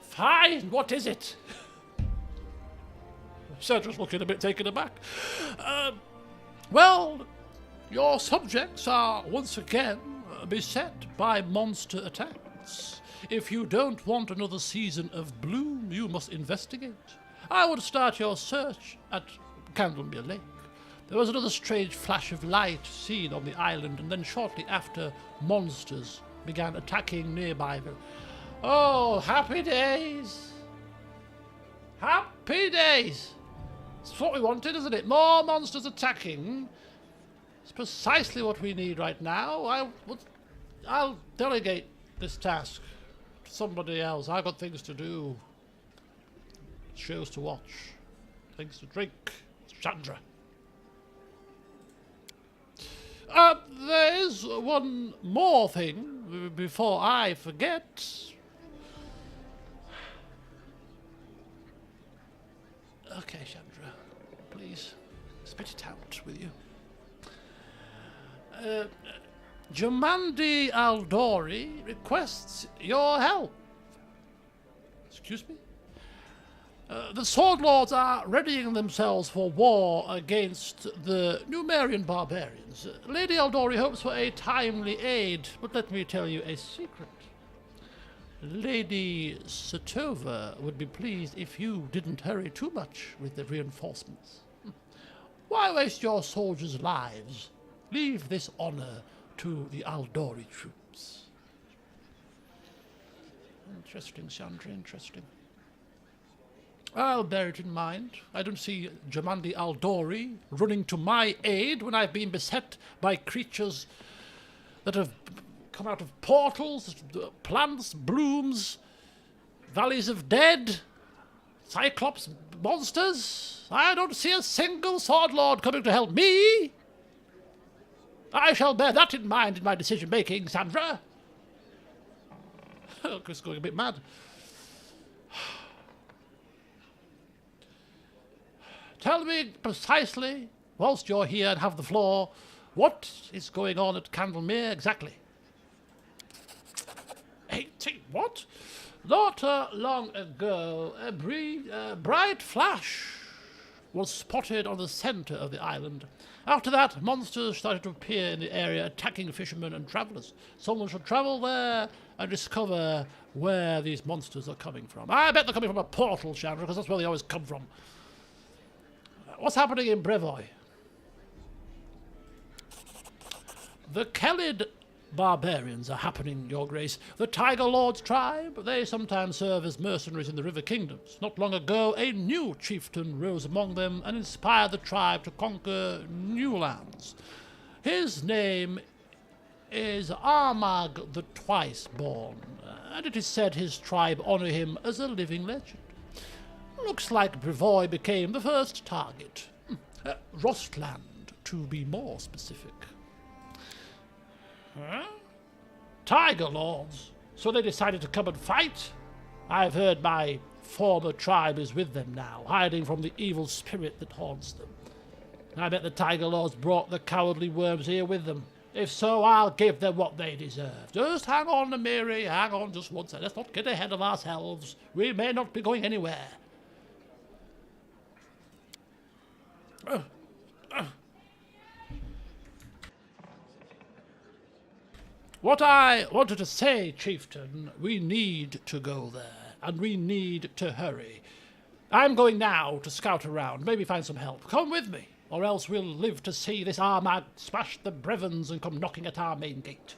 Fine, what is it? Sandra's looking a bit taken aback. Well, your subjects are once again beset by monster attacks. If you don't want another season of bloom, you must investigate. I would start your search at Candlemere Lake. There was another strange flash of light seen on the island, and then shortly after, monsters began attacking nearby. Oh, happy days! Happy days! It's what we wanted, isn't it? More monsters attacking. It's precisely what we need right now. I'll delegate this task to somebody else. I've got things to do. Shows to watch. Things to drink. Chandra. There is one more thing before I forget. Okay, Chandra, please spit it out, will you? Jamandi Aldori requests your help. Excuse me? The Sword Lords are readying themselves for war against the Numerian barbarians. Lady Aldori hopes for a timely aid, but let me tell you a secret. Lady Satova would be pleased if you didn't hurry too much with the reinforcements. Why waste your soldiers' lives? Leave this honor to the Aldori troops. Interesting, Chandra, interesting. I'll bear it in mind. I don't see Jamandi Aldori running to my aid when I've been beset by creatures that have come out of portals, plants, blooms, valleys of dead, Cyclops monsters. I don't see a single Sword Lord coming to help me. I shall bear that in mind in my decision-making, Sandra. Chris is going a bit mad. Tell me precisely, whilst you're here and have the floor, what is going on at Candlemere exactly? 18, what? Not long ago, a bright flash was spotted on the centre of the island. After that, monsters started to appear in the area, attacking fishermen and travellers. Someone should travel there and discover where these monsters are coming from. I bet they're coming from a portal, Chandra, because that's where they always come from. What's happening in Brevoy? The Kelid barbarians are happening, Your Grace. The Tiger Lord's tribe, they sometimes serve as mercenaries in the River Kingdoms. Not long ago, a new chieftain rose among them and inspired the tribe to conquer new lands. His name is Armag the Twice-Born, and it is said his tribe honour him as a living legend. Looks like Brevoy became the first target. Rostland, to be more specific. Huh? Tiger Lords? So they decided to come and fight? I've heard my former tribe is with them now, hiding from the evil spirit that haunts them. I bet the Tiger Lords brought the cowardly worms here with them. If so, I'll give them what they deserve. Just hang on, Amiri, hang on just one second. Let's not get ahead of ourselves. We may not be going anywhere. What I wanted to say, Chieftain, we need to go there, and we need to hurry. I'm going now to scout around, maybe find some help. Come with me, or else we'll live to see this Armag smash the Brevens and come knocking at our main gate.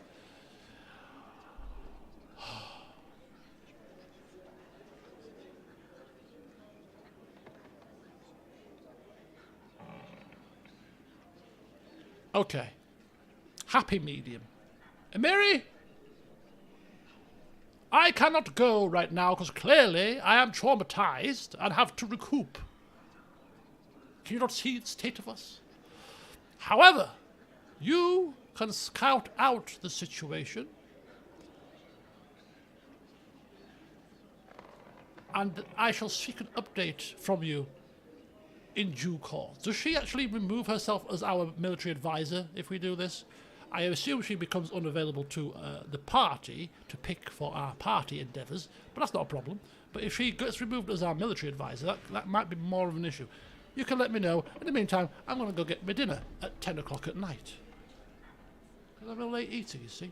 Okay. Happy medium. Mary? I cannot go right now because clearly I am traumatized and have to recoup. Can you not see the state of us? However, you can scout out the situation and I shall seek an update from you in due course. Does she actually remove herself as our military advisor if we do this? I assume she becomes unavailable to the party to pick for our party endeavours, but that's not a problem. But if she gets removed as our military advisor, that might be more of an issue. you can let me know. In the meantime, I'm going to go get my dinner at 10 o'clock at night. Because I'm a late eater, you see.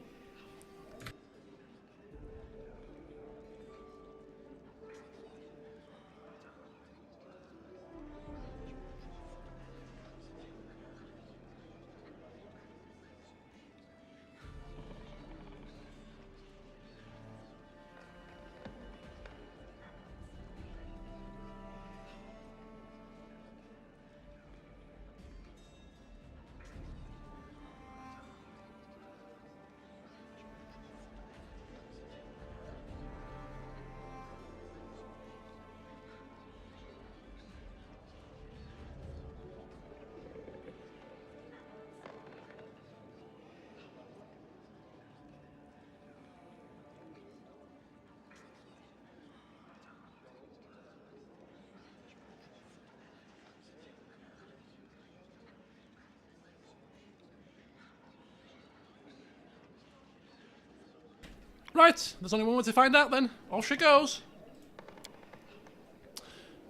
Right, there's only one way to find out then. Off she goes.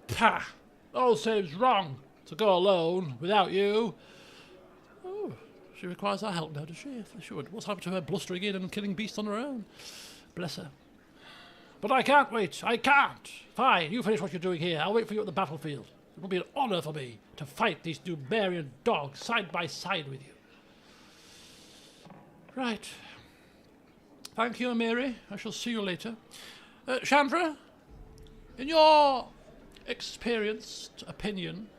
Pah! All seems wrong to go alone without you. Oh, she requires our help now, does she? If she should. What's happened to her blustering in and killing beasts on her own? Bless her. But I can't wait. I can't. Fine, you finish what you're doing here. I'll wait for you at the battlefield. It will be an honour for me to fight these Numerian dogs side by side with you. Right. Thank you, Amiri. I shall see you later. Chandra, in your experienced opinion,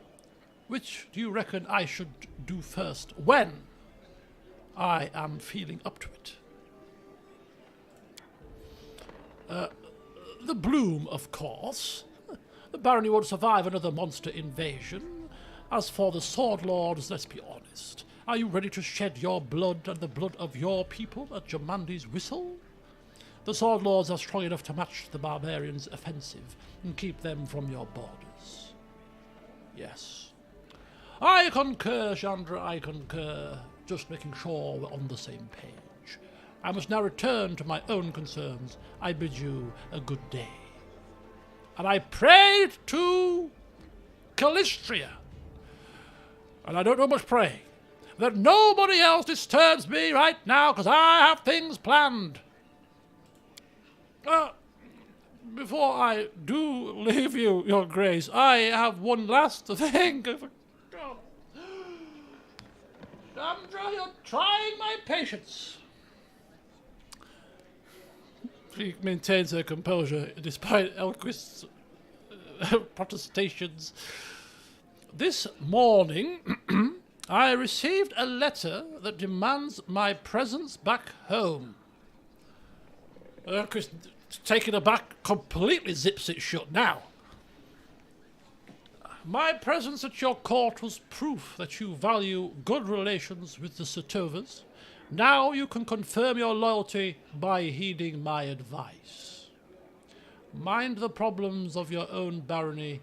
which do you reckon I should do first when I am feeling up to it? The Bloom, of course. The barony won't survive another monster invasion. As for the Sword Lords, let's be honest. Are you ready to shed your blood and the blood of your people at Jamandi's whistle? The Sword Lords are strong enough to match the barbarians' offensive and keep them from your borders. Yes. I concur, Chandra, I concur. Just making sure we're on the same page. I must now return to my own concerns. I bid you a good day. And I prayed to Callistria. And I don't know much praying. That nobody else disturbs me right now, because I have things planned. Before I do leave you, Your Grace, I have one last thing. Chandra, you're trying my patience. She maintains her composure despite Elquist's protestations. This morning, I received a letter that demands my presence back home. Elquist, taken aback, completely zips it shut now. My presence at your court was proof that you value good relations with the Satovas. Now you can confirm your loyalty by heeding my advice. Mind the problems of your own barony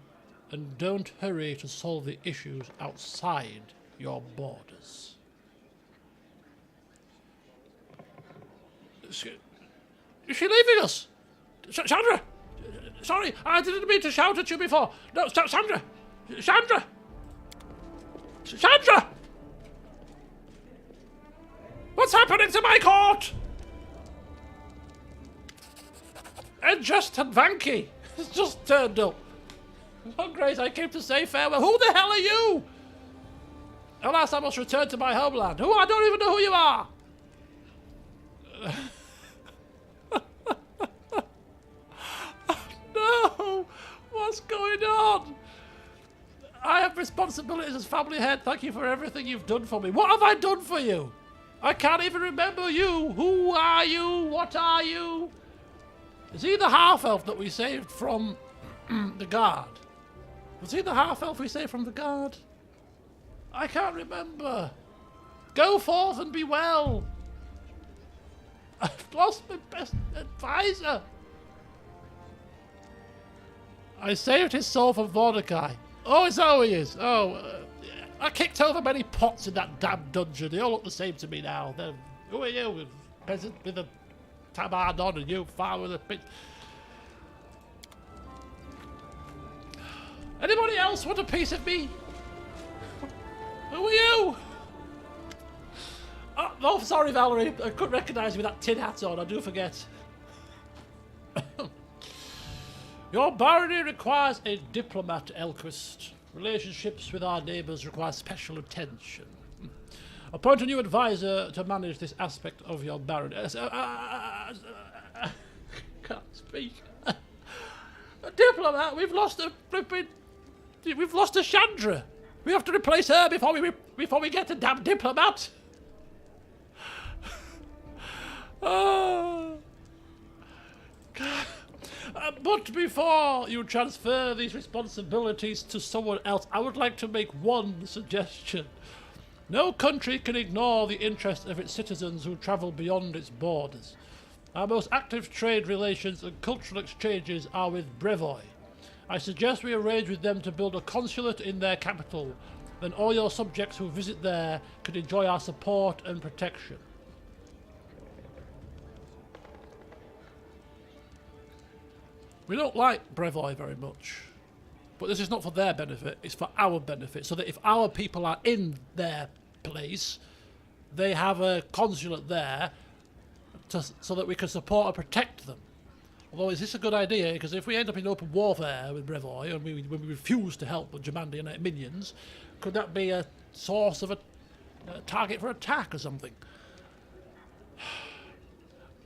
and don't hurry to solve the issues outside your borders. Is she leaving us? Chandra! Sorry, I didn't mean to shout at you before. No, Chandra! Chandra! Chandra! What's happening to my court? And just Vanki has just turned up. Oh, Grace, I came to say farewell. Who the hell are you? Alas, I must return to my homeland. Who? I don't even know who you are. No! What's going on? I have responsibilities as family head. Thank you for everything you've done for me. What have I done for you? I can't even remember you. Who are you? What are you? Is he the half-elf that we saved from the guard? Was he the half-elf we saved from the guard? I can't remember. Go forth and be well. I've lost my best advisor. I saved his soul from Vodakai. Oh, is that who he is? Oh, I kicked over many pots in that damn dungeon. They all look the same to me now. Who are you? Peasant with a tabard on and you farmer with a bit. Anybody else want a piece of me? Who are you? Oh, sorry, Valerie. I couldn't recognise you with that tin hat on. I do forget. Your barony requires a diplomat, Elquist. Relationships with our neighbours require special attention. Appoint a new advisor to manage this aspect of your barony. Can't speak. A diplomat? We've lost a Chandra. We have to replace her before we get a damn diplomat. But before you transfer these responsibilities to someone else, I would like to make one suggestion. No country can ignore the interests of its citizens who travel beyond its borders. Our most active trade relations and cultural exchanges are with Brevoy. I suggest we arrange with them to build a consulate in their capital. Then all your subjects who visit there can enjoy our support and protection. We don't like Brevoy very much, but this is not for their benefit, it's for our benefit, so that if our people are in their place, they have a consulate there so that we can support and protect them. Although, is this a good idea? Because if we end up in open warfare with Brevoy and we refuse to help the Jamandi and their minions, could that be a source of a target for attack or something?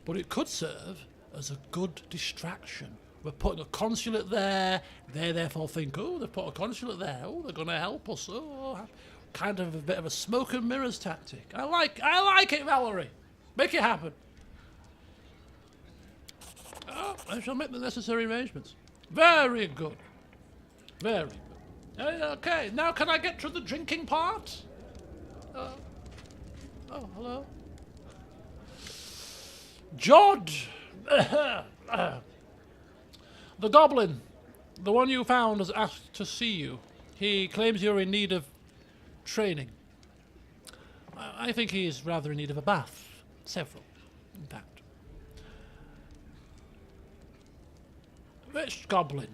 But it could serve as a good distraction. We're putting a consulate there, they therefore think, oh, they've put a consulate there, oh, they're going to help us, oh, kind of a bit of a smoke and mirrors tactic. I like it, Valerie. Make it happen. Oh, I shall make the necessary arrangements. Very good. Very good. Okay, now can I get to the drinking part? Oh, hello. George! The goblin, the one you found, has asked to see you. He claims you're in need of training. I think he is rather in need of a bath. Several, in fact. Which goblin?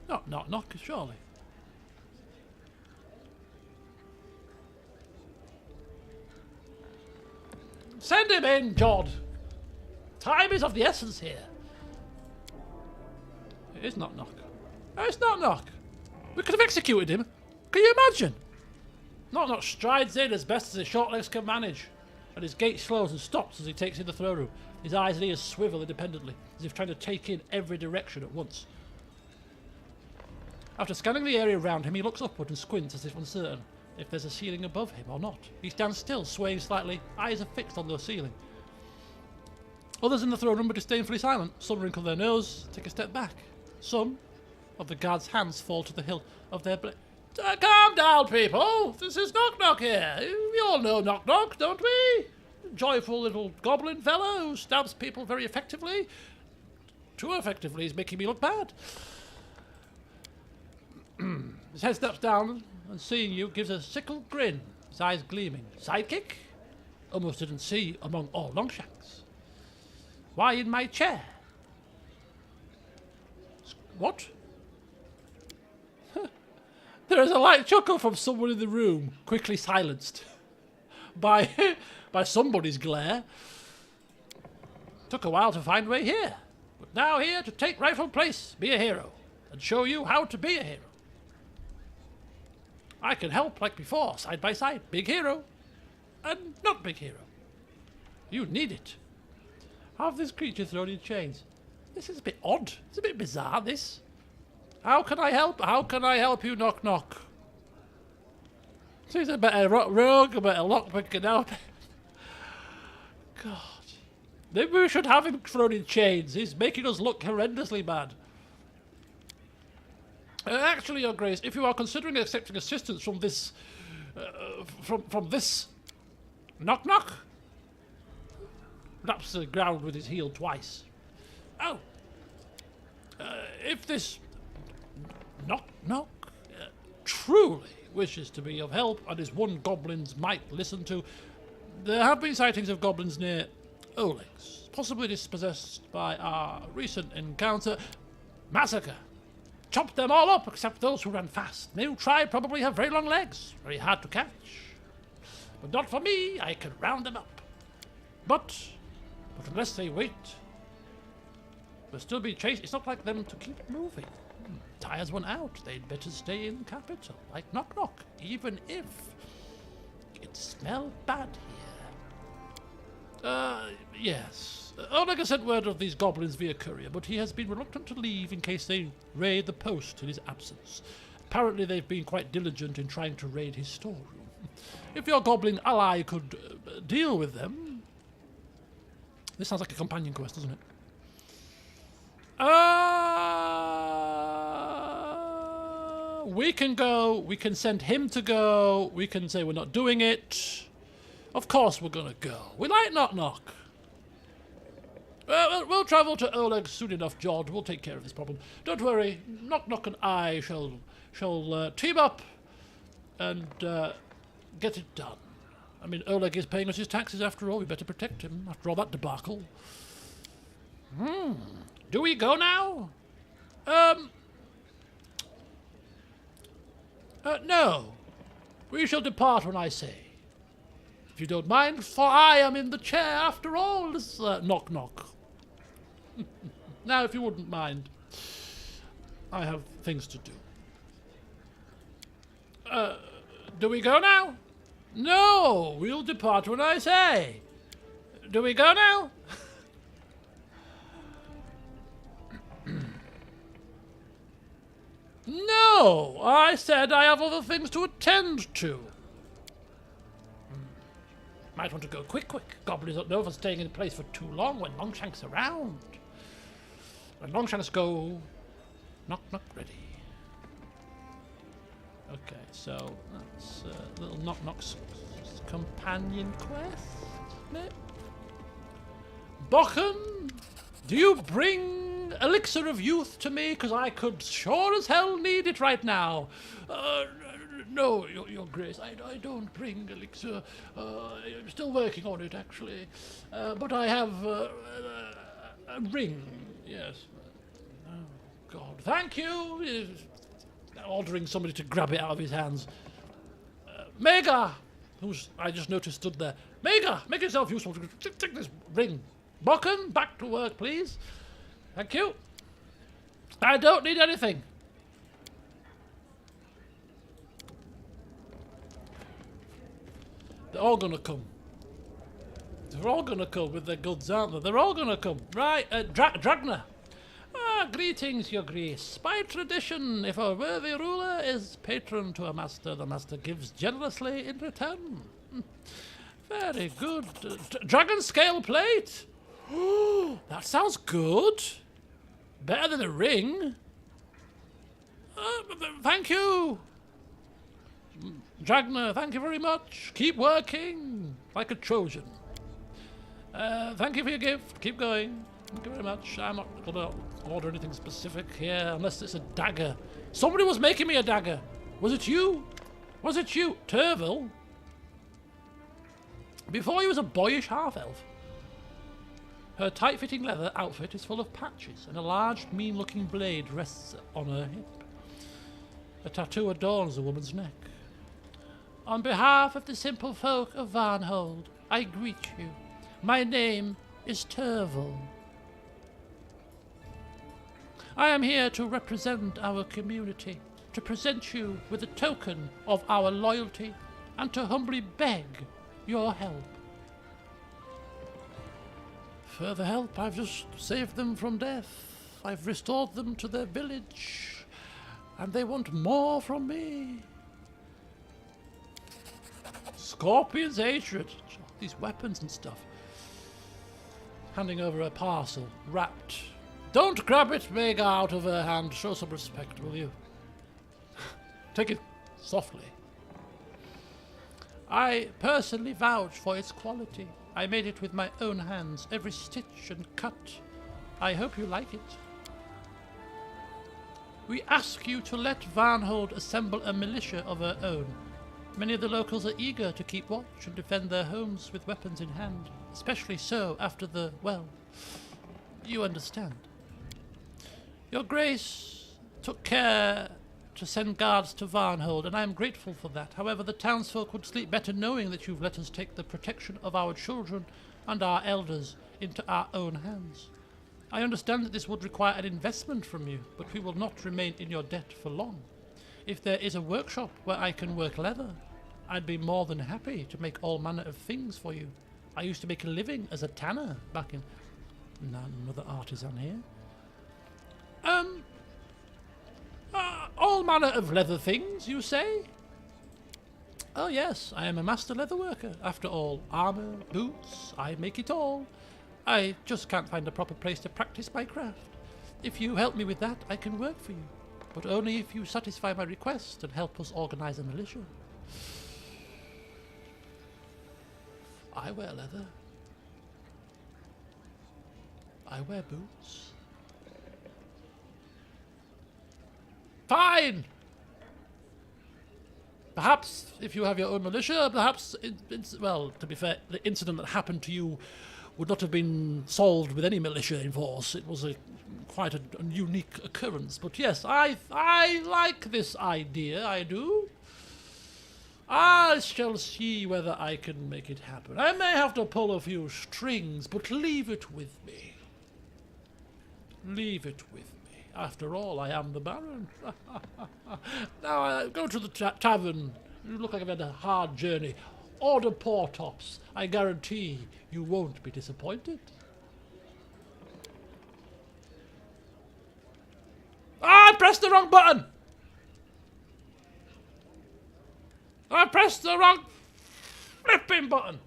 Not knock, surely. Send him in, Jod. Time is of the essence here. It is not knock. No, it's not knock. We could have executed him. Can you imagine? Knock strides in as best as his short legs can manage, and his gait slows and stops as he takes in the throne room. His eyes and ears swivel independently, as if trying to take in every direction at once. After scanning the area around him, he looks upward and squints as if uncertain if there's a ceiling above him or not. He stands still, swaying slightly, eyes are fixed on the ceiling. Others in the throne room are disdainfully silent. Some wrinkle their nose, take a step back. Some of the guards' hands fall to the hilt of their blade. Calm down, people! This is Knock here. We all know Knock, don't we? Joyful little goblin fellow who stabs people very effectively. Too effectively, he's making me look bad. His head steps down and seeing you gives a sickle grin, his eyes gleaming. Sidekick? Almost didn't see among all Longshanks. Why in my chair? What? There is a light chuckle from someone in the room, quickly silenced by somebody's glare. Took a while to find way here, but now here to take rightful place, be a hero, and show you how to be a hero. I can help like before, side by side, big hero and not big hero. You need it. Have this creature thrown in chains. This is a bit odd. It's a bit bizarre, this. How can I help? How can I help you, Knock? She's a better rogue, a better lockpick can help. God. Maybe we should have him thrown in chains. He's making us look horrendously bad. Actually, Your Grace, if you are considering accepting assistance from this... from this... Knock? Raps the ground with his heel twice. Oh. If this... Knock truly wishes to be of help and is one goblins might listen to, there have been sightings of goblins near Olex, possibly dispossessed by our recent encounter. Massacre. chopped them all up except those who ran fast. They who tried probably have very long legs, very hard to catch. But not for me, I can round them up. But unless they wait, we'll still be chased. It's not like them to keep moving. Tires went out. They'd better stay in the capital, like Knock Knock, even if it smelled bad here. Yes. Oleg has sent word of these goblins via courier, but he has been reluctant to leave in case they raid the post in his absence. Apparently they've been quite diligent in trying to raid his storeroom. If your goblin ally could deal with them... This sounds like a companion quest, doesn't it? We can go, we can send him to go, we can say we're not doing it. Of course we're gonna go. We like Knock Knock. We'll travel to Oleg soon enough, George. We'll take care of this problem. Don't worry. Knock Knock and I shall team up and get it done. I mean, Oleg is paying us his taxes after all. We better protect him after all that debacle. Do we go now? No. We shall depart when I say. If you don't mind, for I am in the chair after all this Knock Knock. Now, if you wouldn't mind, I have things to do. Do we go now? No, we'll depart when I say. Do we go now? No, I said I have other things to attend to. Might want to go quick. Goblins don't know for staying in place for too long when Longshank's around. When Longshanks go, Knock Knock ready. Okay, so that's little Knock Knock's companion quest, isn't it? Bochen, do you bring elixir of youth to me? Because I could sure as hell need it right now. No, Your Grace, I don't bring elixir. I'm still working on it, actually. But I have a ring, yes. Oh, God. Thank you. Ordering somebody to grab it out of his hands. Mega, who's I just noticed stood there. Mega, make yourself useful. Take this ring. Bochen, back to work, please. Thank you. I don't need anything. They're all gonna come. They're all gonna come with their goods, aren't they? They're all gonna come. Right, Dragna. Greetings, Your Grace. By tradition, if a worthy ruler is patron to a master, the master gives generously in return. Very good. Dragon scale plate? That sounds good. Better than a ring. Thank you. Dragna, thank you very much. Keep working like a Trojan. Thank you for your gift. Keep going. Thank you very much. I'm not going to order anything specific here unless it's a dagger. Somebody was making me a dagger. Was it you? Was it you? Turville? Before he was a boyish half-elf. Her tight-fitting leather outfit is full of patches, and a large, mean-looking blade rests on her hip. A tattoo adorns the woman's neck. On behalf of the simple folk of Varnhold, I greet you. My name is Turville. I am here to represent our community, to present you with a token of our loyalty, and to humbly beg your help. Further help? I've just saved them from death. I've restored them to their village, and they want more from me. Scorpion's hatred. These weapons and stuff. Handing over a parcel, wrapped. Don't grab it, Mega, out of her hand. Show some respect, will you? Take it softly. I personally vouch for its quality. I made it with my own hands, every stitch and cut. I hope you like it. We ask you to let Varnhold assemble a militia of her own. Many of the locals are eager to keep watch and defend their homes with weapons in hand, especially so after the, well, you understand. Your Grace, took care to send guards to Varnhold, and I am grateful for that. However, the townsfolk would sleep better knowing that you've let us take the protection of our children and our elders into our own hands. I understand that this would require an investment from you, but we will not remain in your debt for long. If there is a workshop where I can work leather, I'd be more than happy to make all manner of things for you. I used to make a living as a tanner back in... Another artisan here. All manner of leather things, you say? Oh yes, I am a master leather worker. After all, armour, boots, I make it all. I just can't find a proper place to practice my craft. If you help me with that, I can work for you. But only if you satisfy my request and help us organise a militia. I wear leather. I wear boots. Fine! Perhaps if you have your own militia, perhaps, well, to be fair, the incident that happened to you would not have been solved with any militia in force. It was quite a unique occurrence. But yes, I like this idea, I do. I shall see whether I can make it happen. I may have to pull a few strings, but leave it with me. Leave it with me. After all, I am the Baron. Now, go to the tavern. You look like you've had a hard journey. Order poor tops. I guarantee you won't be disappointed. Ah, I pressed the wrong button! I pressed the wrong flipping button!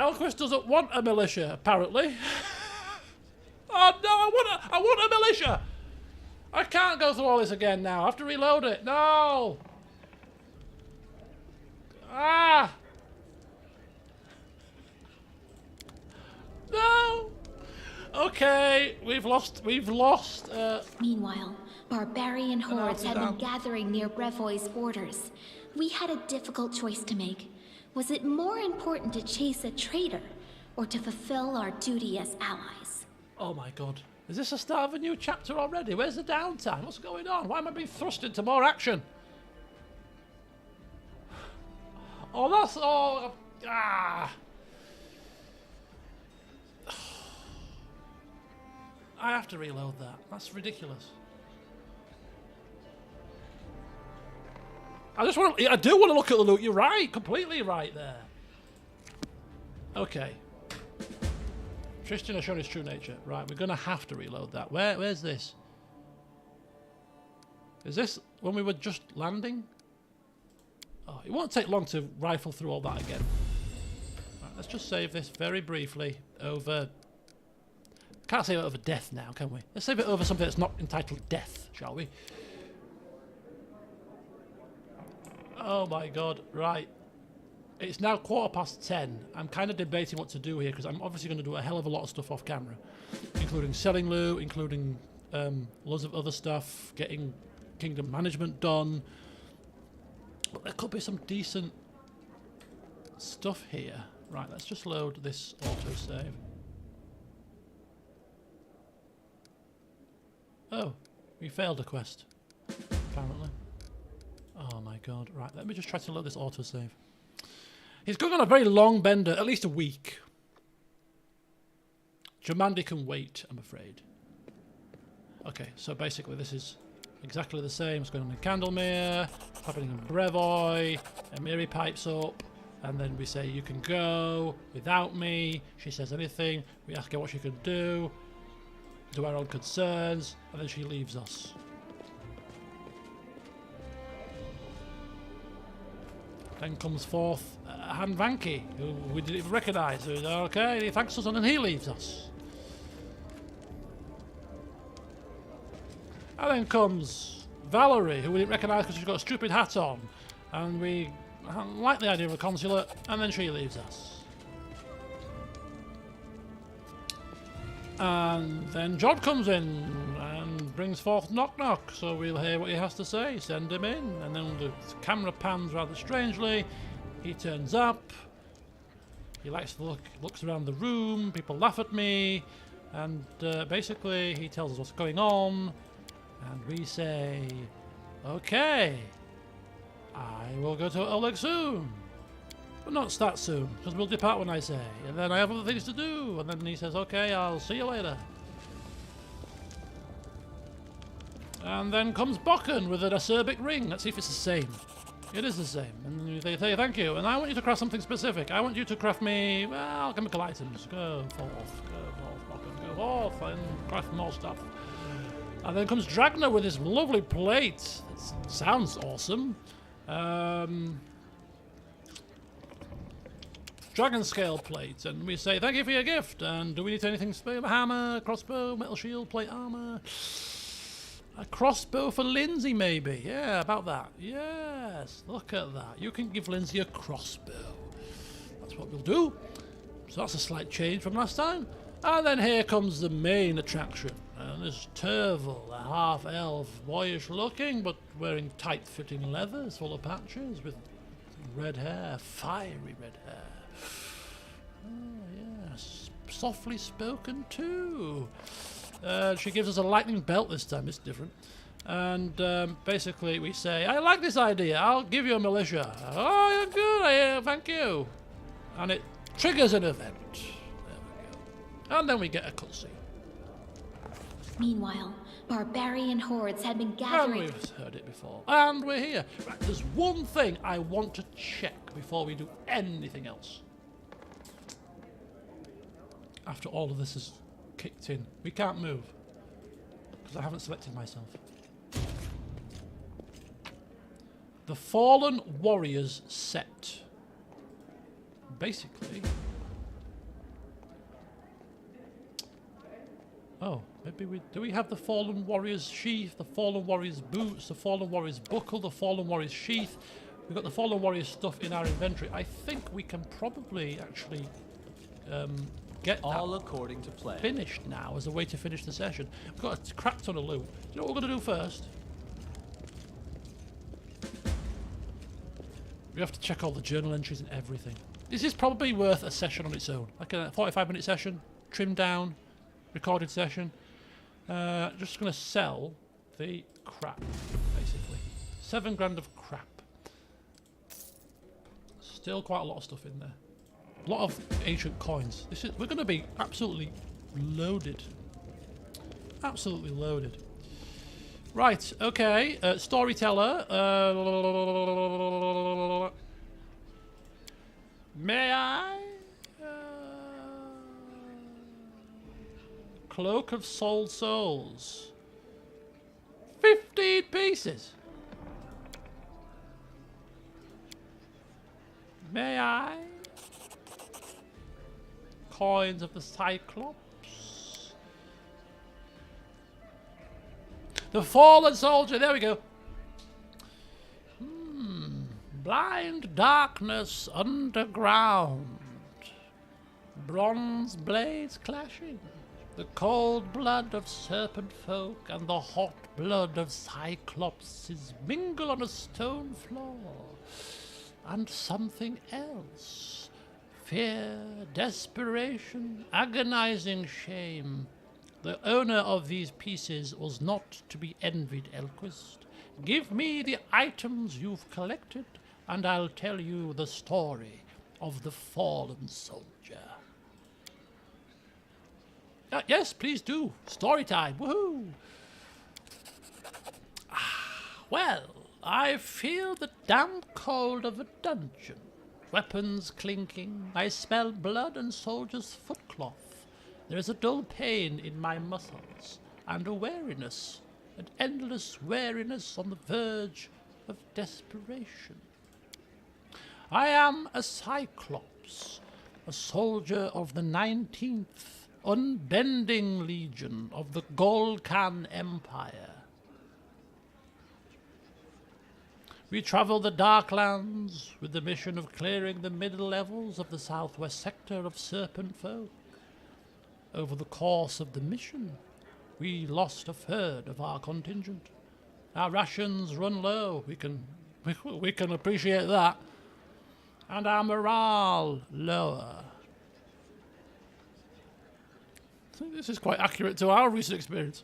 Elquist doesn't want a militia, apparently. Oh no, I want a militia! I can't go through all this again now. I have to reload it. No! Ah! No! Okay, we've lost. Meanwhile, barbarian hordes had been gathering near Brevoy's borders. We had a difficult choice to make. Was it more important to chase a traitor, or to fulfill our duty as allies? Oh my god. Is this the start of a new chapter already? Where's the downtime? What's going on? Why am I being thrust into more action? Oh, that's all... Ah! I have to reload that. That's ridiculous. I do want to look at the loot. You're right. Completely right there. Okay. Tristan has shown his true nature. Right, we're going to have to reload that. Where's this? Is this when we were just landing? Oh, it won't take long to rifle through all that again. Right, let's just save this very briefly over... Can't save it over death now, can we? Let's save it over something that's not entitled death, shall we? Oh my god, right. It's now 10:15. I'm kind of debating what to do here because I'm obviously going to do a hell of a lot of stuff off camera, including selling loot, including loads of other stuff, getting kingdom management done. But there could be some decent stuff here. Right, let's just load this autosave. Oh, we failed a quest, apparently. Oh my god. Right, let me just try to load this autosave. He's going on a very long bender, at least a week. Germandi can wait, I'm afraid. Okay, so basically this is exactly the same. It's going on in Candlemere, happening in Brevoy, Emiri pipes up, and then we say, you can go without me. She says anything, we ask her what she can do our own concerns, and then she leaves us. Then comes forth Han Vanki, who we didn't even recognise. Okay, he thanks us and then he leaves us. And then comes Valerie, who we didn't recognise because she's got a stupid hat on. And we like the idea of a consulate, and then she leaves us. And then John comes in and brings forth Knock Knock, so we'll hear what he has to say, send him in, and then the camera pans rather strangely. He turns up, he likes to looks around the room, people laugh at me, And basically he tells us what's going on, and we say, okay, I will go to Oleg soon. But not that soon, because we'll depart when I say. And then I have other things to do. And then he says, okay, I'll see you later. And then comes Bokken with an acerbic ring. Let's see if it's the same. It is the same. And they say, thank you. And I want you to craft something specific. I want you to craft me, well, chemical items. Go forth, Bokken, go forth, and craft more stuff. And then comes Dragna with this lovely plate. It sounds awesome. Dragon scale plate, and we say thank you for your gift. And do we need anything? Hammer, crossbow, metal shield, plate armor, a crossbow for Lindsay, maybe. Yeah, about that. Yes, look at that. You can give Lindsay a crossbow. That's what we'll do. So that's a slight change from last time. And then here comes the main attraction. And there's Turvel, a half-elf, boyish looking, but wearing tight-fitting leathers full of patches with red hair, fiery red hair. Oh, yes. Softly spoken too. She gives us a lightning belt this time. It's different. And basically we say, I like this idea. I'll give you a militia. Oh, you're good. Thank you. And it triggers an event. There we go. And then we get a cutscene. Meanwhile, barbarian hordes had been And gathering. we've heard it before. And we're here. Right, there's one thing I want to check before we do anything else. After all of this is kicked in, we can't move because I haven't selected myself. The Fallen Warriors set. Basically. Oh, maybe do we have the Fallen Warriors sheath, the Fallen Warriors boots, the Fallen Warriors buckle, the Fallen Warriors sheath? We've got the Fallen Warriors stuff in our inventory. I think we can probably actually get all that according to plan. finished now as a way to finish the session. We've got a crap ton of loot. Do you know what we're going to do first? We have to check all the journal entries and everything. This is probably worth a session on its own. Like a 45-minute session, trimmed down, recorded session. Just going to sell the crap, basically. 7 grand of crap. Still quite a lot of stuff in there. A lot of ancient coins. We're going to be absolutely loaded. Absolutely loaded. Right, okay. Storyteller. May I? Cloak of Sold Souls. 15 pieces. May I? Coins of the Cyclops. The Fallen Soldier. There we go. Blind darkness underground. Bronze blades clashing. The cold blood of serpent folk and the hot blood of Cyclopses mingle on a stone floor. And something else. Fear, desperation, agonizing shame. The owner of these pieces was not to be envied, Elquist. Give me the items you've collected, and I'll tell you the story of the fallen soldier. Yes, please do. Story time. Woohoo! Well, I feel the damp cold of a dungeon. Weapons clinking. I smell blood and soldiers' footcloth. There is a dull pain in my muscles, and a weariness, an endless weariness on the verge of desperation. I am a Cyclops, a soldier of the 19th Unbending Legion of the Golem Empire. We travel the Darklands with the mission of clearing the middle levels of the southwest sector of Serpent Folk. Over the course of the mission, we lost a third of our contingent. Our rations run low, we can appreciate that. And our morale lower. This is quite accurate to our recent experience.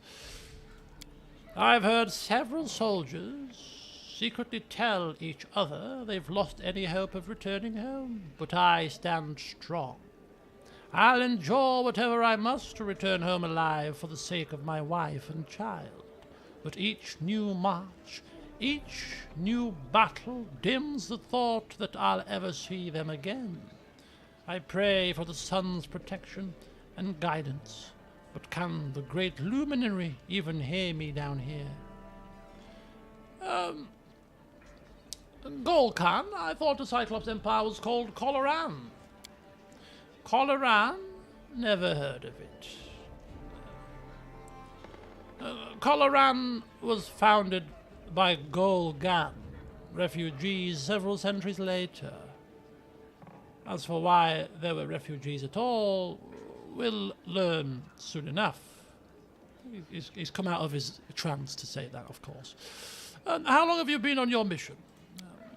I've heard several soldiers secretly tell each other they've lost any hope of returning home, but I stand strong. I'll endure whatever I must to return home alive for the sake of my wife and child. But each new march, each new battle dims the thought that I'll ever see them again. I pray for the sun's protection and guidance, but can the great luminary even hear me down here? Golkan, I thought the Cyclops Empire was called Coloran. Coloran? Never heard of it. Coloran was founded by Golem, refugees several centuries later. As for why there were refugees at all, we'll learn soon enough. He's come out of his trance to say that, of course. How long have you been on your mission?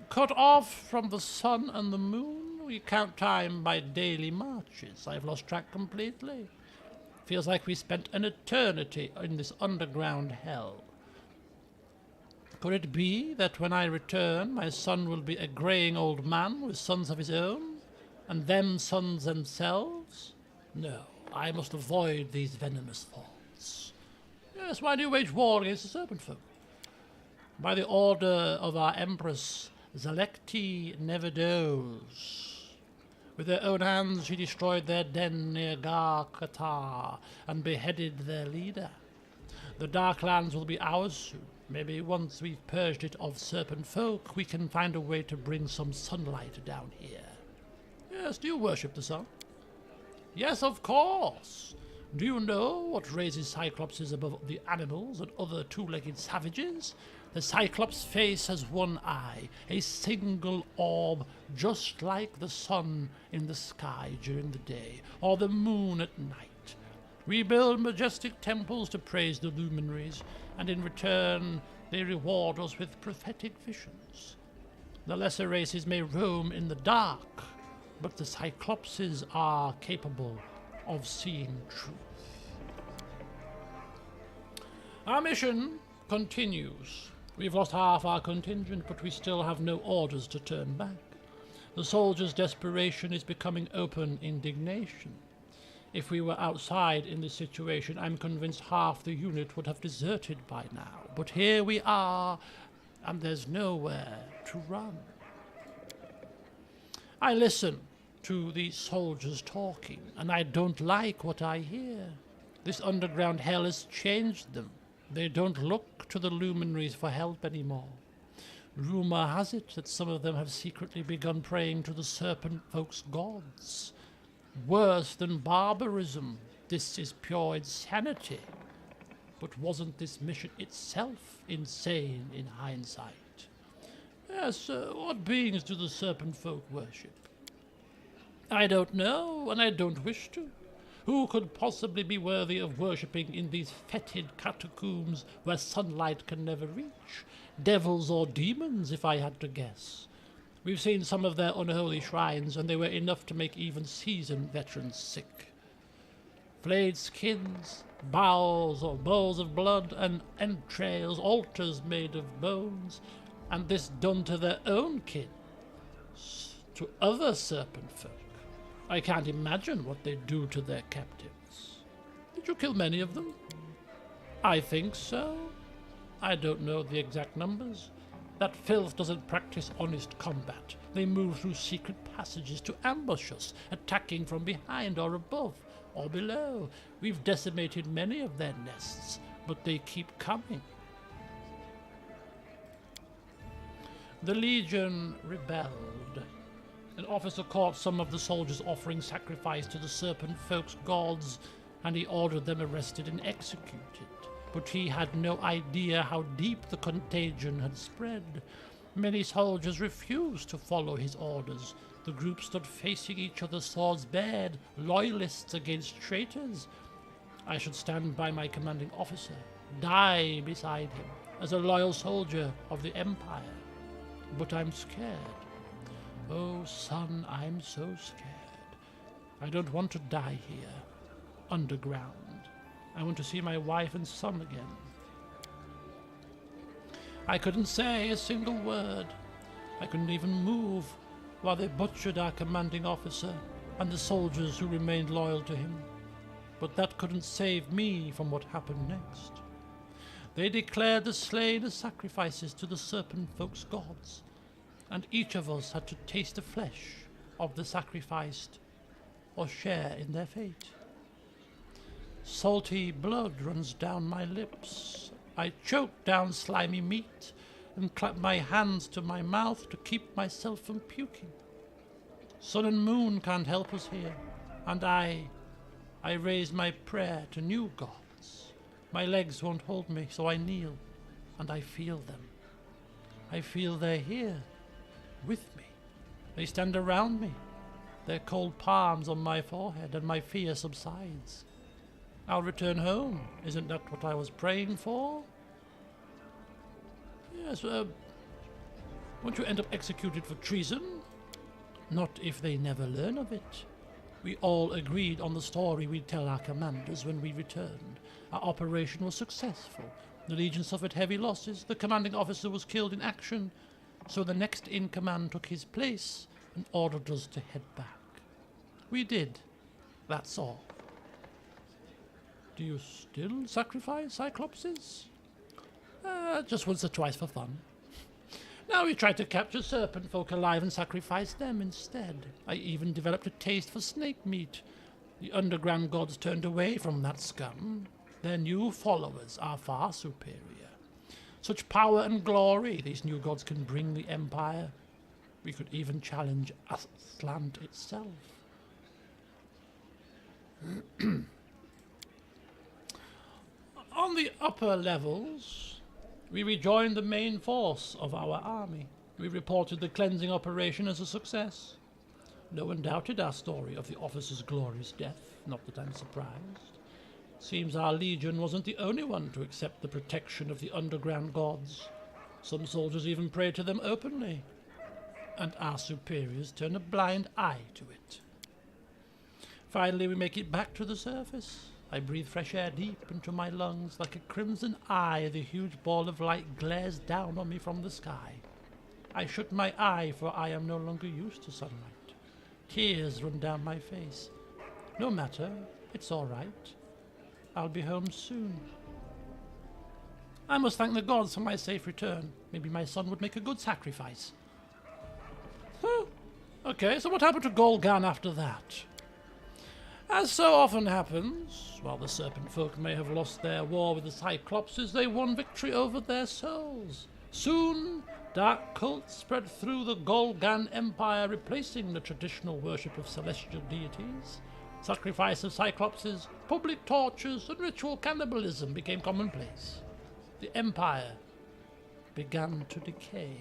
Cut off from the sun and the moon? We count time by daily marches. I've lost track completely. Feels like we spent an eternity in this underground hell. Could it be that when I return, my son will be a greying old man with sons of his own? And them sons themselves? No, I must avoid these venomous thoughts. Yes, why do you wage war against the serpent folk? By the order of our empress, Zalekti Nevedos. With her own hands she destroyed their den near Gar-Katar and beheaded their leader. The Darklands will be ours soon. Maybe once we've purged it of serpent folk, we can find a way to bring some sunlight down here. Yes, do you worship the sun? Yes, of course. Do you know what raises Cyclopses above the animals and other two-legged savages? The Cyclops' face has one eye, a single orb, just like the sun in the sky during the day, or the moon at night. We build majestic temples to praise the luminaries, and in return they reward us with prophetic visions. The lesser races may roam in the dark, but the Cyclopses are capable of seeing truth. Our mission continues. We've lost half our contingent, but we still have no orders to turn back. The soldiers' desperation is becoming open indignation. If we were outside in this situation, I'm convinced half the unit would have deserted by now. But here we are, and there's nowhere to run. I listen to these soldiers talking, and I don't like what I hear. This underground hell has changed them. They don't look to the luminaries for help anymore. Rumor has it that some of them have secretly begun praying to the serpent folk's gods. Worse than barbarism, this is pure insanity. But wasn't this mission itself insane in hindsight? Yes, what beings do the serpent folk worship? I don't know, and I don't wish to. Who could possibly be worthy of worshipping in these fetid catacombs where sunlight can never reach? Devils or demons, if I had to guess. We've seen some of their unholy shrines, and they were enough to make even seasoned veterans sick. Flayed skins, bowels or bowls of blood, and entrails, altars made of bones, and this done to their own kin, to other serpent folk. I can't imagine what they do to their captives. Did you kill many of them? I think so. I don't know the exact numbers. That filth doesn't practice honest combat. They move through secret passages to ambush us, attacking from behind or above or below. We've decimated many of their nests, but they keep coming. The Legion rebelled. An officer caught some of the soldiers offering sacrifice to the serpent folk's gods, and he ordered them arrested and executed. But he had no idea how deep the contagion had spread. Many soldiers refused to follow his orders. The group stood facing each other, swords bared, loyalists against traitors. I should stand by my commanding officer, die beside him, as a loyal soldier of the Empire. But I'm scared. Oh, son, I'm so scared. I don't want to die here. underground. I want to see my wife and son again. I couldn't say a single word. I couldn't even move while they butchered our commanding officer and the soldiers who remained loyal to him. But that couldn't save me from what happened next. They declared the slain as sacrifices to the serpent folk's gods, and each of us had to taste the flesh of the sacrificed or share in their fate. Salty blood runs down my lips. I choke down slimy meat and clap my hands to my mouth to keep myself from puking. Sun and moon can't help us here, and I raise my prayer to new gods. My legs won't hold me, so I kneel, and I feel them. I feel they're here, with me. They stand around me, their cold palms on my forehead, and my fear subsides. I'll return home. Isn't that what I was praying for? Yes, won't you end up executed for treason? Not if they never learn of it. We all agreed on the story we'd tell our commanders when we returned. Our operation was successful. The Legion suffered heavy losses. The commanding officer was killed in action. So the next in command took his place and ordered us to head back. We did. That's all. Do you still sacrifice Cyclopses? Just once or twice for fun. Now we try to capture serpent folk alive and sacrifice them instead. I even developed a taste for snake meat. The underground gods turned away from that scum. Their new followers are far superior. Such power and glory these new gods can bring the Empire. We could even challenge Aslant itself. On the upper levels, we rejoined the main force of our army. We reported the cleansing operation as a success. No one doubted our story of the officer's glorious death, not that I'm surprised. Seems our legion wasn't the only one to accept the protection of the underground gods. Some soldiers even prayed to them openly, and our superiors turned a blind eye to it. Finally, we make it back to the surface. I breathe fresh air deep into my lungs. Like a crimson eye, the huge ball of light glares down on me from the sky. I shut my eye, for I am no longer used to sunlight. Tears run down my face. No matter, it's all right. I'll be home soon. I must thank the gods for my safe return. Maybe my son would make a good sacrifice. Huh. Okay, so what happened to Golgan after that? As so often happens, while the serpent folk may have lost their war with the Cyclopses, they won victory over their souls. Soon, dark cults spread through the Golem Empire, replacing the traditional worship of celestial deities. Sacrifice of Cyclopses, public tortures, and ritual cannibalism became commonplace. The Empire began to decay.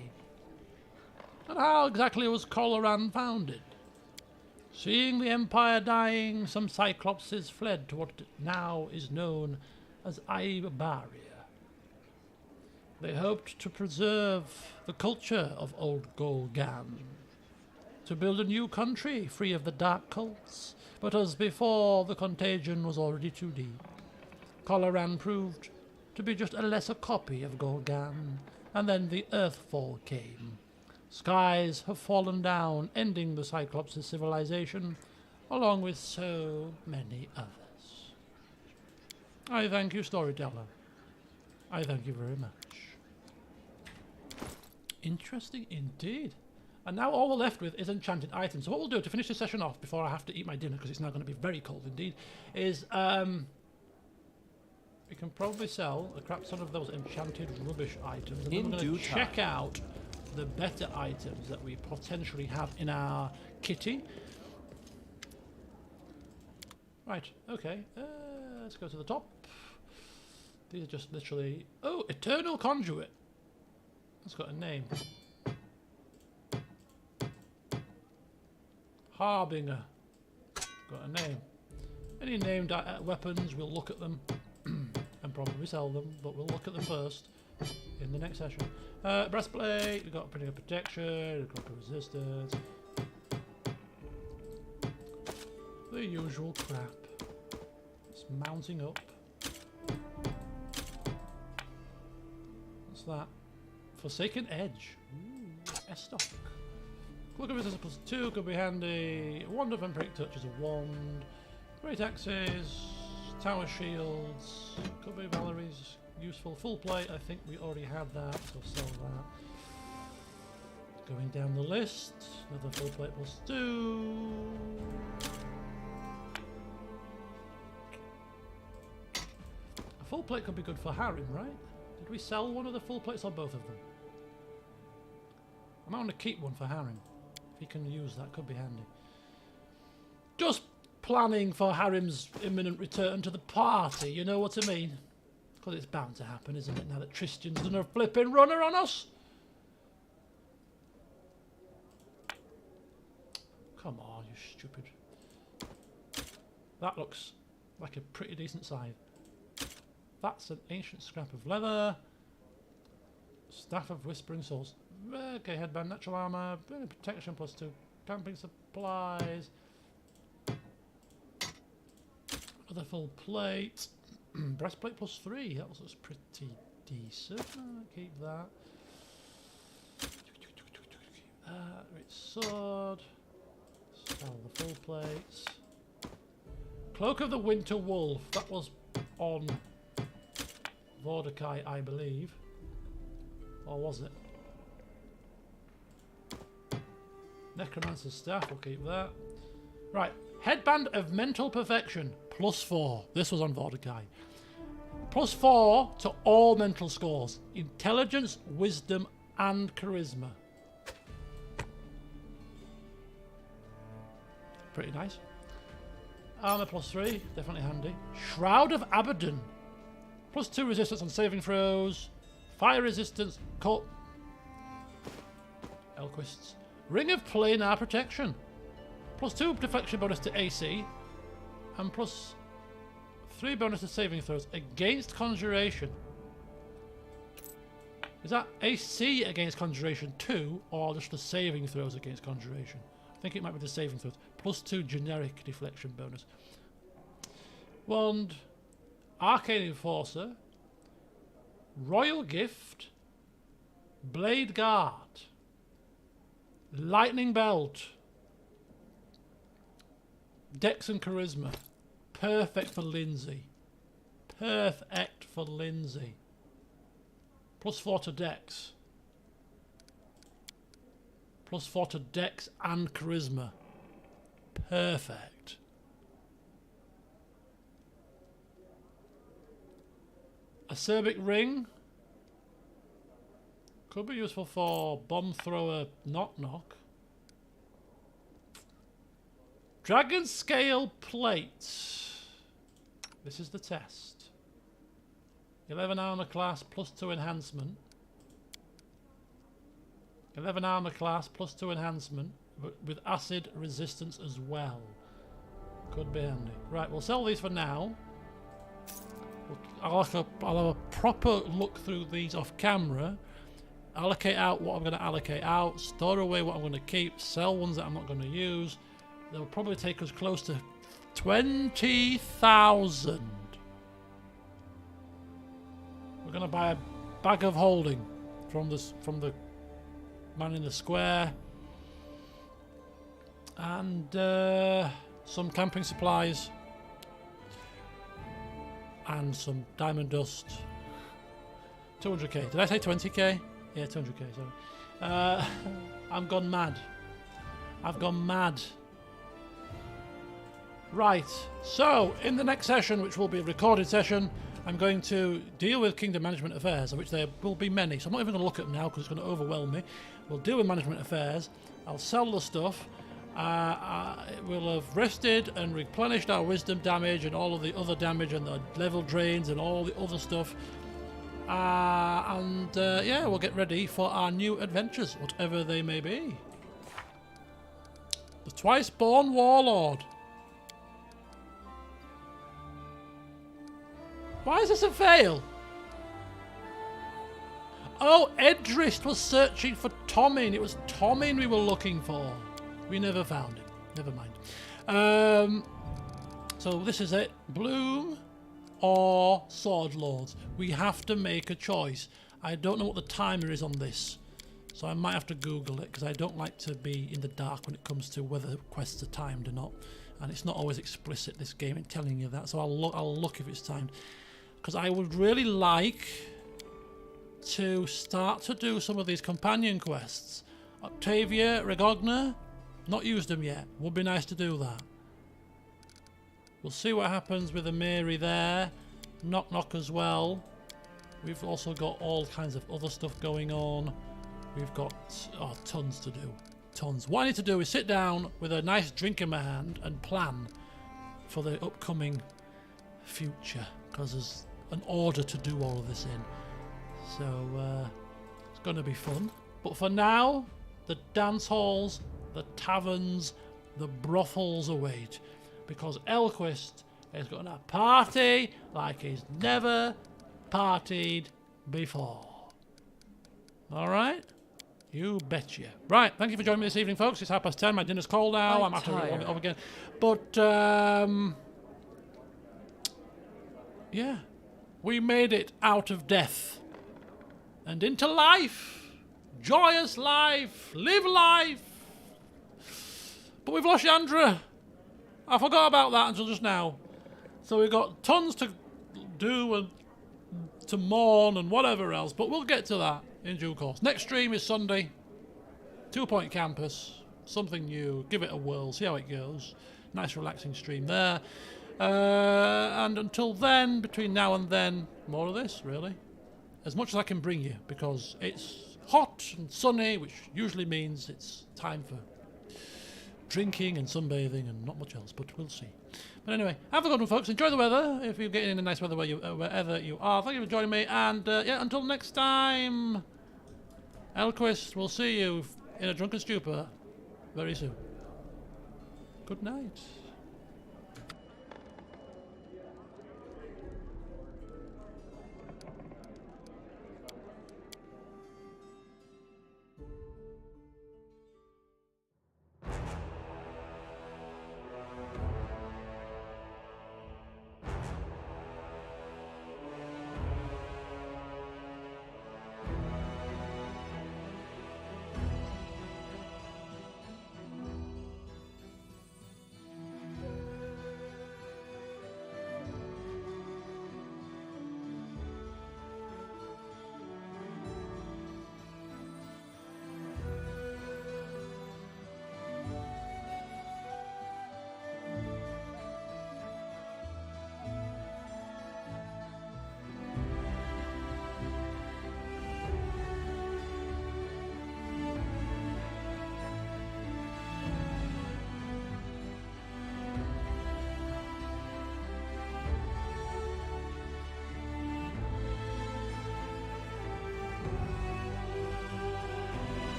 And how exactly was Coloran founded? Seeing the Empire dying, some Cyclopses fled to what now is known as Ibaria. They hoped to preserve the culture of old Golgan, to build a new country free of the dark cults, but as before, the contagion was already too deep. Coloran proved to be just a lesser copy of Golgan, and then the Earthfall came. Skies have fallen down, ending the Cyclops' civilization, along with so many others. I thank you, storyteller. I thank you very much. Interesting indeed. And now all we're left with is enchanted items. So what we'll do to finish this session off before I have to eat my dinner, because it's now going to be very cold indeed, is we can probably sell a crap ton of those enchanted rubbish items, and then we're going to check out the better items that we potentially have in our kitty. Right, okay, let's go to the top. These are just literally... Oh, Eternal Conduit. That's got a name. Harbinger. Got a name. Any named weapons, we'll look at them and probably sell them, but we'll look at them first in the next session. Breastplate, we've got pretty good protection, we've got resistance. The usual crap. mounting up. What's that? Forsaken Edge. Ooh, Estoc. Cloak of Resistance +2 could be handy. Wand of Vampiric Touch is a wand. Great Axes. Tower Shields. Could be Valerie's useful. Full plate, I think we already had that, so sell that. Going down the list. Another full plate +2. A full plate could be good for Harrim, right? Did we sell one of the full plates or both of them? I might want to keep one for Harrim. If he can use that, could be handy. Just planning for Harrim's imminent return to the party, you know what I mean? Because it's bound to happen, isn't it, now that Tristian's done a flipping runner on us? Come on, you stupid. That looks like a pretty decent scythe. That's an ancient scrap of leather. Staff of Whispering Souls. Okay, headband, natural armor, protection +2, camping supplies. Another full plate. Breastplate +3. That looks pretty decent. I'll keep that. Great sword. Sell the full plates. Cloak of the Winter Wolf. That was on Vodakai, I believe. Or was it? Necromancer's Staff. We'll keep that. Right. Headband of Mental Perfection. +4. This was on Vodakai. +4 to all mental scores. Intelligence, Wisdom, and Charisma. Pretty nice. Armor +3. Definitely handy. Shroud of Abaddon. +2 resistance on saving throws. Fire resistance. Elquists. Ring of Planar Protection. +2 deflection bonus to AC. And +3 bonus to saving throws against Conjuration. Is that AC against Conjuration 2 or just the saving throws against Conjuration? I think it might be the saving throws. +2 generic deflection bonus. Wand. Arcane Enforcer. Royal Gift. Blade Guard. Lightning Belt. Dex and Charisma. Perfect for Lindsay. Perfect for Lindsay. +4 to Dex. +4 to Dex and Charisma. Perfect. Acerbic Ring. Could be useful for Bomb Thrower Knock Knock. Dragon Scale Plate. This is the test. 11 armor class +2 enhancement. 11 armor class +2 enhancement, but with acid resistance as well. Could be handy. Right, we'll sell these for now. I'll have a proper look through these off camera. Allocate out what I'm going to allocate out. Store away what I'm going to keep. Sell ones that I'm not going to use. They'll probably take us close to 20,000. We're going to buy a bag of holding from the man in the square, and some camping supplies, and some diamond dust. 200k. Did I say 20k? Yeah, 200k. Sorry. I'm gone mad. I've gone mad. Right, so in the next session, which will be a recorded session, I'm going to deal with Kingdom Management Affairs, of which there will be many, so I'm not even going to look at them now because it's going to overwhelm me. We'll deal with Management Affairs, I'll sell the stuff, we'll have rested and replenished our wisdom damage and all of the other damage and the level drains and all the other stuff. Yeah, we'll get ready for our new adventures, whatever they may be. The Twice-Born Warlord. Why is this a fail? Oh, Edrist was searching for Tommen. It was Tommen we were looking for. We never found him. Never mind. So this is it. Bloom or Sword Lords. We have to make a choice. I don't know what the timer is on this, so I might have to Google it, because I don't like to be in the dark when it comes to whether quests are timed or not. And it's not always explicit, this game, in telling you that, so I'll look if it's timed. Because I would really like to start to do some of these companion quests. Octavia, Regogna, not used them yet. Would be nice to do that. We'll see what happens with the Mary there. Knock Knock as well. We've also got all kinds of other stuff going on. We've got tons to do. Tons. What I need to do is sit down with a nice drink in my hand and plan for the upcoming future, because there's an order to do all of this in. So it's going to be fun. But for now, the dance halls, the taverns, the brothels await, because Elquist is going to party like he's never partied before. All right? You betcha. Right, thank you for joining me this evening, folks. It's 10:30. My dinner's cold now. I'm after it off again. But, yeah. We made it out of death. And into life. Joyous life. Live life. But we've lost Yandra. I forgot about that until just now. So we've got tons to do and to mourn and whatever else. But we'll get to that in due course. Next stream is Sunday. 2 Point Campus. Something new. Give it a whirl. See how it goes. Nice relaxing stream there. And until then, between now and then, more of this, really. As much as I can bring you, because it's hot and sunny, which usually means it's time for drinking and sunbathing and not much else, but we'll see. But anyway, have a good one, folks. Enjoy the weather, if you're getting in the nice weather wherever you are. Thank you for joining me, and yeah, until next time, Elquist, we'll see you in a drunken stupor very soon. Good night.